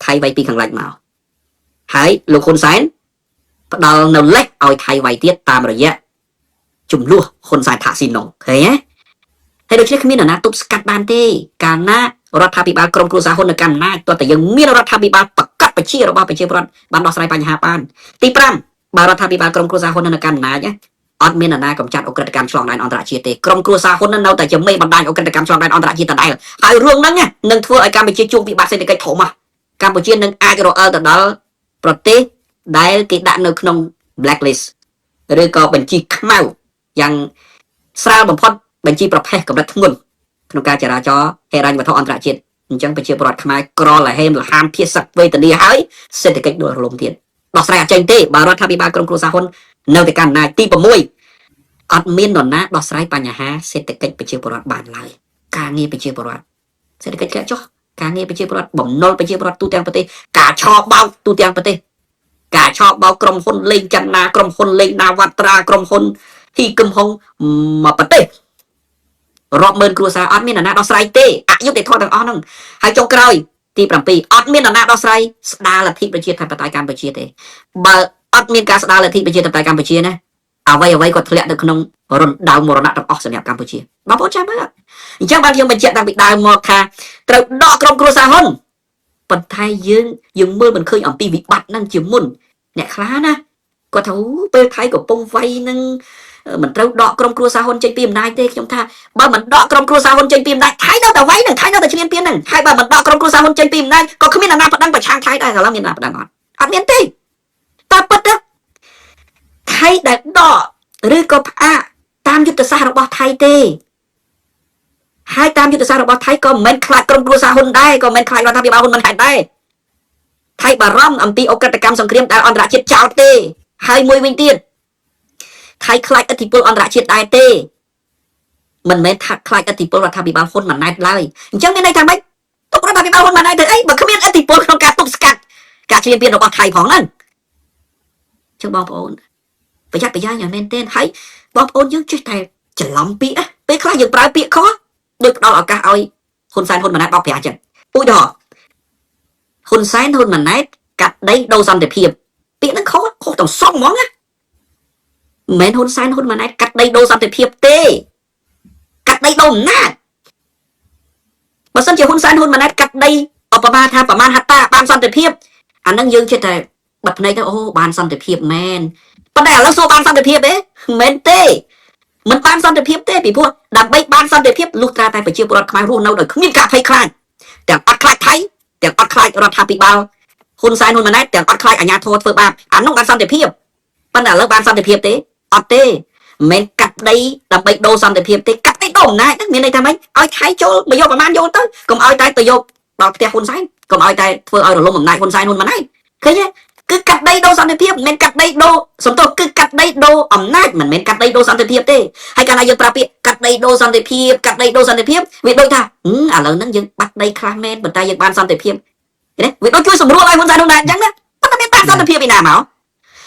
ថៃវាយពីខាងលិចមកហើយលោកហ៊ុនសែនផ្ដល់នៅលេសឲ្យថៃវាយទៀតតាមរយៈជំនួសហ៊ុនសែនថាស៊ីណុងឃើញទេហើយដូច្នេះគ្មានអ្នកណាទប់ស្កាត់បានទេកាលណារដ្ឋាភិបាលក្រុមគ្រួសារហ៊ុននៅកាន់អំណាចតើតែយើងមានរដ្ឋាភិបាលប្រកាសបជារបស់ប្រជាពលរដ្ឋបានដោះស្រាយបញ្ហាបានទី5បើរដ្ឋាភិបាលក្រុមគ្រួសារហ៊ុននៅកាន់អំណាចអត់មានអ្នកណាកំចាត់អ ுக ្រិតកម្មឆ្លងដែនអន្តរជាតិទេក្រុមគ្រួសារហ៊ុននៅតែជាមេបណ្ដាញអ ுக ្រិតកម្មឆ្លងដែនអន្តរជាតិដដែលហើយរឿងហ្នឹងនឹងធ្វើឲ្យកម្ពុជាជួបវិបត្តិសេដ្ឋកិច្ចធំកម្ពុជានឹងអាចរអិលទៅដល់ប្រទេសដែលគេដាក់នៅក្នុង blacklist ឬក៏បញ្ជីខ្មៅយ៉ាងស្រាលបំផុតបញ្ជីប្រភេទកម្រិតធ្ងន់ក្នុងការចរាចរណ៍ហិរញ្ញវត្ថុអន្តរជាតិអញ្ចឹងប្រជាពលរដ្ឋខ្មែរក្រលហេមលហាមភាសវេទនាហើយសេដ្ឋកិច្ចដួលរលំទៀតដោះស្រាយអត់ចេញទេបើរដ្ឋាភិបាលក្រុមគ្រួសារហ៊ុននៅតែកាន់អំណាចទី6អត់មាននរណាដោះស្រាយបញ្ហាសេដ្ឋកិច្ចប្រជាពលរដ្ឋបានឡើយការងារប្រជាពលរដ្ឋសេដ្ឋកិច្ចគេចុះការងារប្រជាពលរដ្ឋបំណុលប្រជាពលរដ្ឋទូទាំងប្រទេសការឆបោកទូទាំងប្រទេសការឆបោកក្រុមហ៊ុនលេងចន្ទនាក្រុមហ៊ុនលេងដាវត្រាក្រុមហ៊ុនហ៊ីគឹមហុងមកប្រទេសរាប់ម៉ឺនគ្រួសារអត់មានអ្នកណាដោះស្រាយទេអយុត្តិធម៌ទាំងអស់ហ្នឹងហើយចុងក្រោយទី7អត់មានអ្នកណាដោះស្រាយស្ដារលទ្ធិប្រជាធិបតេយ្យកម្ពុជាទេបើអត់មានការស្ដារលទ្ធិប្រជាធិបតេយ្យកម្ពុជាណាអ្វីក៏ធ្លាក់នៅក្នុងរណ្ដៅមរណៈទាំងអស់សម្រាប់កម្ពុជាបងប្អូនចាំមើលអញ្ចឹងបានខ្ញុំបញ្ជាក់តាំងពីដើមមកថាត្រូវដកក្រុមគ្រួសារហ៊ុនប៉ុន្តែយើងមើលមិនឃើញអំពីវិបត្តិហ្នឹងជាមុនអ្នកខ្លះណាគាត់ថាពេលថៃកំពុងវាយនឹង mình trâu đọ trong cua sa hôn trên pìm này thế chúng ta ba mình đọ trong cua sa hôn trên pìm này thái đâu tao váy này thái đâu tao chuyên pìm này hai ba mình đọ trong cua sa hôn trên pìm này còn không biết là nào đang phải trang thái đây là làm như nào đang ngọn ăn miếng tê ta bất đó thái đã đọ rồi có tamยุទ្ធសាស្ត្ររបស់ថៃទេហើយតាមយុទ្ធសាស្ត្ររបស់ថៃក៏មិនខ្លាចក្រុមគ្រួសារហ៊ុនដែរក៏មិនខ្លាចរដ្ឋាភិបាលហ៊ុនមិនហេតុដែរថៃបារម្ភអំពីអ ுக ្រិតកម្មសង្គ្រាមដែលអន្តរជាតិចោទទេហើយមួយវិញទៀតថៃខ្លាចឥទ្ធិពលអន្តរជាតិដែរទេមិនមែនថាខ្លាចឥទ្ធិពលរដ្ឋាភិបាលហ៊ុនម៉ាណែតឡើយអញ្ចឹងមានន័យថាម៉េចទុករដ្ឋាភិបាលហ៊ុនម៉ាណែតទៅអីបើគ្មានឥទ្ធិពលក្នុងការទប់ស្កាត់ការឈ្លានពានរបស់ថៃផងហ្នឹងចុះបងប្អូនប្រយ័ត្នប្រយែងយ៉ាងមែនទែនហើយបងប្អូនយើងចេះតែច្រឡំពាក្យពេលខ្លះយើងប្រើពាក្យខុសដូចផ្ដល់ឱកាសឲ្យហ៊ុនសែនហ៊ុនម៉ាណែតបោកប្រាស់ចឹងឧទាហរណ៍ហ៊ុនសែនហ៊ុនម៉ាណែតកាត់ដីដូរសន្តិភាពពាក្យហ្នឹងខុសទាំងសងហ្មងណាមិនមែនហ៊ុនសែនហ៊ុនម៉ាណែតកាត់ដីដូរសន្តិភាពទេកាត់ដីដូរអំណាចបើសិនជាហ៊ុនសែនហ៊ុនម៉ាណែតកាត់ដីប្រមាណថាប្រមាណហត្តាបានសន្តិភាពអាហ្នឹងយើងចិត្តតែបិទភ្នែកទៅអូបានសន្តិភាពមែនប៉ុន្តែឥឡូវសួរបានសន្តិភាពទេមែនទេមិនបានសន្តិភាពទេពីព្រោះដើម្បីបានសន្តិភាពលុះត្រាតែប្រជាពលរដ្ឋខ្មែររស់នៅដោយគ្មានការភ័យខ្លាចទាំងអត់ខ្លាចថៃទាំងអត់ខ្លាចរដ្ឋាភិបាលហ៊ុនសែនហ៊ុនម៉ាណែតទាំងអត់ខ្លាចអាជ្ញាធរធ្វើបាបអានោះបានសន្តិភាពប៉ុន្តែឥឡូវបានសន្តិភាពទេអត់ទេមិនមែនកាត់ដីដើម្បីដូរសន្តិភាពទេកាត់ដីដូរអំណាចហ្នឹងមានន័យថាម៉េចឲ្យថៃចូលមកយកប្រមាណយកទៅកុំឲ្យតែទៅយកដល់ផ្ទះហ៊ុនសែនកុំឲ្យតែធ្វើឲ្យរលំអំណាចហ៊ុនសែនហ៊ុនម៉ាណែតឃើញទេគឺកាត់ដីដូរសន្តិភាពមិនមែនកាត់ដីដូរសំទោសគឺកាត់ដីដូរអំណាចមិនមែនកាត់ដីដូរសន្តិភាពទេហើយកាលណាយើងប្រើពាក្យកាត់ដីដូរសន្តិភាពកាត់ដីដូរសន្តិភាពវាដូចថាឥឡូវហ្នឹងយើងបាត់ដីខ្លះមែនប៉ុន្តែយើងបានសន្តិភាពឃើញទេវាដូចជួយសម្រួលឲ្យហ៊ុនសែនហ៊ុនម៉ាណែតអញ្ចឹងណាប៉ុន្តែមានបានសន្តិភាពពីណាមក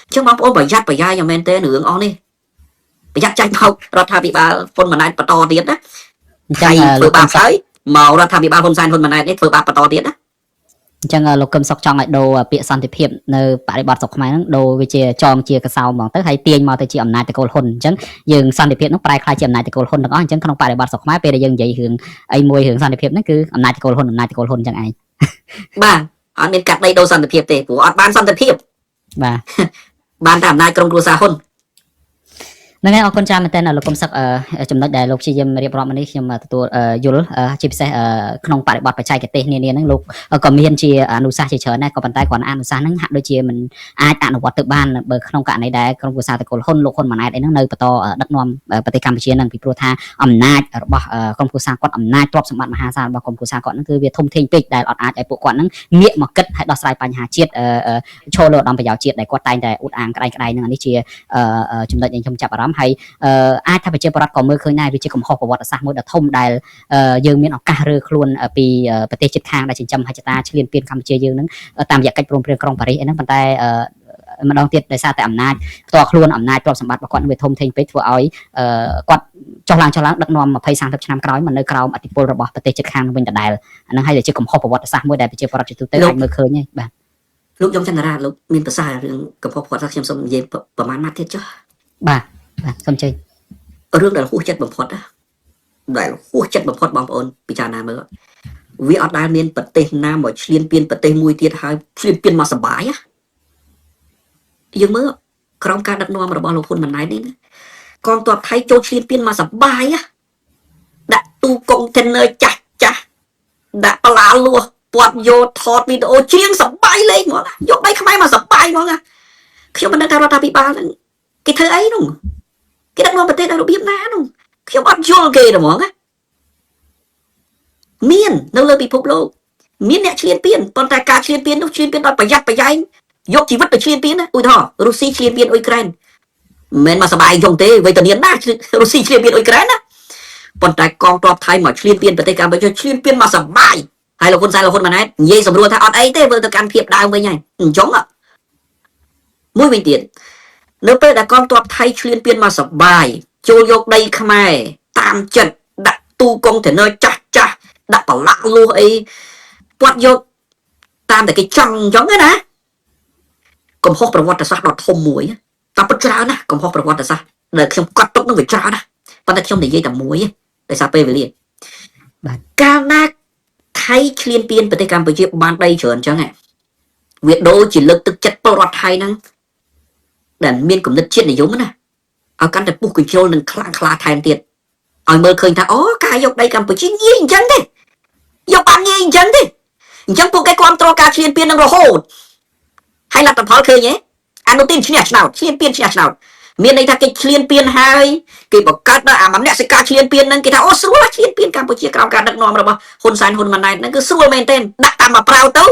អញ្ចឹងបងប្អូនប្រយ័ត្នប្រយែងយ៉ាងមែនទេរឿងអស់នេះប្រយ័ត្នចាញ់ថោករដ្ឋាភិបាលហ៊ុនម៉ាណែតបន្តទៀតណាអញ្ចឹងធ្វើបាបហើយមករដ្ឋាភិបាលហ៊ុនសែនហ៊ុនម៉ាណែតនេះធ្វើបាបបន្តទៀតណាអញ្ចឹងលោកកឹមសុខចង់ឲ្យដូរពាក្យសន្តិភាពនៅបរិបទស្រុកខ្មែរហ្នឹងដូរវាជាចងជាកសោហ្មងទៅហើយទាញមកទៅជាអំណាចតកូលហ៊ុនអញ្ចឹងយើងសន្តិភាពហ្នឹងប្រែក្លាយជាអំណាចតកូលហ៊ុនទាំងអស់អញ្ចឹងក្នុងបរិបទស្រុកខ្មែរពេលដែលយើងនិយាយរឿងអីមួយរឿងសន្តិភាពហ្នឹងគឺអំណាចតកូលហ៊ុនអញ្ចឹងឯងបាទអត់មានកាត់ដីដូរសន្តិភាពទេព្រោះអត់បានសន្តិភាពបាទបានតែអំណាចក្រុមគ្រួសារហ៊ុនហ្នឹងហើយអរគុណច្រើនមែនតើលោកកឹមសុខចំណុចដែលលោកជាយាមរៀបរាប់មកនេះខ្ញុំទទួលយល់ជាពិសេសក្នុងបរិបទបច្ចេកទេសនានាហ្នឹងលោកក៏មានជាអនុសាសន៍ជាច្រើនដែរក៏ប៉ុន្តែគ្រាន់អនុសាសន៍ហ្នឹងហាក់ដូចជាមិនអាចអនុវត្តទៅបានបើក្នុងករណីដែលក្រុមគ្រួសារតកូលហ៊ុនលោកហ៊ុនម៉ាណែតអីហ្នឹងនៅបន្តដឹកនាំប្រទេសកម្ពុជាហ្នឹងពីព្រោះថាអំណាចរបស់ក្រុមគ្រួសារគាត់អំណាចទ្រព្យសម្បត្តិមហាសាលរបស់ក្រុមគ្រួសារគាត់ហ្នឹងគឺវាធំធេងពេកដែលអត់អាចឲ្យពួកគាត់ហ្នឹងងាកមកគិតឲ្យដោះស្រាយបញ្ហាជាតិឈរលើឧត្តមប្រយោជន៍ជាតិដែលគាត់តែងតែអួតអាងក្តៅៗហ្នឹងនេះជាចំណុចដែលខ្ញុំចាប់អារម្មណ៍ហើយអាចថាប្រជាពលរដ្ឋក៏មើលឃើញដែរវាជាកំហុសប្រវត្តិសាស្ត្រមួយដ៏ធំដែលយើងមានឱកាសរើខ្លួនពីប្រទេសជិតខាងដែលចិញ្ចឹមហិច្ឆតាឈ្លានពានកម្ពុជាយើងហ្នឹងតាមរយៈកិច្ចព្រមព្រៀងក្រុងប៉ារីសអីហ្នឹងប៉ុន្តែម្ដងទៀតដោយសារតែអំណាចផ្ទាល់ខ្លួនអំណាចទ្រព្យសម្បត្តិរបស់គាត់វាធំធេងពេកធ្វើឲ្យគាត់ចុះឡើងដឹកនាំ20-30ឆ្នាំក្រោយមកនៅក្រោមឥទ្ធិពលរបស់ប្រទេសជិតខាងវិញដដែលអាហ្នឹងហើយជាកំហុសប្រវត្តិសាស្ត្រមួយដែលប្រជាពលរដ្ឋជាទូទៅអាចមើលឃើញទេបាទលោកយមចន្ទរាលោកមានប្រសាសន៍រឿងកំហុសប្រវត្តិសាស្ត្រខ្ញុំសូមនិយាយប្រមាណម៉ាត់ទៀតចុះបាទសូមជឿរឿងដែលហួសចិត្តបំផុតដែលហួសចិត្តបំផុតបងប្អូនពិចារណាមើលវាអត់ដែលមានប្រទេសណាមកឈ្លានពានប្រទេសមួយទៀតហើយឈ្លានពានមកសបាយយើងមើលក្រោមការដឹកនាំរបស់លោកហ៊ុនម៉ាណែតនេះកងទ័ពថៃចូលឈ្លានពានមកសបាយដាក់ទូកុងតេន័រចាស់ដាក់បលាលួសពាត់យកថតវីដេអូច្រៀងសបាយលេងហ្មងយកដីខ្មែរមកសបាយហ្មងខ្ញុំមិនដឹងថារដ្ឋាភិបាលហ្នឹងគេធ្វើអីនោះគេដឹកនាំប្រទេសដោយរបៀបណានោះខ្ញុំអត់យល់គេទេហ្មងមាននៅលើពិភពលោកមានអ្នកឈ្លានពានប៉ុន្តែការឈ្លានពាននោះឈ្លានពានដោយប្រយ័ត្នប្រយែងយកជីវិតទៅឈ្លានពានណាឧទាហរណ៍រុស្ស៊ីឈ្លានពានអ៊ុយក្រែនមិនមកសបាយយងទេវេទនាណារុស្ស៊ីឈ្លានពានអ៊ុយក្រែនណាប៉ុន្តែកងទ័ពថៃមកឈ្លានពានប្រទេសកម្ពុជាឈ្លានពានមកសបាយហើយលោកហ៊ុនសែនលោកហ៊ុនម៉ាណែតនិយាយសម្រួលថាអត់អីទេធ្វើទៅកាន់ភាពដើមវិញហើយអញ្ចឹងមួយវិញទៀតនៅពេលដែលកងទ័ពថៃឈ្លានពានមកសបាយចូលយកដីខ្មែរតាមចិត្តដាក់ទូកុងតេន័រចាស់ដាក់បលាក់លួសអីពាត់យកតាមតែគេចង់អញ្ចឹងណាកំហុសប្រវត្តិសាស្ត្រដ៏ធំមួយតែពិតច្រើនណាកំហុសប្រវត្តិសាស្ត្រដែលខ្ញុំកត់ទុកនឹងវាច្រើនណាប៉ុន្តែខ្ញុំនិយាយតែមួយដោយសារពេលវេលាបាទកាលណាថៃឈ្លានពានប្រទេសកម្ពុជាបានដីច្រើនអញ្ចឹងវាដូចជាលើកទឹកចិត្តពលរដ្ឋថៃហ្នឹងដែលមានគំនិតជាតិនិយមណា ឲ្យកាន់តែពុះកញ្ជ្រោលនឹងខ្លាំងខ្លាថែមទៀតឲ្យមើលឃើញថាអូការយកដីកម្ពុជាងាយអញ្ចឹងទេយកបានងាយអញ្ចឹងទេអញ្ចឹងពួកគេគ្រប់គ្រងការឈ្លានពាននឹងរហូតហើយលទ្ធផលឃើញទេអនុទានឈ្នះឆ្នោតឈ្លានពានឈ្នះឆ្នោតមានន័យថាគេឈ្លានពានហើយគេបង្កើតដល់អាមនសិការឈ្លានពានហ្នឹងគេថាអូស្រួលឈ្លានពានកម្ពុជាក្រោមការដឹកនាំរបស់ហ៊ុនសែនហ៊ុនម៉ាណែតហ្នឹងគឺស្រួលមែនទែនដាក់តាមមកប្រៅទៅ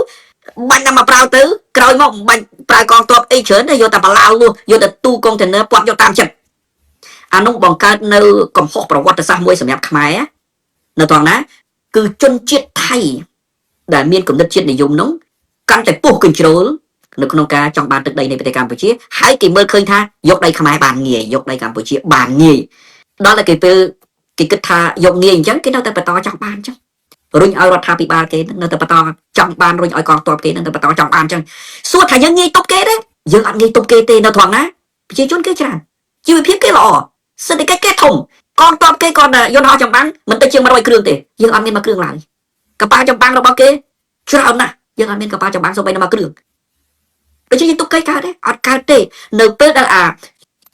បាញ់តាមមកប្រៅទៅក្រោយមកបាញ់ប្រើកងទ័ពអីច្រើនតែយកតែបឡាលលួសយកតែទូកុងតឺន័រពាត់យកតាមចិត្តអានោះបង្កើតនៅកំហុសប្រវត្តិសាស្ត្រមួយសម្រាប់ខ្មែរនៅត្រង់ណាគឺជនជាតិថៃដែលមានគំនិតជាតិនិយមនោះកាន់តែពុះកញ្ជ្រោលនៅក្នុងការចង់បានទឹកដីនៃប្រទេសកម្ពុជាហើយគេមើលឃើញថាយកដីខ្មែរបានងាយយកដីកម្ពុជាបានងាយដល់តែគេពេលគេគិតថាយកងាយអញ្ចឹងគេនៅតែបន្តចង់បានអញ្ចឹងរុញឲ្យរដ្ឋាភិបាលគេនៅតែបន្តចង់បានរុញឲ្យកងទ័ពគេនៅតែបន្តចង់បានអញ្ចឹងសួរថាយើងងាយទប់គេទេយើងអត់ងាយទប់គេទេនៅត្រង់ណាប្រជាជនគេច្រើនជីវភាពគេល្អសេដ្ឋកិច្ចគេធំកងទ័ពគេគាត់យន្តហោះចម្បាំងមិនទៅជាង100គ្រឿងទេយើងអត់មានមួយគ្រឿងឡើយកប៉ាល់ចម្បាំងរបស់គេច្រើនណាស់យើងអត់មានកប៉ាល់ចម្បាំងសូម្បីតែមួយគ្រឿងដូច្នេះយើងទុកគេកើតទេអត់កើតទេនៅពេលដែល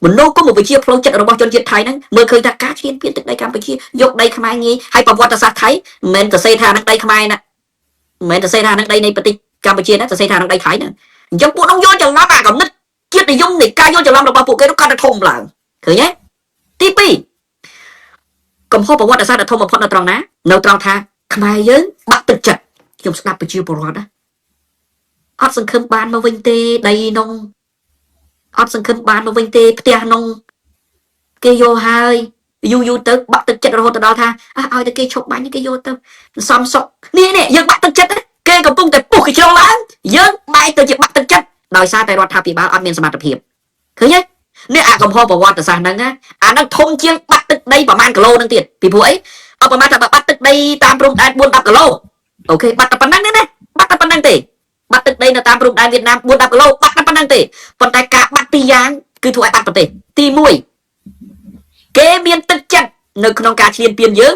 មនោគមវិជ្ជាផ្លូវចិត្តរបស់ជនជាតិថៃហ្នឹងមើលឃើញថាការឈ្លានពានទឹកដីកម្ពុជាយកដីខ្មែរងាយហើយប្រវត្តិសាស្ត្រថៃមិនមែនទៅសេថានឹងដីខ្មែរណាមិនមែនទៅសេថានឹងដីនៃប្រទេសកម្ពុជាណាទៅសេថានឹងដីថៃណាអញ្ចឹងពួកនោះយល់ច្រឡំអាកំណត់ជាតិនិយមនៃការយល់ច្រឡំរបស់ពួកគេនោះកាន់តែធំឡើងឃើញទេទី2កំហុសប្រវត្តិសាស្ត្រដ៏ធំបំផុតនៅត្រង់ណានៅត្រង់ថាខ្មែរយើងបាក់ទឹកចិត្តខ្ញុំស្ដាប់ប្រជាពលរដ្ឋណាអត់សង្ឃឹមបានមកវិញទេដីនោះអត់សង្ឃឹមបានមកវិញទេផ្ទះនោះគេយកហើយយូរទៅបាក់ទឹកចិត្តរហូតដល់ថាឲ្យតែគេឈប់បាញ់គេយកទៅសំសុកនេះយើងបាក់ទឹកចិត្តគេកំពុងតែពុះកញ្ជ្រោលឡើងយើងបែរទៅជាបាក់ទឹកចិត្តដោយសារតែរដ្ឋាភិបាលអត់មានសមត្ថភាពឃើញទេនេះអាកំហុសប្រវត្តិសាស្ត្រហ្នឹងអាហ្នឹងធំជាងបាត់ទឹកដីប្រហែលគីឡូហ្នឹងទៀតពីព្រោះអីអត់ប្រហែលថាបាត់ទឹកដីតាមព្រំដែន 4-10 គីឡូអូខេបាត់តែប៉ុណ្្នឹងទេណាបាត់តែប៉ុណ្្នឹងទេបាត់ទឹកដីនៅតាមព្រំដែនវៀតណាម 4-10 គីឡូបាត់តែប៉ុណ្្នឹងទេប៉ុន្តែការបាត់ពីរយ៉ាងគឺធ្វើឲ្យបាត់ប្រទេសទី1គេមានទឹកចិត្តនៅក្នុងការឈ្លានពានយើ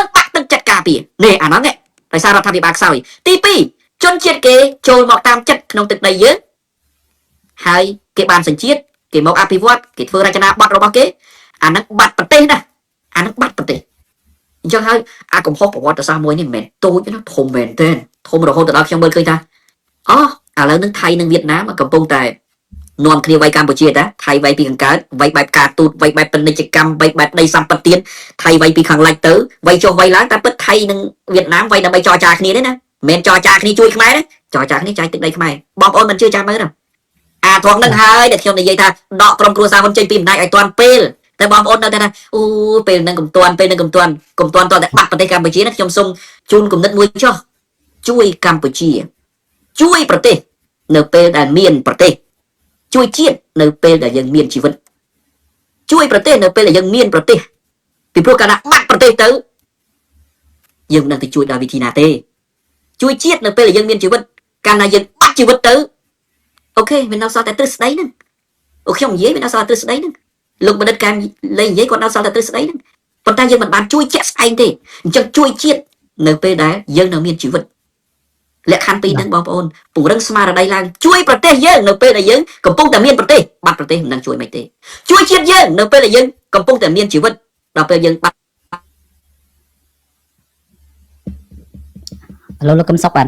ងបាក់ទឹកចិត្តការពារនេះអាហ្នឹងដោយសាររដ្ឋាភិបាលខ្សោយទី2ជនជាតិគេចូលមកតាមចិត្តក្នុងទឹកដីយើងហើយគេបានសញ្ជាតិគេមកអភិវឌ្ឍគេធ្វើរចនាប័ទ្មរបស់គេអាហ្នឹងបាត់ប្រទេសណាអាហ្នឹងបាត់ប្រទេសអញ្ចឹងហើយអាកំហុសប្រវត្តិសាស្ត្រមួយនេះមិនមែនតូចទេណាធំមែនទេធំរហូតដល់ខ្ញុំមើលឃើញថាឥឡូវនឹងថៃនិងវៀតណាមកំពុងតែនាំគ្នាវាយកម្ពុជាតាថៃវាយពីខាងកើតវាយបែបការទូតវាយបែបពាណិជ្ជកម្មវាយបែបដីសម្បត្តិទៀតថៃវាយពីខាងលិចទៅវាយចុះវាយឡើងតែពិតថៃនិងវៀតណាមវាយដើម្បីចរចាគ្នាទេណាមិនមែនចរចាគ្នាជួយខ្មែរទេចរចាគ្នាចាយទឹកដីខ្មែរបងប្អូនមិនជឿចាំមើលទេត្រង់នឹងហើយដែលខ្ញុំនិយាយថាដកក្រុមគ្រួសារហ៊ុនចេញពីអំណាចឲ្យទាន់ពេលតែបងប្អូននៅតែថាអូពេលនឹងកំទាន់ពេលនឹងកំទាន់តតែបាត់ប្រទេសកម្ពុជាណាខ្ញុំសូមជូនគំនិតមួយចុះជួយកម្ពុជាជួយប្រទេសនៅពេលដែលមានប្រទេសជួយជាតិនៅពេលដែលយើងមានជីវិតជួយប្រទេសនៅពេលដែលយើងមានប្រទេសពីព្រោះកាលណាបាត់ប្រទេសទៅយើងមិនដឹងទៅជួយដល់វិធីណាទេជួយជាតិនៅពេលដែលយើងមានជីវិតកាលណាយើងបាត់ជីវិតទៅអូខេមាននៅសល់តែទ្រឹស្ដីហ្នឹងអូខ្ញុំនិយាយមាននៅសល់តែទ្រឹស្ដីហ្នឹងលោកបណ្ឌិតកែមលេងនិយាយគាត់នៅសល់តែទ្រឹស្ដីហ្នឹងប៉ុន្តែយើងមិនបានជួយជាក់ស្ដែងទេអញ្ចឹងជួយជាតិនៅពេលដែលយើងនៅមានជីវិតលក្ខខណ្ឌពីរហ្នឹងបងប្អូនពង្រឹងស្មារតីឡើងជួយប្រទេសយើងនៅពេលដែលយើងកំពុងតែមានប្រទេសបាត់ប្រទេសមិនដឹងជួយមិនទេជួយជាតិយើងនៅពេលដែលយើងកំពុងតែមានជីវិតដល់ពេលយើងបាត់លោកកឹមសុខបាន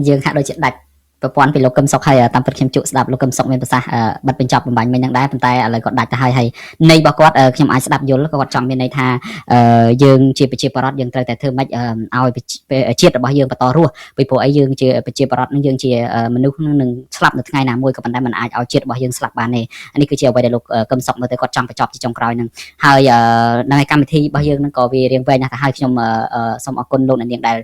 យើងហាក់ដូចជាដាច់ប្រព័ន្ធពីលោកកឹមសុខហើយតាមពិតខ្ញុំជក់ស្ដាប់លោកកឹមសុខមានប្រសាសន៍បិទបញ្ចប់បំបញ្ញមិញហ្នឹងដែរប៉ុន្តែឥឡូវគាត់ដាច់ទៅហើយនៃរបស់គាត់ខ្ញុំអាចស្ដាប់យល់គាត់ចង់មានន័យថាយើងជាប្រជាពលរដ្ឋយើងត្រូវតែធ្វើម៉េចឲ្យជាតិរបស់យើងបន្តរស់ពីព្រោះអីយើងជាប្រជាពលរដ្ឋនឹងយើងជាមនុស្សនឹងស្លាប់នៅថ្ងៃណាមួយក៏ប៉ុន្តែมันអាចឲ្យជាតិរបស់យើងស្លាប់បានទេនេះគឺជាអ្វីដែលលោកកឹមសុខមើលទៅគាត់ចង់បញ្ចប់ជាចុងក្រោយហ្នឹងហើយនៅកម្មវិធីរបស់យើងហ្នឹងក៏វារៀងវែងណាស់ទៅហើយខ្ញុំសូមអរគុណលោកអ្នកនាងដែល